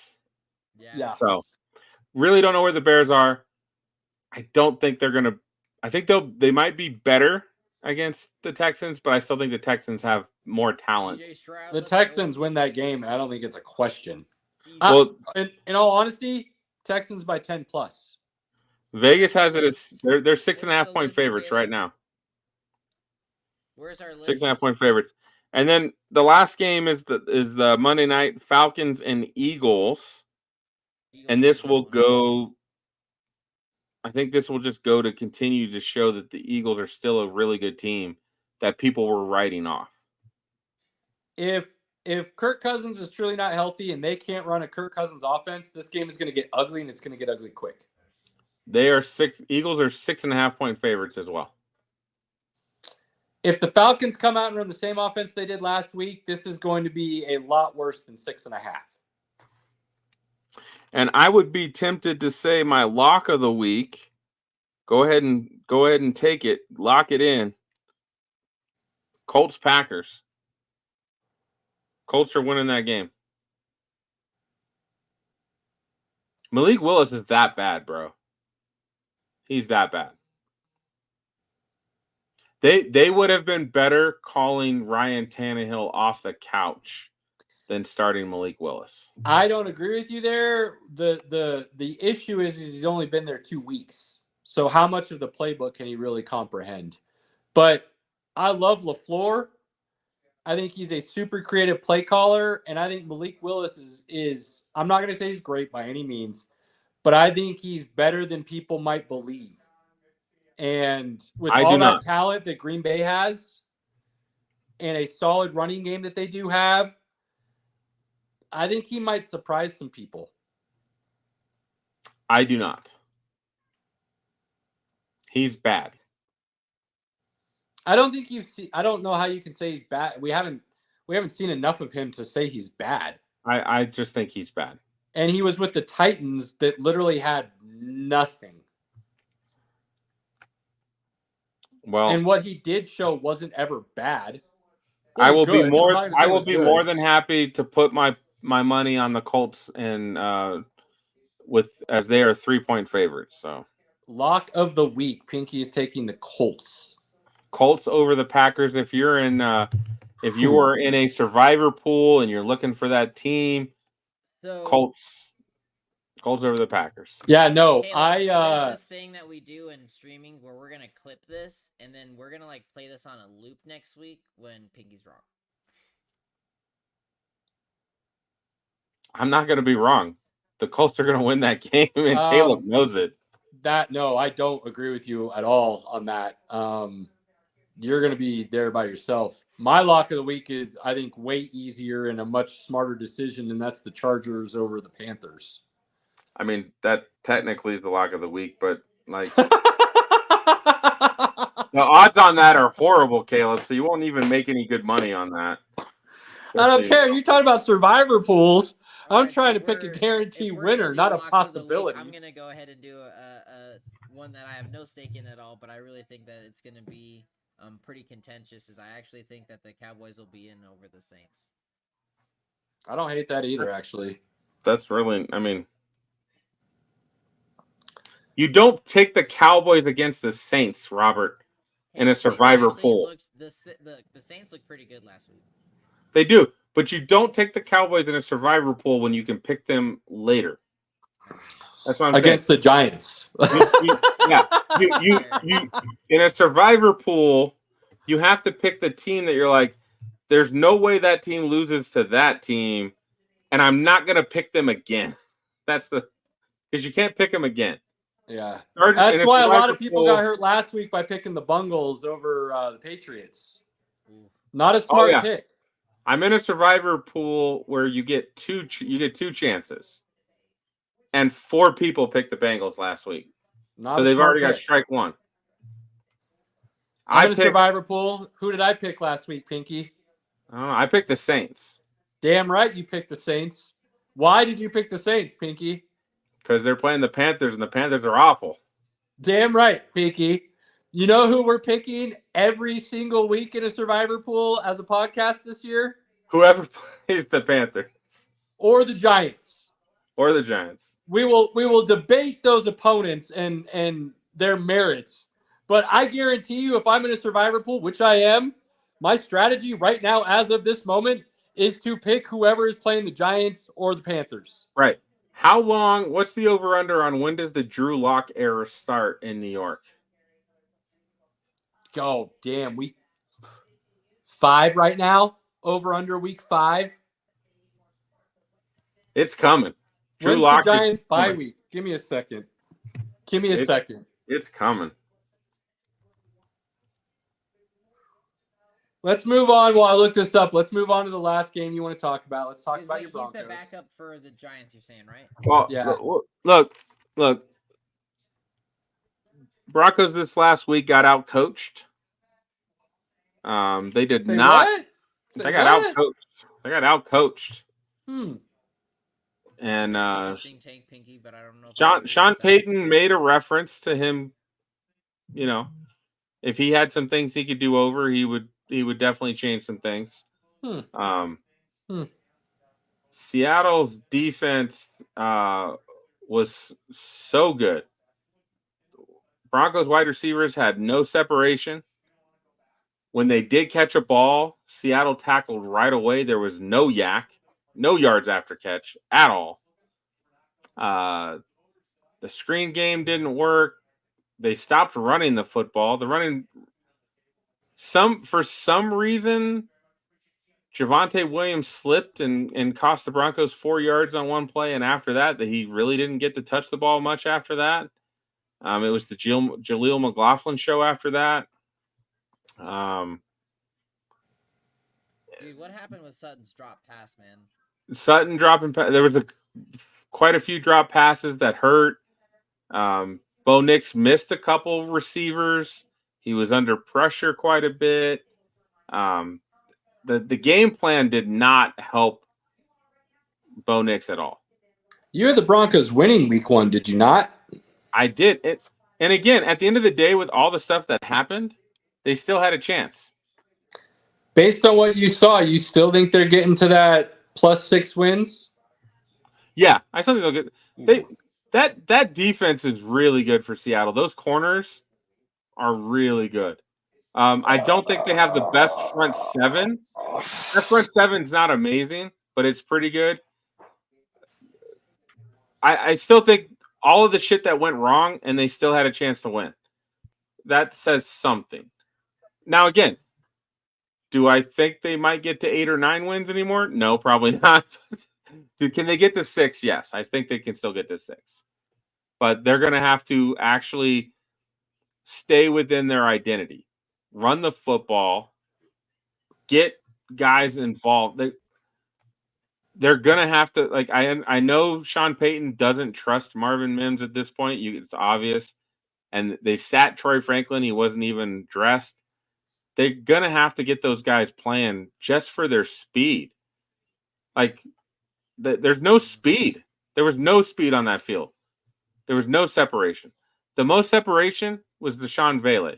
Yeah. So, really don't know where the Bears are. I don't think they're going to – I think they might be better against the Texans, but I still think the Texans have more talent. The Texans win that game, and I don't think it's a question. Well, in all honesty, Texans by 10+. Vegas has it as they're 6.5 point favorites right now. Where's our list? 6.5 point favorites. And then the last game is the Monday night Falcons and Eagles. And this will go. I think this will just go to continue to show that the Eagles are still a really good team that people were writing off. If if Kirk Cousins is truly not healthy and they can't run a Kirk Cousins offense, this game is going to get ugly, and it's going to get ugly quick. Eagles are 6.5 point favorites as well. If the Falcons come out and run the same offense they did last week, this is going to be a lot worse than 6.5. And I would be tempted to say my lock of the week. Go ahead and take it. Lock it in. Colts Packers. Colts are winning that game. Malik Willis is that bad, bro. He's that bad. They would have been better calling Ryan Tannehill off the couch than starting Malik Willis. I don't agree with you there. The issue is he's only been there 2 weeks. So how much of the playbook can he really comprehend? But I love LaFleur. I think he's a super creative play caller, and I think Malik Willis is I'm not going to say he's great by any means, but I think he's better than people might believe. And with all that talent that Green Bay has and a solid running game that they do have, I think he might surprise some people. I do not. He's bad. I don't think I don't know how you can say he's bad. We haven't seen enough of him to say he's bad. I just think he's bad. And he was with the Titans that literally had nothing. Well, and what he did show wasn't ever bad. I will be more than happy to put my money on the Colts and as they are 3-point favorites. So lock of the week, Pinky is taking the Colts. Colts over the Packers. If you are in a survivor pool and you're looking for that team, so Colts over the Packers. Yeah, no, there's this thing that we do in streaming where we're gonna clip this and then we're gonna play this on a loop next week when Pinky's wrong. I'm not gonna be wrong. The Colts are gonna win that game, and Caleb knows it. No, I don't agree with you at all on that. You're gonna be there by yourself. My lock of the week is, I think, way easier and a much smarter decision, and that's the Chargers over the Panthers. I mean, that technically is the lock of the week, but the odds on that are horrible, Caleb. So you won't even make any good money on that. I don't care. You're talking about survivor pools. I'm trying to pick a guaranteed winner, not a possibility. I'm gonna go ahead and do a one that I have no stake in at all, but I really think that it's gonna be pretty contentious. Is I actually think that the Cowboys will be in over the Saints. I don't hate that either, actually. That's really, I mean. You don't take the Cowboys against the Saints, Robert, in a survivor pool. The Saints looked pretty good last week. They do, but you don't take the Cowboys in a survivor pool when you can pick them later. That's what I'm saying. Against the Giants. You in a survivor pool, you have to pick the team that you're like, there's no way that team loses to that team, and I'm not going to pick them again. Because you can't pick them again. Yeah, that's why a lot of people got hurt last week by picking the Bungles over the Patriots. Not a smart pick. I'm in a survivor pool where you get two chances, and 4 people picked the Bengals last week, so they've already got strike one. I'm in a survivor pool. Who did I pick last week, Pinky? I don't know. I picked the Saints. Damn right, you picked the Saints. Why did you pick the Saints, Pinky? Because they're playing the Panthers, and the Panthers are awful. Damn right, Pinky. You know who we're picking every single week in a survivor pool as a podcast this year? Whoever plays the Panthers. Or the Giants. We will debate those opponents and their merits. But I guarantee you, if I'm in a survivor pool, which I am, my strategy right now, as of this moment, is to pick whoever is playing the Giants or the Panthers. Right. How long? What's the over-under on when does the Drew Lock era start in New York? Oh, damn. Week 5 right now. Over-under week 5. It's coming. Drew Lock. The Giants bye week? Give me a second. Second. It's coming. Let's move on. While I look this up, let's move on to the last game you want to talk about. Let's talk about your Broncos. He's the backup for the Giants, you're saying, right? Well, Yeah. Look. Broncos this last week got out coached. They did Say not. what? Say They got what? out coached. They got out coached. Hmm. And Interesting take, Pinky, but I don't know. If I agree Sean with that. Payton made a reference to him. You know, if he had some things he could do over, he would definitely change some things. Seattle's defense was so good. Broncos wide receivers had no separation. When they did catch a ball, Seattle tackled right away. There was no yak, no yards after catch at all. The screen game didn't work. They stopped running the football. For some reason, Javonte Williams slipped and cost the Broncos 4 yards on one play, and after that, he really didn't get to touch the ball much after that. It was the Jaleel McLaughlin show after that. Dude, what happened with Sutton's drop pass, man? Sutton dropping. There was quite a few drop passes that hurt. Bo Nix missed a couple receivers. He was under pressure quite a bit. The game plan did not help Bo Nix at all. You had the Broncos winning week 1, did you not? I did it. And again, at the end of the day, with all the stuff that happened, they still had a chance. Based on what you saw, you still think they're getting to that +6 wins? Yeah, I still think they'll get. That defense is really good for Seattle. Those corners are really good. I don't think they have the best front seven. That front seven's not amazing, but it's pretty good. I still think all of the shit that went wrong, and they still had a chance to win. That says something. Now, again, do I think they might get to 8 or 9 wins anymore? No, probably not. Can they get to 6? Yes, I think they can still get to 6. But they're going to have to actually stay within their identity. Run the football. Get guys involved. They're going to have to, like, I know Sean Payton doesn't trust Marvin Mims at this point. It's obvious. And they sat Troy Franklin. He wasn't even dressed. They're going to have to get those guys playing just for their speed. Like, there's no speed. There was no speed on that field. There was no separation. The most separation was Deshaun Vele.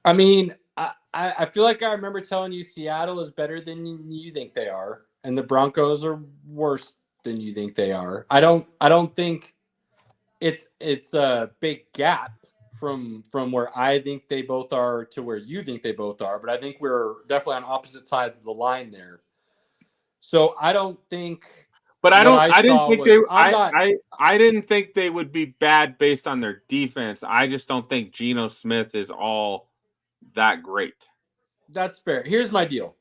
I mean, I feel like I remember telling you Seattle is better than you think they are, and the Broncos are worse than you think they are. I don't think it's a big gap from where I think they both are to where you think they both are, but I think we're definitely on opposite sides of the line there. So I don't think. But I didn't think they would be bad based on their defense. I just don't think Geno Smith is all that great. That's fair. Here's my deal.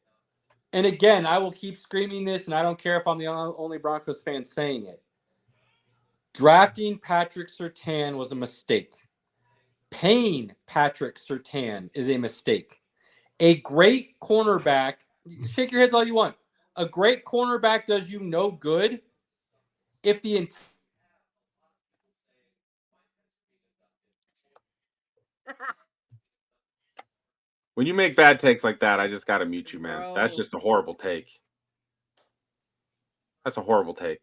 And again, I will keep screaming this, and I don't care if I'm the only Broncos fan saying it. Drafting Patrick Surtain was a mistake. Paying Patrick Surtain is a mistake. A great cornerback, shake your heads all you want. A great cornerback does you no good if the entire. When you make bad takes like that, I just got to mute you, man. Bro. That's just a horrible take. That's a horrible take.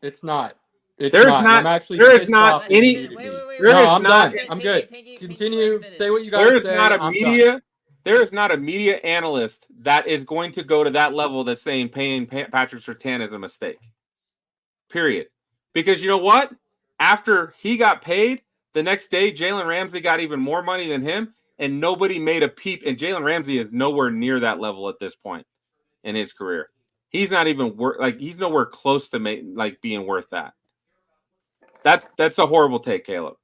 It's not. There is not any. I'm done. I'm good. Continue. Say what you got to say. There is not a media analyst that is going to go to that level that's saying paying Patrick Surtain is a mistake. Period. Because you know what? After he got paid, the next day Jalen Ramsey got even more money than him, and nobody made a peep. And Jalen Ramsey is nowhere near that level at this point in his career. He's not even he's nowhere close to being worth that. That's a horrible take, Caleb.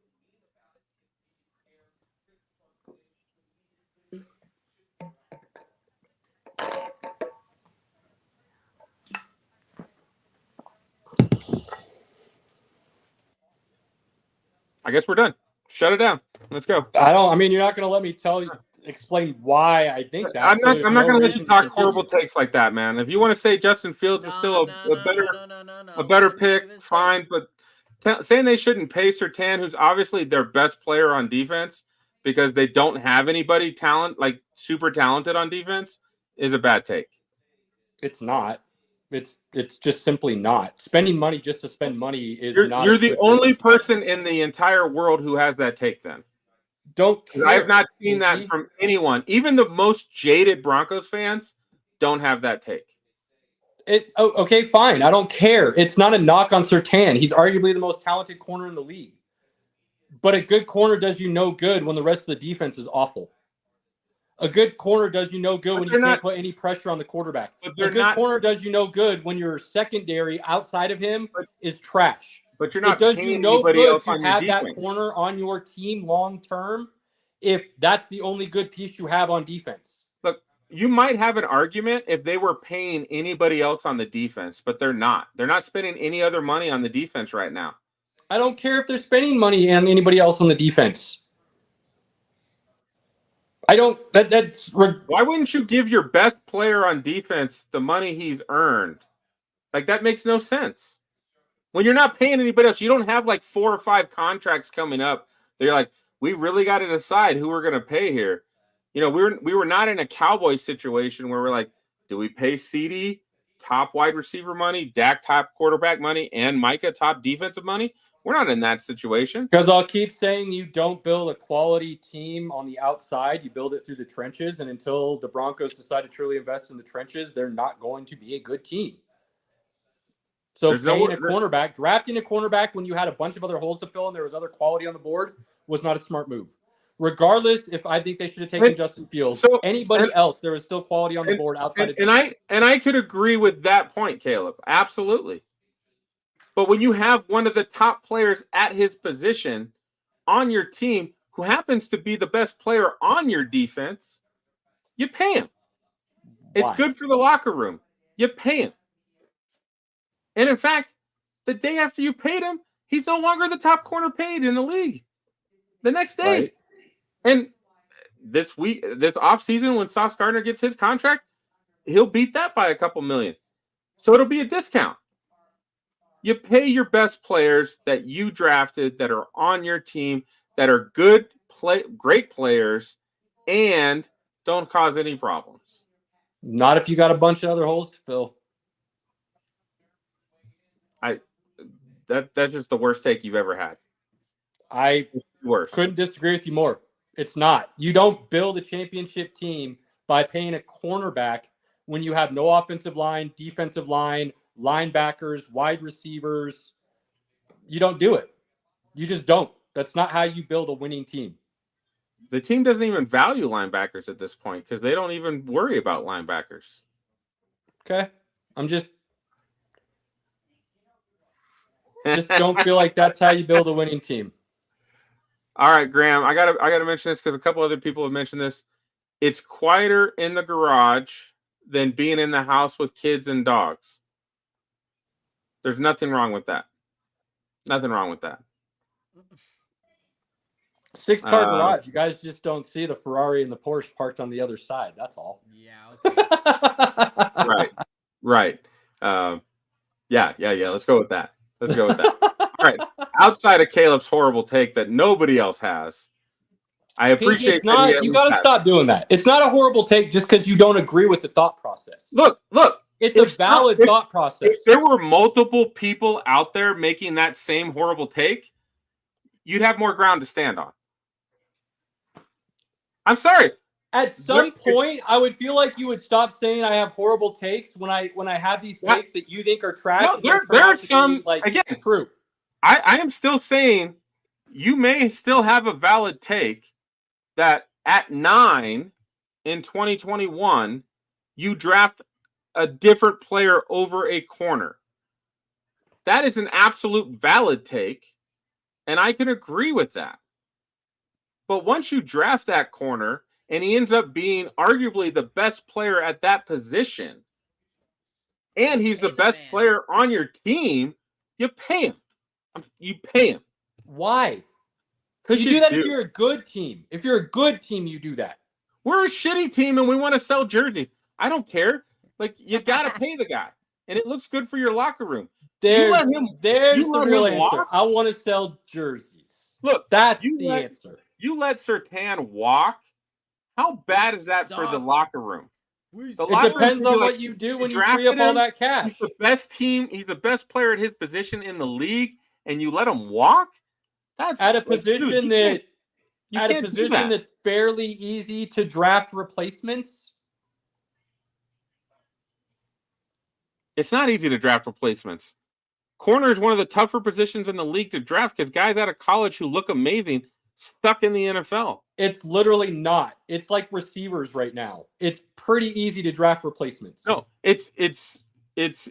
I guess we're done. Shut it down. Let's go. I mean, you're not going to let me tell you. explain why I think that. I'm so not. there's I'm not no going to let reason you talk continue. horrible takes like that, man. If you want to say Justin Fields is still a better pick, fine. But saying they shouldn't pay Surtain, who's obviously their best player on defense, because they don't have anybody super talented on defense, is a bad take. It's not. It's just simply not. Spending money just to spend money is not. You're the only person in the entire world who has that take. Then don't care. I have not seen that from anyone. Even the most jaded Broncos fans don't have that take. Okay, fine. I don't care. It's not a knock on Surtain. He's arguably the most talented corner in the league. But a good corner does you no good when the rest of the defense is awful. A good corner does you no good when you can't put any pressure on the quarterback. A good corner does you no good when your secondary outside of him is trash. But you're not. It does you no good to have that corner on your team long term if that's the only good piece you have on defense. Look, you might have an argument if they were paying anybody else on the defense, but they're not. They're not spending any other money on the defense right now. I don't care if they're spending money on anybody else on the defense. I don't. Why wouldn't you give your best player on defense the money he's earned? Like, that makes no sense. When you're not paying anybody else, you don't have like 4 or 5 contracts coming up. They're like, we really got to decide who we're going to pay here. You know, we were not in a Cowboys situation where we're like, do we pay CD top wide receiver money, Dak top quarterback money, and Micah top defensive money? We're not in that situation. Because I'll keep saying you don't build a quality team on the outside. You build it through the trenches. And until the Broncos decide to truly invest in the trenches, they're not going to be a good team. So drafting a cornerback when you had a bunch of other holes to fill and there was other quality on the board was not a smart move. Regardless, if I think they should have taken Justin Fields, anybody else, there was still quality on the board outside of Justin. And I could agree with that point, Caleb. Absolutely. But when you have one of the top players at his position on your team who happens to be the best player on your defense, you pay him. Why? It's good for the locker room. You pay him. And in fact, the day after you paid him, he's no longer the top corner paid in the league. The next day. Right. And this offseason, when Sauce Gardner gets his contract, he'll beat that by a couple million. So it'll be a discount. You pay your best players that you drafted, that are on your team, that are great players, and don't cause any problems. Not if you got a bunch of other holes to fill. That's just the worst take you've ever had. It's couldn't disagree with you more. It's not. You don't build a championship team by paying a cornerback when you have no offensive line, defensive line, linebackers, wide receivers. You don't do it. You just don't. That's not how you build a winning team. The team doesn't even value linebackers at this point because they don't even worry about linebackers. Okay. I'm just don't feel like that's how you build a winning team. All right, Graham, I gotta mention this because a couple other people have mentioned this. It's quieter in the garage than being in the house with kids and dogs. There's nothing wrong with that. Nothing wrong with that. 6-car garage. You guys just don't see the Ferrari and the Porsche parked on the other side. That's all. Yeah. Okay. Right. Yeah. Let's go with that. All right. Outside of Caleb's horrible take that nobody else has, I appreciate that. You got to stop doing that. It's not a horrible take just because you don't agree with the thought process. Look. It's a valid thought process. If there were multiple people out there making that same horrible take, you'd have more ground to stand on. I'm sorry. At some point, I would feel like you would stop saying I have horrible takes when I have these takes that you think are trash. No, there are some, again, true. I am still saying you may still have a valid take that at 9 in 2021, you draft a different player over a corner. That is an absolute valid take, and I can agree with that. But once you draft that corner and he ends up being arguably the best player at that position, and he's the best player on your team, you pay him. You pay him. Why? Because you do that if you're a good team. If you're a good team, you do that. We're a shitty team and we want to sell jerseys. I don't care. Like, you got to pay the guy. And it looks good for your locker room. There's you the let real him answer. walk? I want to sell jerseys. Look, That's the answer. You let Surtain walk. How bad is that for the locker room? It depends on what you do when you free up all that cash. He's the best team. He's the best player at his position in the league, and you let him walk? That's at a position that. that's fairly easy to draft replacements. It's not easy to draft replacements. Corner is one of the tougher positions in the league to draft because guys out of college who look amazing stuck in the NFL. It's literally not. It's like receivers right now. It's pretty easy to draft replacements. No, it's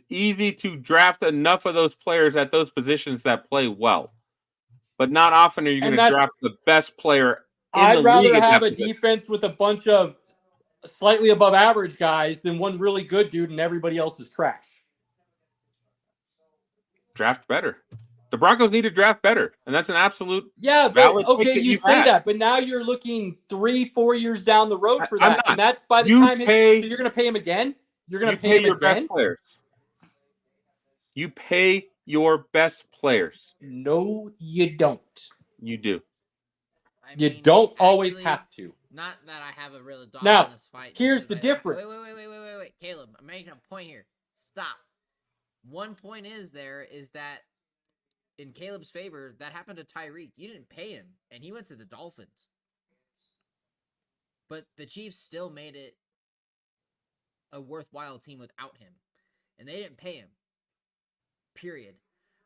easy to draft enough of those players at those positions that play well. But not often are you going to draft the best player in the league. I'd rather have a defense with a bunch of slightly above average guys than one really good dude and everybody else is trash. Draft better. The Broncos need to draft better, and that's an absolute but okay, you say that, but now you're looking 3-4 years down the road for that, and that's by the time so you're going to pay him again. You're going to pay him your again. Best players. You pay your best players. No, you don't. You do. You don't always have to. Not that I have a real dog in this fight. Here's the difference. Wait, Caleb, I'm making a point here. Stop. One point is that in Caleb's favor, that happened to Tyreek. You didn't pay him, and he went to the Dolphins. But the Chiefs still made it a worthwhile team without him, and they didn't pay him. Period.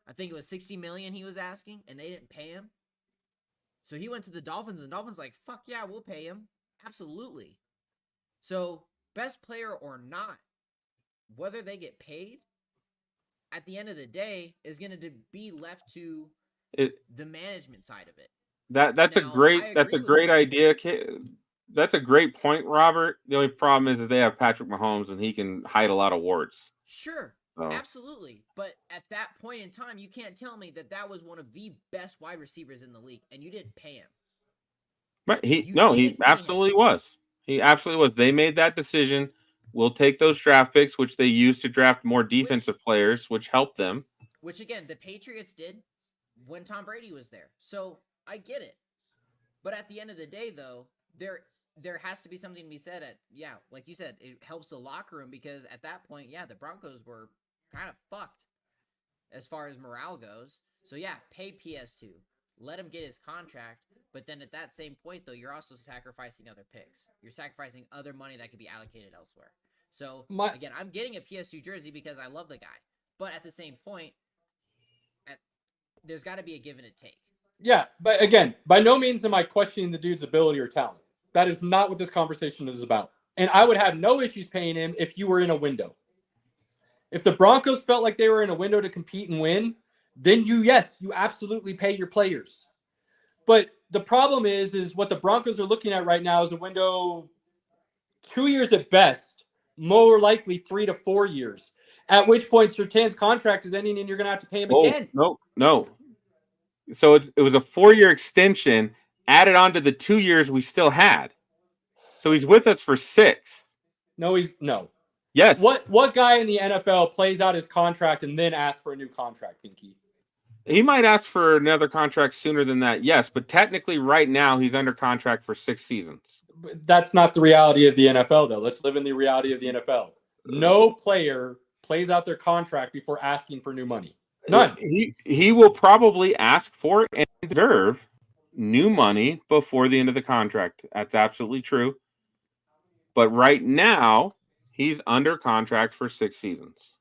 I think it was $60 million he was asking, and they didn't pay him. So he went to the Dolphins, and the Dolphins like, fuck yeah, we'll pay him. Absolutely. So best player or not, whether they get paid, at the end of the day, is going to be left to the management side of it. That's a great idea. That's a great point, Robert. The only problem is that they have Patrick Mahomes and he can hide a lot of warts. Sure, absolutely. But at that point in time, you can't tell me that was one of the best wide receivers in the league, and you didn't pay him. Right? He absolutely was. He absolutely was. They made that decision. We'll take those draft picks, which they used to draft more defensive players, which helped them. Which, again, the Patriots did when Tom Brady was there. So I get it. But at the end of the day, though, there has to be something to be said like you said, it helps the locker room because at that point, the Broncos were kind of fucked as far as morale goes. So, pay PS2. Let him get his contract. But then at that same point, though, you're also sacrificing other picks. You're sacrificing other money that could be allocated elsewhere. So, again, I'm getting a PS2 jersey because I love the guy. But at the same point, there's got to be a give and a take. Yeah, but again, by no means am I questioning the dude's ability or talent. That is not what this conversation is about. And I would have no issues paying him if you were in a window. If the Broncos felt like they were in a window to compete and win, then you absolutely pay your players. But the problem is what the Broncos are looking at right now is a window 2 years at best, more likely 3 to 4 years, at which point Surtain's contract is ending and you're going to have to pay him again. No. So it was a 4-year extension added on to the 2 years we still had. So he's with us for 6. No. Yes. What guy in the NFL plays out his contract and then asks for a new contract, Pinky? He might ask for another contract sooner than that, yes. But technically right now he's under contract for 6 seasons. That's not the reality of the NFL, though. Let's live in the reality of the NFL. No player plays out their contract before asking for new money. None. He will probably ask for and deserve new money before the end of the contract. That's absolutely true. But right now, he's under contract for 6 seasons.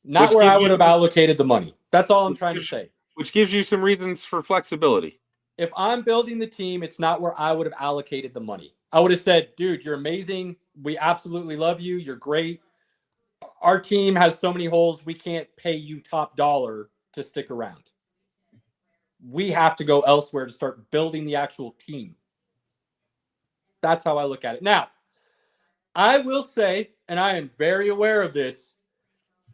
Not where I would have allocated the money. That's all I'm trying to say. Which gives you some reasons for flexibility. If I'm building the team, it's not where I would have allocated the money. I would have said, dude, you're amazing. We absolutely love you. You're great. Our team has so many holes. We can't pay you top dollar to stick around. We have to go elsewhere to start building the actual team. That's how I look at it. Now, I will say, and I am very aware of this,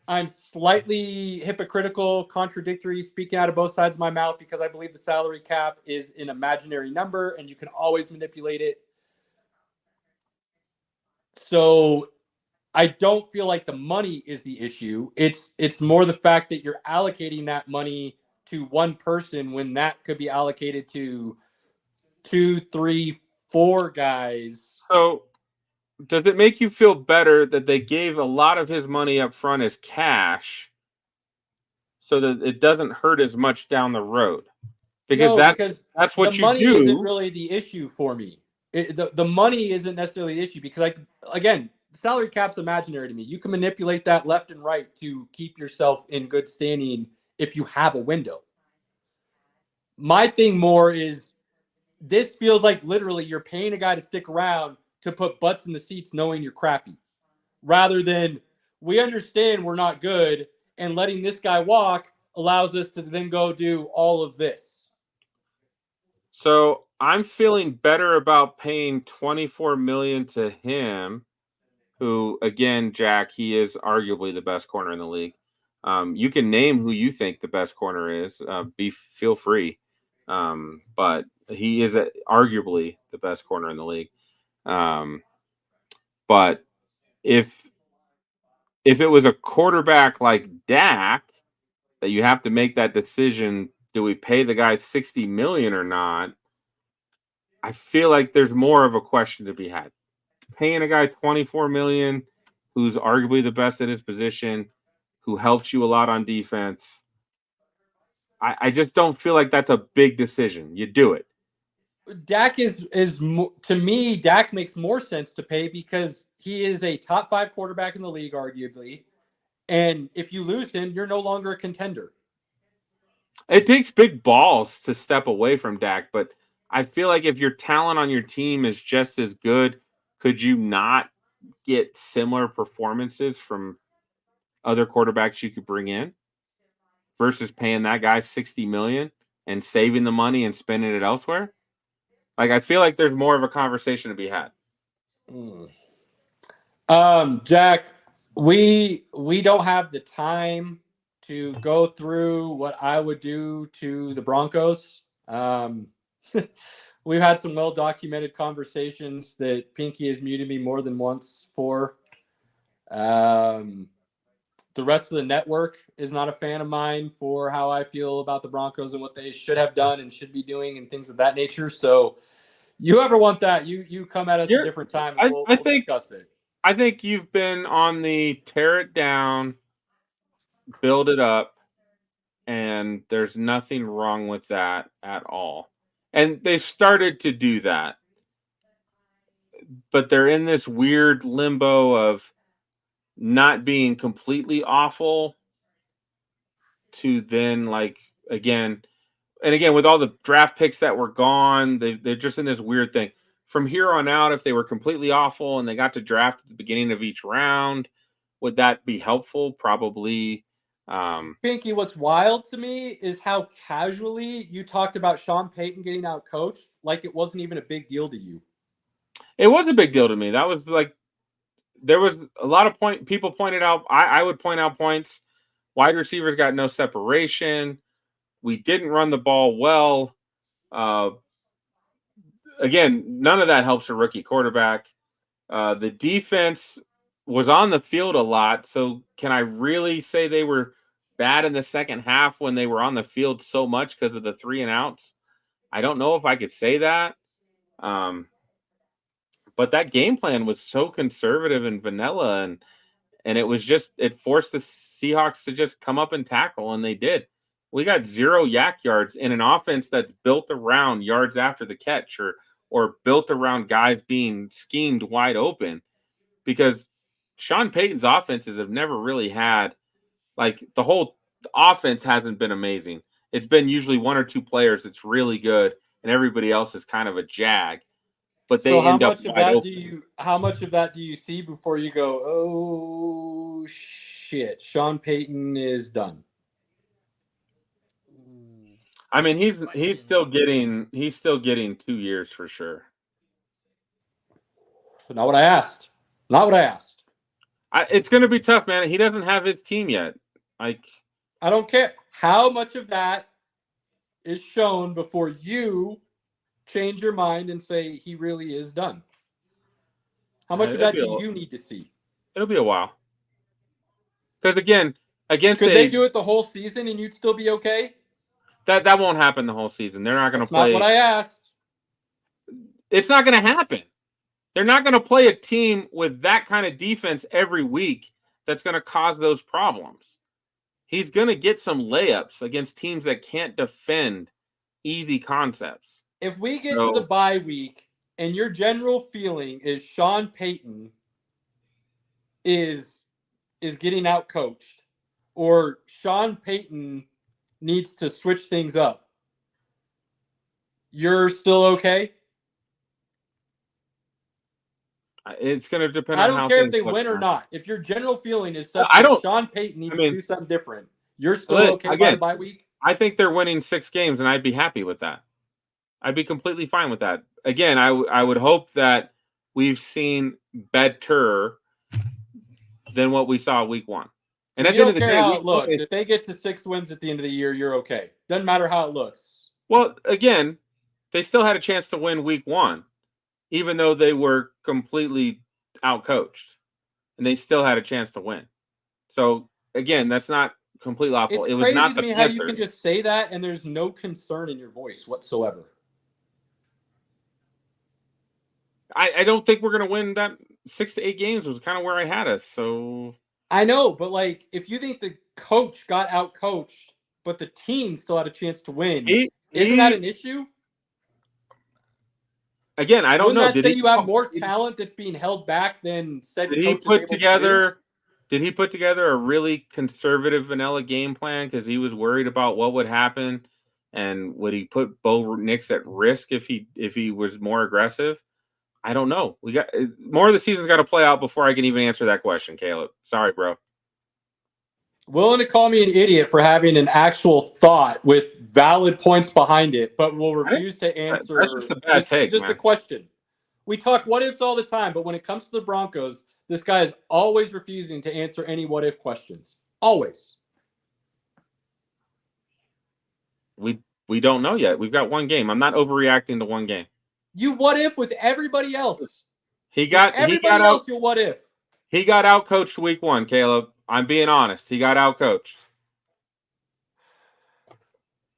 I'm slightly hypocritical, contradictory, speaking out of both sides of my mouth because I believe the salary cap is an imaginary number and you can always manipulate it. So I don't feel like the money is the issue. It's more the fact that you're allocating that money to one person when that could be allocated to 2, 3, 4 guys. So does it make you feel better that they gave a lot of his money up front as cash so that it doesn't hurt as much down the road? Because that's the what you money isn't do. really the issue for me. The money isn't necessarily the issue because, again, the salary cap's imaginary to me. You can manipulate that left and right to keep yourself in good standing if you have a window. My thing more is this feels like literally you're paying a guy to stick around to put butts in the seats knowing you're crappy, rather than we understand we're not good and letting this guy walk allows us to then go do all of this. So I'm feeling better about paying $24 million to him, who, again, Jack, he is arguably the best corner in the league. You can name who you think the best corner is. Feel free, but he is arguably the best corner in the league. But if it was a quarterback like Dak that you have to make that decision, do we pay the guy $60 million or not? I feel like there's more of a question to be had. Paying a guy $24 million, who's arguably the best at his position, who helps you a lot on defense, I just don't feel like that's a big decision. You do it. Dak is to me, Dak makes more sense to pay because he is a top 5 quarterback in the league, arguably. And if you lose him, you're no longer a contender. It takes big balls to step away from Dak, but I feel like if your talent on your team is just as good, could you not get similar performances from other quarterbacks you could bring in versus paying that guy $60 million and saving the money and spending it elsewhere? Like, I feel like there's more of a conversation to be had. Jack, we don't have the time to go through what I would do to the Broncos. We've had some well-documented conversations that Pinky has muted me more than once for. The rest of the network is not a fan of mine for how I feel about the Broncos and what they should have done and should be doing and things of that nature. So you ever want that, you come at us a different time and we'll discuss it. I think you've been on the tear it down, build it up, and there's nothing wrong with that at all. And they started to do that. But they're in this weird limbo of not being completely awful to then, like, again with all the draft picks that were gone, they're just in this weird thing. From here on out, if they were completely awful and they got to draft at the beginning of each round, would that be helpful? Probably. Pinky, what's wild to me is how casually you talked about Sean Payton getting out coached like it wasn't even a big deal to you. It was a big deal to me. That was like, there was a lot of people pointed out. I would point out points. Wide receivers got no separation. We didn't run the ball well. Again, none of that helps a rookie quarterback. The defense was on the field a lot. So can I really say they were bad in the second half when they were on the field so much because of the 3 and outs? I don't know if I could say that. But that game plan was so conservative and vanilla, and it was just, it forced the Seahawks to just come up and tackle, and they did. We got 0 yak yards in an offense that's built around yards after the catch or built around guys being schemed wide open, because Sean Payton's offenses have never really had, like, the whole offense hasn't been amazing. It's been usually 1 or 2 players that's really good, and everybody else is kind of a jag. But they end up wide open. How much of that do you see before you go, oh shit, Sean Payton is done? I mean, he's still getting 2 years for sure. Not what I asked. It's going to be tough, man. He doesn't have his team yet. Like, I don't care how much of that is shown before you change your mind and say he really is done. How much of that do you need to see? It'll be a while. Because again, against Could they do it the whole season and you'd still be okay? That won't happen the whole season. They're not going to play. Not what I asked. It's not going to happen. They're not going to play a team with that kind of defense every week that's going to cause those problems. He's going to get some layups against teams that can't defend easy concepts. If we get to the bye week and your general feeling is Sean Payton is getting out-coached, or Sean Payton needs to switch things up, you're still okay? It's going to depend I on don't how care if things they win or look. not. If your general feeling is such that Sean Payton needs to do something different, you're still okay by the bye week? I think they're winning 6 games, and I'd be happy with that. I'd be completely fine with that. Again, I would hope that we've seen better than what we saw week 1. And So at the end of the day, how it looks. If they get to 6 wins at the end of the year, you're okay. Doesn't matter how it looks. Well, again, they still had a chance to win week 1, even though they were completely outcoached, and they still had a chance to win. So again, that's not completely awful. It's it was crazy not to me how you can just say that and there's no concern in your voice whatsoever. I don't think we're going to win that 6 to 8 games was kind of where I had us. So I know, but like if you think the coach got out coached, but the team still had a chance to win, isn't that an issue? Again, I don't know. Wouldn't that say you have more talent that's being held back than said Did he put together a really conservative vanilla game plan because he was worried about what would happen, and would he put Bo Nix at risk if he was more aggressive? I don't know. We got more of the season's got to play out before I can even answer that question, Caleb. Sorry, bro. Willing to call me an idiot for having an actual thought with valid points behind it, but will refuse to answer that's just a bad take, just a question. We talk what ifs all the time, but when it comes to the Broncos, this guy is always refusing to answer any what if questions. Always. We don't know yet. We've got one game. I'm not overreacting to one game. You what if with everybody else. Everybody else you what if. He got outcoached week 1, Caleb. I'm being honest. He got outcoached.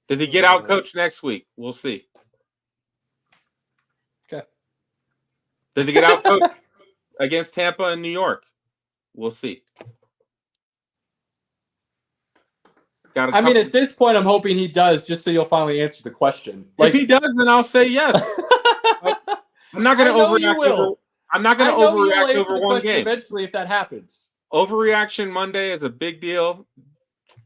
Does he get outcoached next week? We'll see. Okay. Does he get outcoached against Tampa and New York? We'll see. I mean, at this point, I'm hoping he does, just so you'll finally answer the question. If he does, then I'll say yes. I'm not going to overreact. I'm not going to overreact over one game. Eventually, if that happens. Overreaction Monday is a big deal.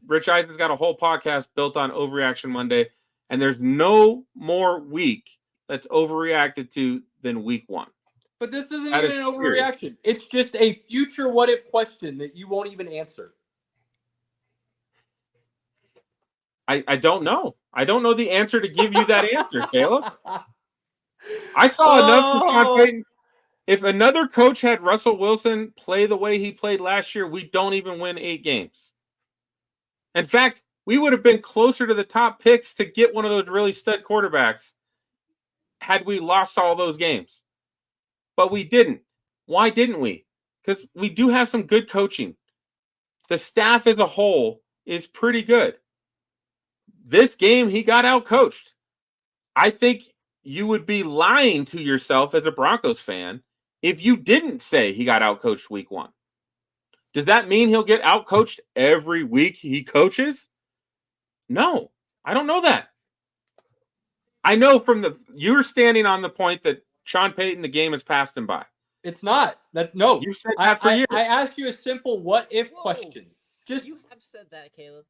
Rich Eisen's got a whole podcast built on Overreaction Monday, and there's no more week that's overreacted to than week 1. But this isn't even an overreaction. It's just a future what if question that you won't even answer. I don't know. I don't know the answer to give you that answer, Caleb. I saw enough from Sean Payton. If another coach had Russell Wilson play the way he played last year, we don't even win 8 games. In fact, we would have been closer to the top picks to get one of those really stud quarterbacks had we lost all those games. But we didn't. Why didn't we? Because we do have some good coaching. The staff as a whole is pretty good. This game, he got outcoached. I think you would be lying to yourself as a Broncos fan if you didn't say he got outcoached week 1. Does that mean he'll get outcoached every week he coaches? No, I don't know that. I know you're standing on the point that Sean Payton, the game has passed him by. It's not. No. You said that for years. I asked you a simple what if question. You have said that, Caleb.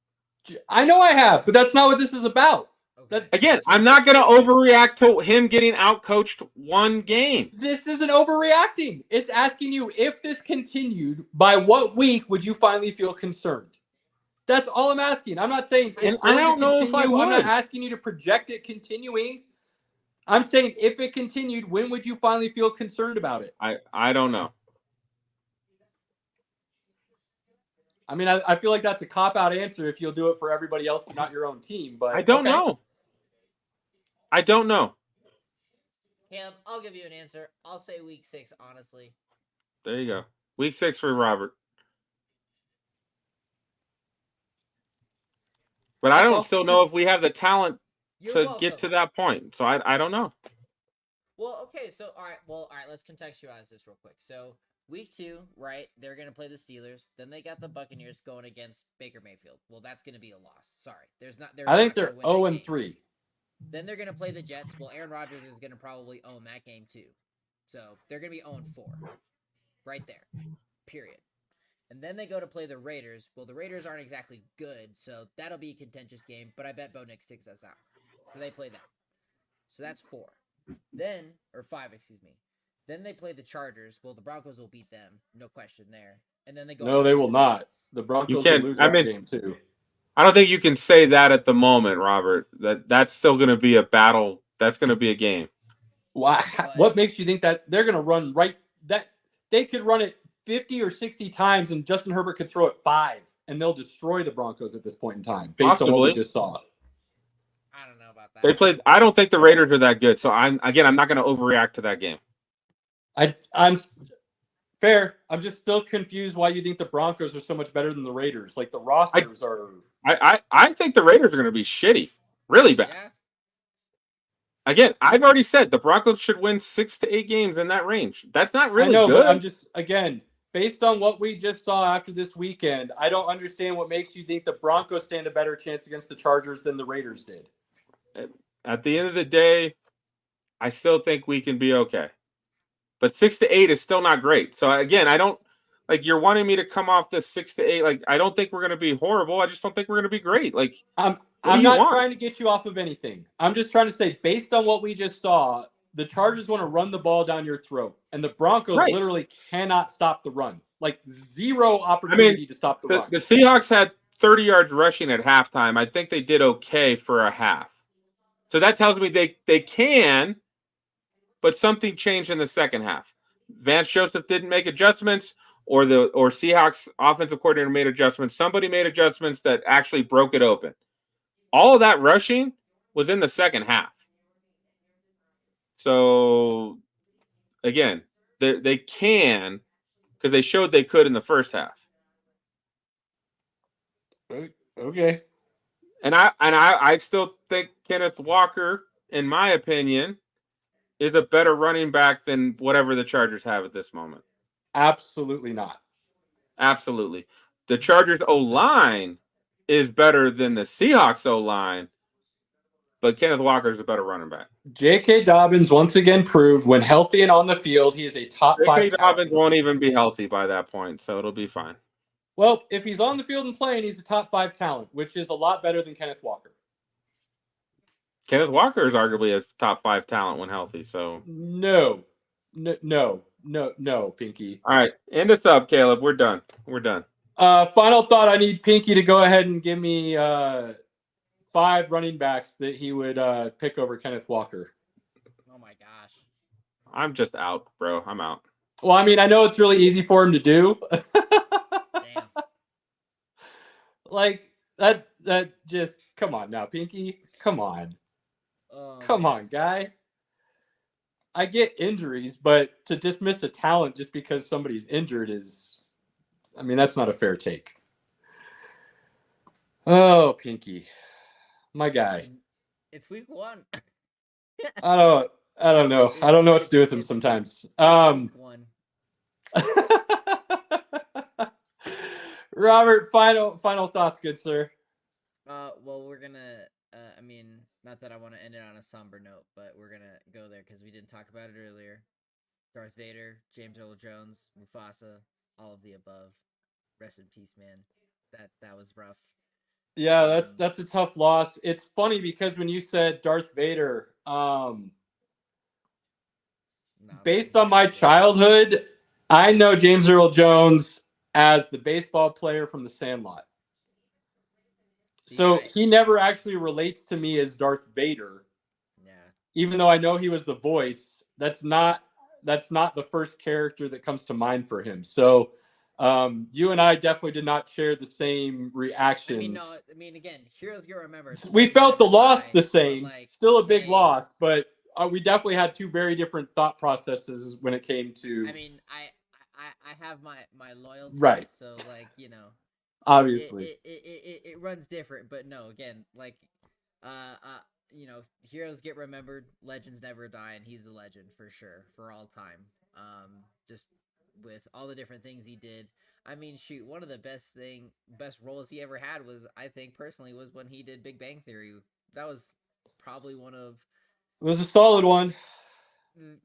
I know I have, but that's not what this is about. Okay. Again, I'm not going to overreact to him getting outcoached one game. This isn't overreacting. It's asking you if this continued, by what week would you finally feel concerned? That's all I'm asking. I'm not saying it's I don't know if I would. I'm not asking you to project it continuing. I'm saying if it continued, when would you finally feel concerned about it? I don't know. I mean, I feel like that's a cop-out answer if you'll do it for everybody else but not your own team. But I don't okay. know. I don't know. Caleb, I'll give you an answer. I'll say week 6, honestly. There you go. Week 6 for Robert. But I don't still know if we have the talent to get to that point. So I don't know. Well, okay, so all right, let's contextualize this real quick. So week 2, right? They're gonna play the Steelers. Then they got the Buccaneers going against Baker Mayfield. Well, that's gonna be a loss. Sorry, I think they're 0-3. Then they're gonna play the Jets. Well, Aaron Rodgers is gonna probably own that game too. So they're gonna be 0-4, right there. Period. And then they go to play the Raiders. Well, the Raiders aren't exactly good, so that'll be a contentious game. But I bet Bo Nix takes us out. So they play that. So that's 4. Then, or 5, excuse me. Then they play the Chargers. Well, the Broncos will beat them, no question there. And then they go. No, they will not. Saints. The Broncos will lose that game too. I don't think you can say that at the moment, Robert. That's still going to be a battle. That's going to be a game. Why? What makes you think that they're going to run right? That they could run it 50 or 60 times, and Justin Herbert could throw it 5, and they'll destroy the Broncos at this point in time, based on what we just saw. I don't know about that. I don't think the Raiders are that good, so I'm not going to overreact to that game. I'm fair. I'm just still confused why you think the Broncos are so much better than the Raiders. Like the rosters are. I think the Raiders are going to be shitty, really bad. Yeah. Again, I've already said the Broncos should win 6 to 8 games in that range. That's not really good. But I'm just, again, based on what we just saw after this weekend, I don't understand what makes you think the Broncos stand a better chance against the Chargers than the Raiders did. At the end of the day, I still think we can be okay. But 6 to 8 is still not great. So again, I don't like you're wanting me to come off this 6 to 8. Like I don't think we're going to be horrible. I just don't think we're going to be great. Like I'm not trying to get you off of anything. I'm just trying to say, based on what we just saw, the Chargers want to run the ball down your throat, and the Broncos literally cannot stop the run. Like zero opportunity to stop the run. The Seahawks had 30 yards rushing at halftime. I think they did okay for a half. So that tells me they can, but something changed in the second half. Vance Joseph didn't make adjustments, or Seahawks offensive coordinator made adjustments. Somebody made adjustments that actually broke it open. All of that rushing was in the second half. So, again, they can, because they showed they could in the first half. Okay. And I still think Kenneth Walker, in my opinion, is a better running back than whatever the Chargers have at this moment. Absolutely not. Absolutely. The Chargers O-line is better than the Seahawks O-line, but Kenneth Walker is a better running back. J.K. Dobbins once again proved when healthy and on the field, he is a top 5 J.K. Dobbins won't even be healthy by that point, so it'll be fine. Well, if he's on the field and playing, he's a top 5 talent, which is a lot better than Kenneth Walker. Kenneth Walker is arguably a top 5 talent when healthy, so. No, Pinky. All right, end us up, Caleb. We're done. Final thought, I need Pinky to go ahead and give me 5 running backs that he would pick over Kenneth Walker. Oh, my gosh. I'm just out, bro. I'm out. Well, I mean, I know it's really easy for him to do. Damn. Like, that just, come on now, Pinky. Come on. Come on, guy. I get injuries, but to dismiss a talent just because somebody's injured is, I mean, that's not a fair take. Oh, Pinky. My guy. It's week 1. I don't know. I don't know what to do with him sometimes. Week 1. Robert, final thoughts, good sir. Well, we're gonna. I mean, not that I want to end it on a somber note, but we're gonna go there because we didn't talk about it earlier. Darth Vader, James Earl Jones, Mufasa, all of the above. Rest in peace, man. That was rough. Yeah, that's a tough loss. It's funny because when you said Darth Vader, based on my childhood, I know James Earl Jones as the baseball player from The Sandlot. So he never actually relates to me as Darth Vader. Yeah. Even though I know he was the voice, that's not the first character that comes to mind for him. So You and I definitely did not share the same reactions. I mean, no. I mean, again, heroes get remembered. We felt the loss the same. Like, Still a big hey, loss, but we definitely had two very different thought processes when it came to. I mean, I have my loyalties, Right. So like, you know, obviously it runs different, but no, again, like, you know, heroes get remembered, legends never die, and he's a legend for sure for all time. Just with all the different things he did. I mean, shoot, one of the best roles he ever had was, I think personally, was when he did Big Bang Theory. That was probably one of. It was a solid one.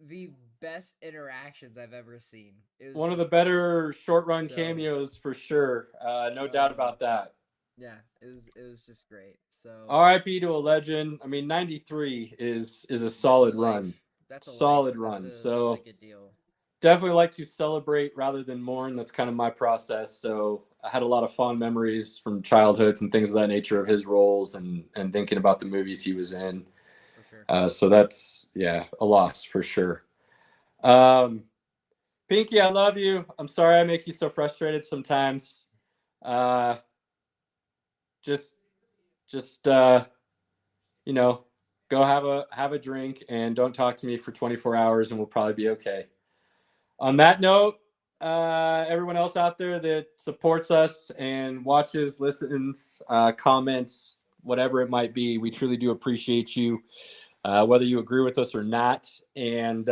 The best interactions I've ever seen. It was one of the better short run so, cameos for sure. No doubt about that. Yeah, it was just great. So R.I.P. to a legend. I mean, 93 is a solid run. That's a solid life. run. That's So a good deal. Definitely like to celebrate rather than mourn. That's kind of my process. So I had a lot of fond memories from childhoods and things of that nature of his roles and thinking about the movies he was in. For sure. So that's, yeah, a loss for sure. Pinky, I love you. I'm sorry I make you so frustrated sometimes. Just you know, go have a drink and don't talk to me for 24 hours and we'll probably be okay. On that note, everyone else out there that supports us and watches, listens, comments, whatever it might be, we truly do appreciate you, whether you agree with us or not. And,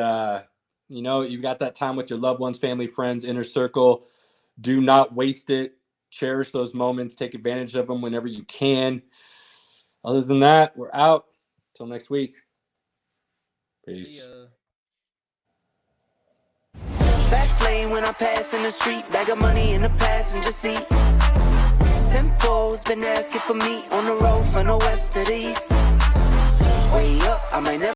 you know, you've got that time with your loved ones, family, friends, inner circle. Do not waste it. Cherish those moments. Take advantage of them whenever you can. Other than that, we're out. Till next week. Peace. Fast lane when I pass in the street, bag of money in the passenger seat. Tempo's been asking for me on the road from the west to the east. Way up, I might never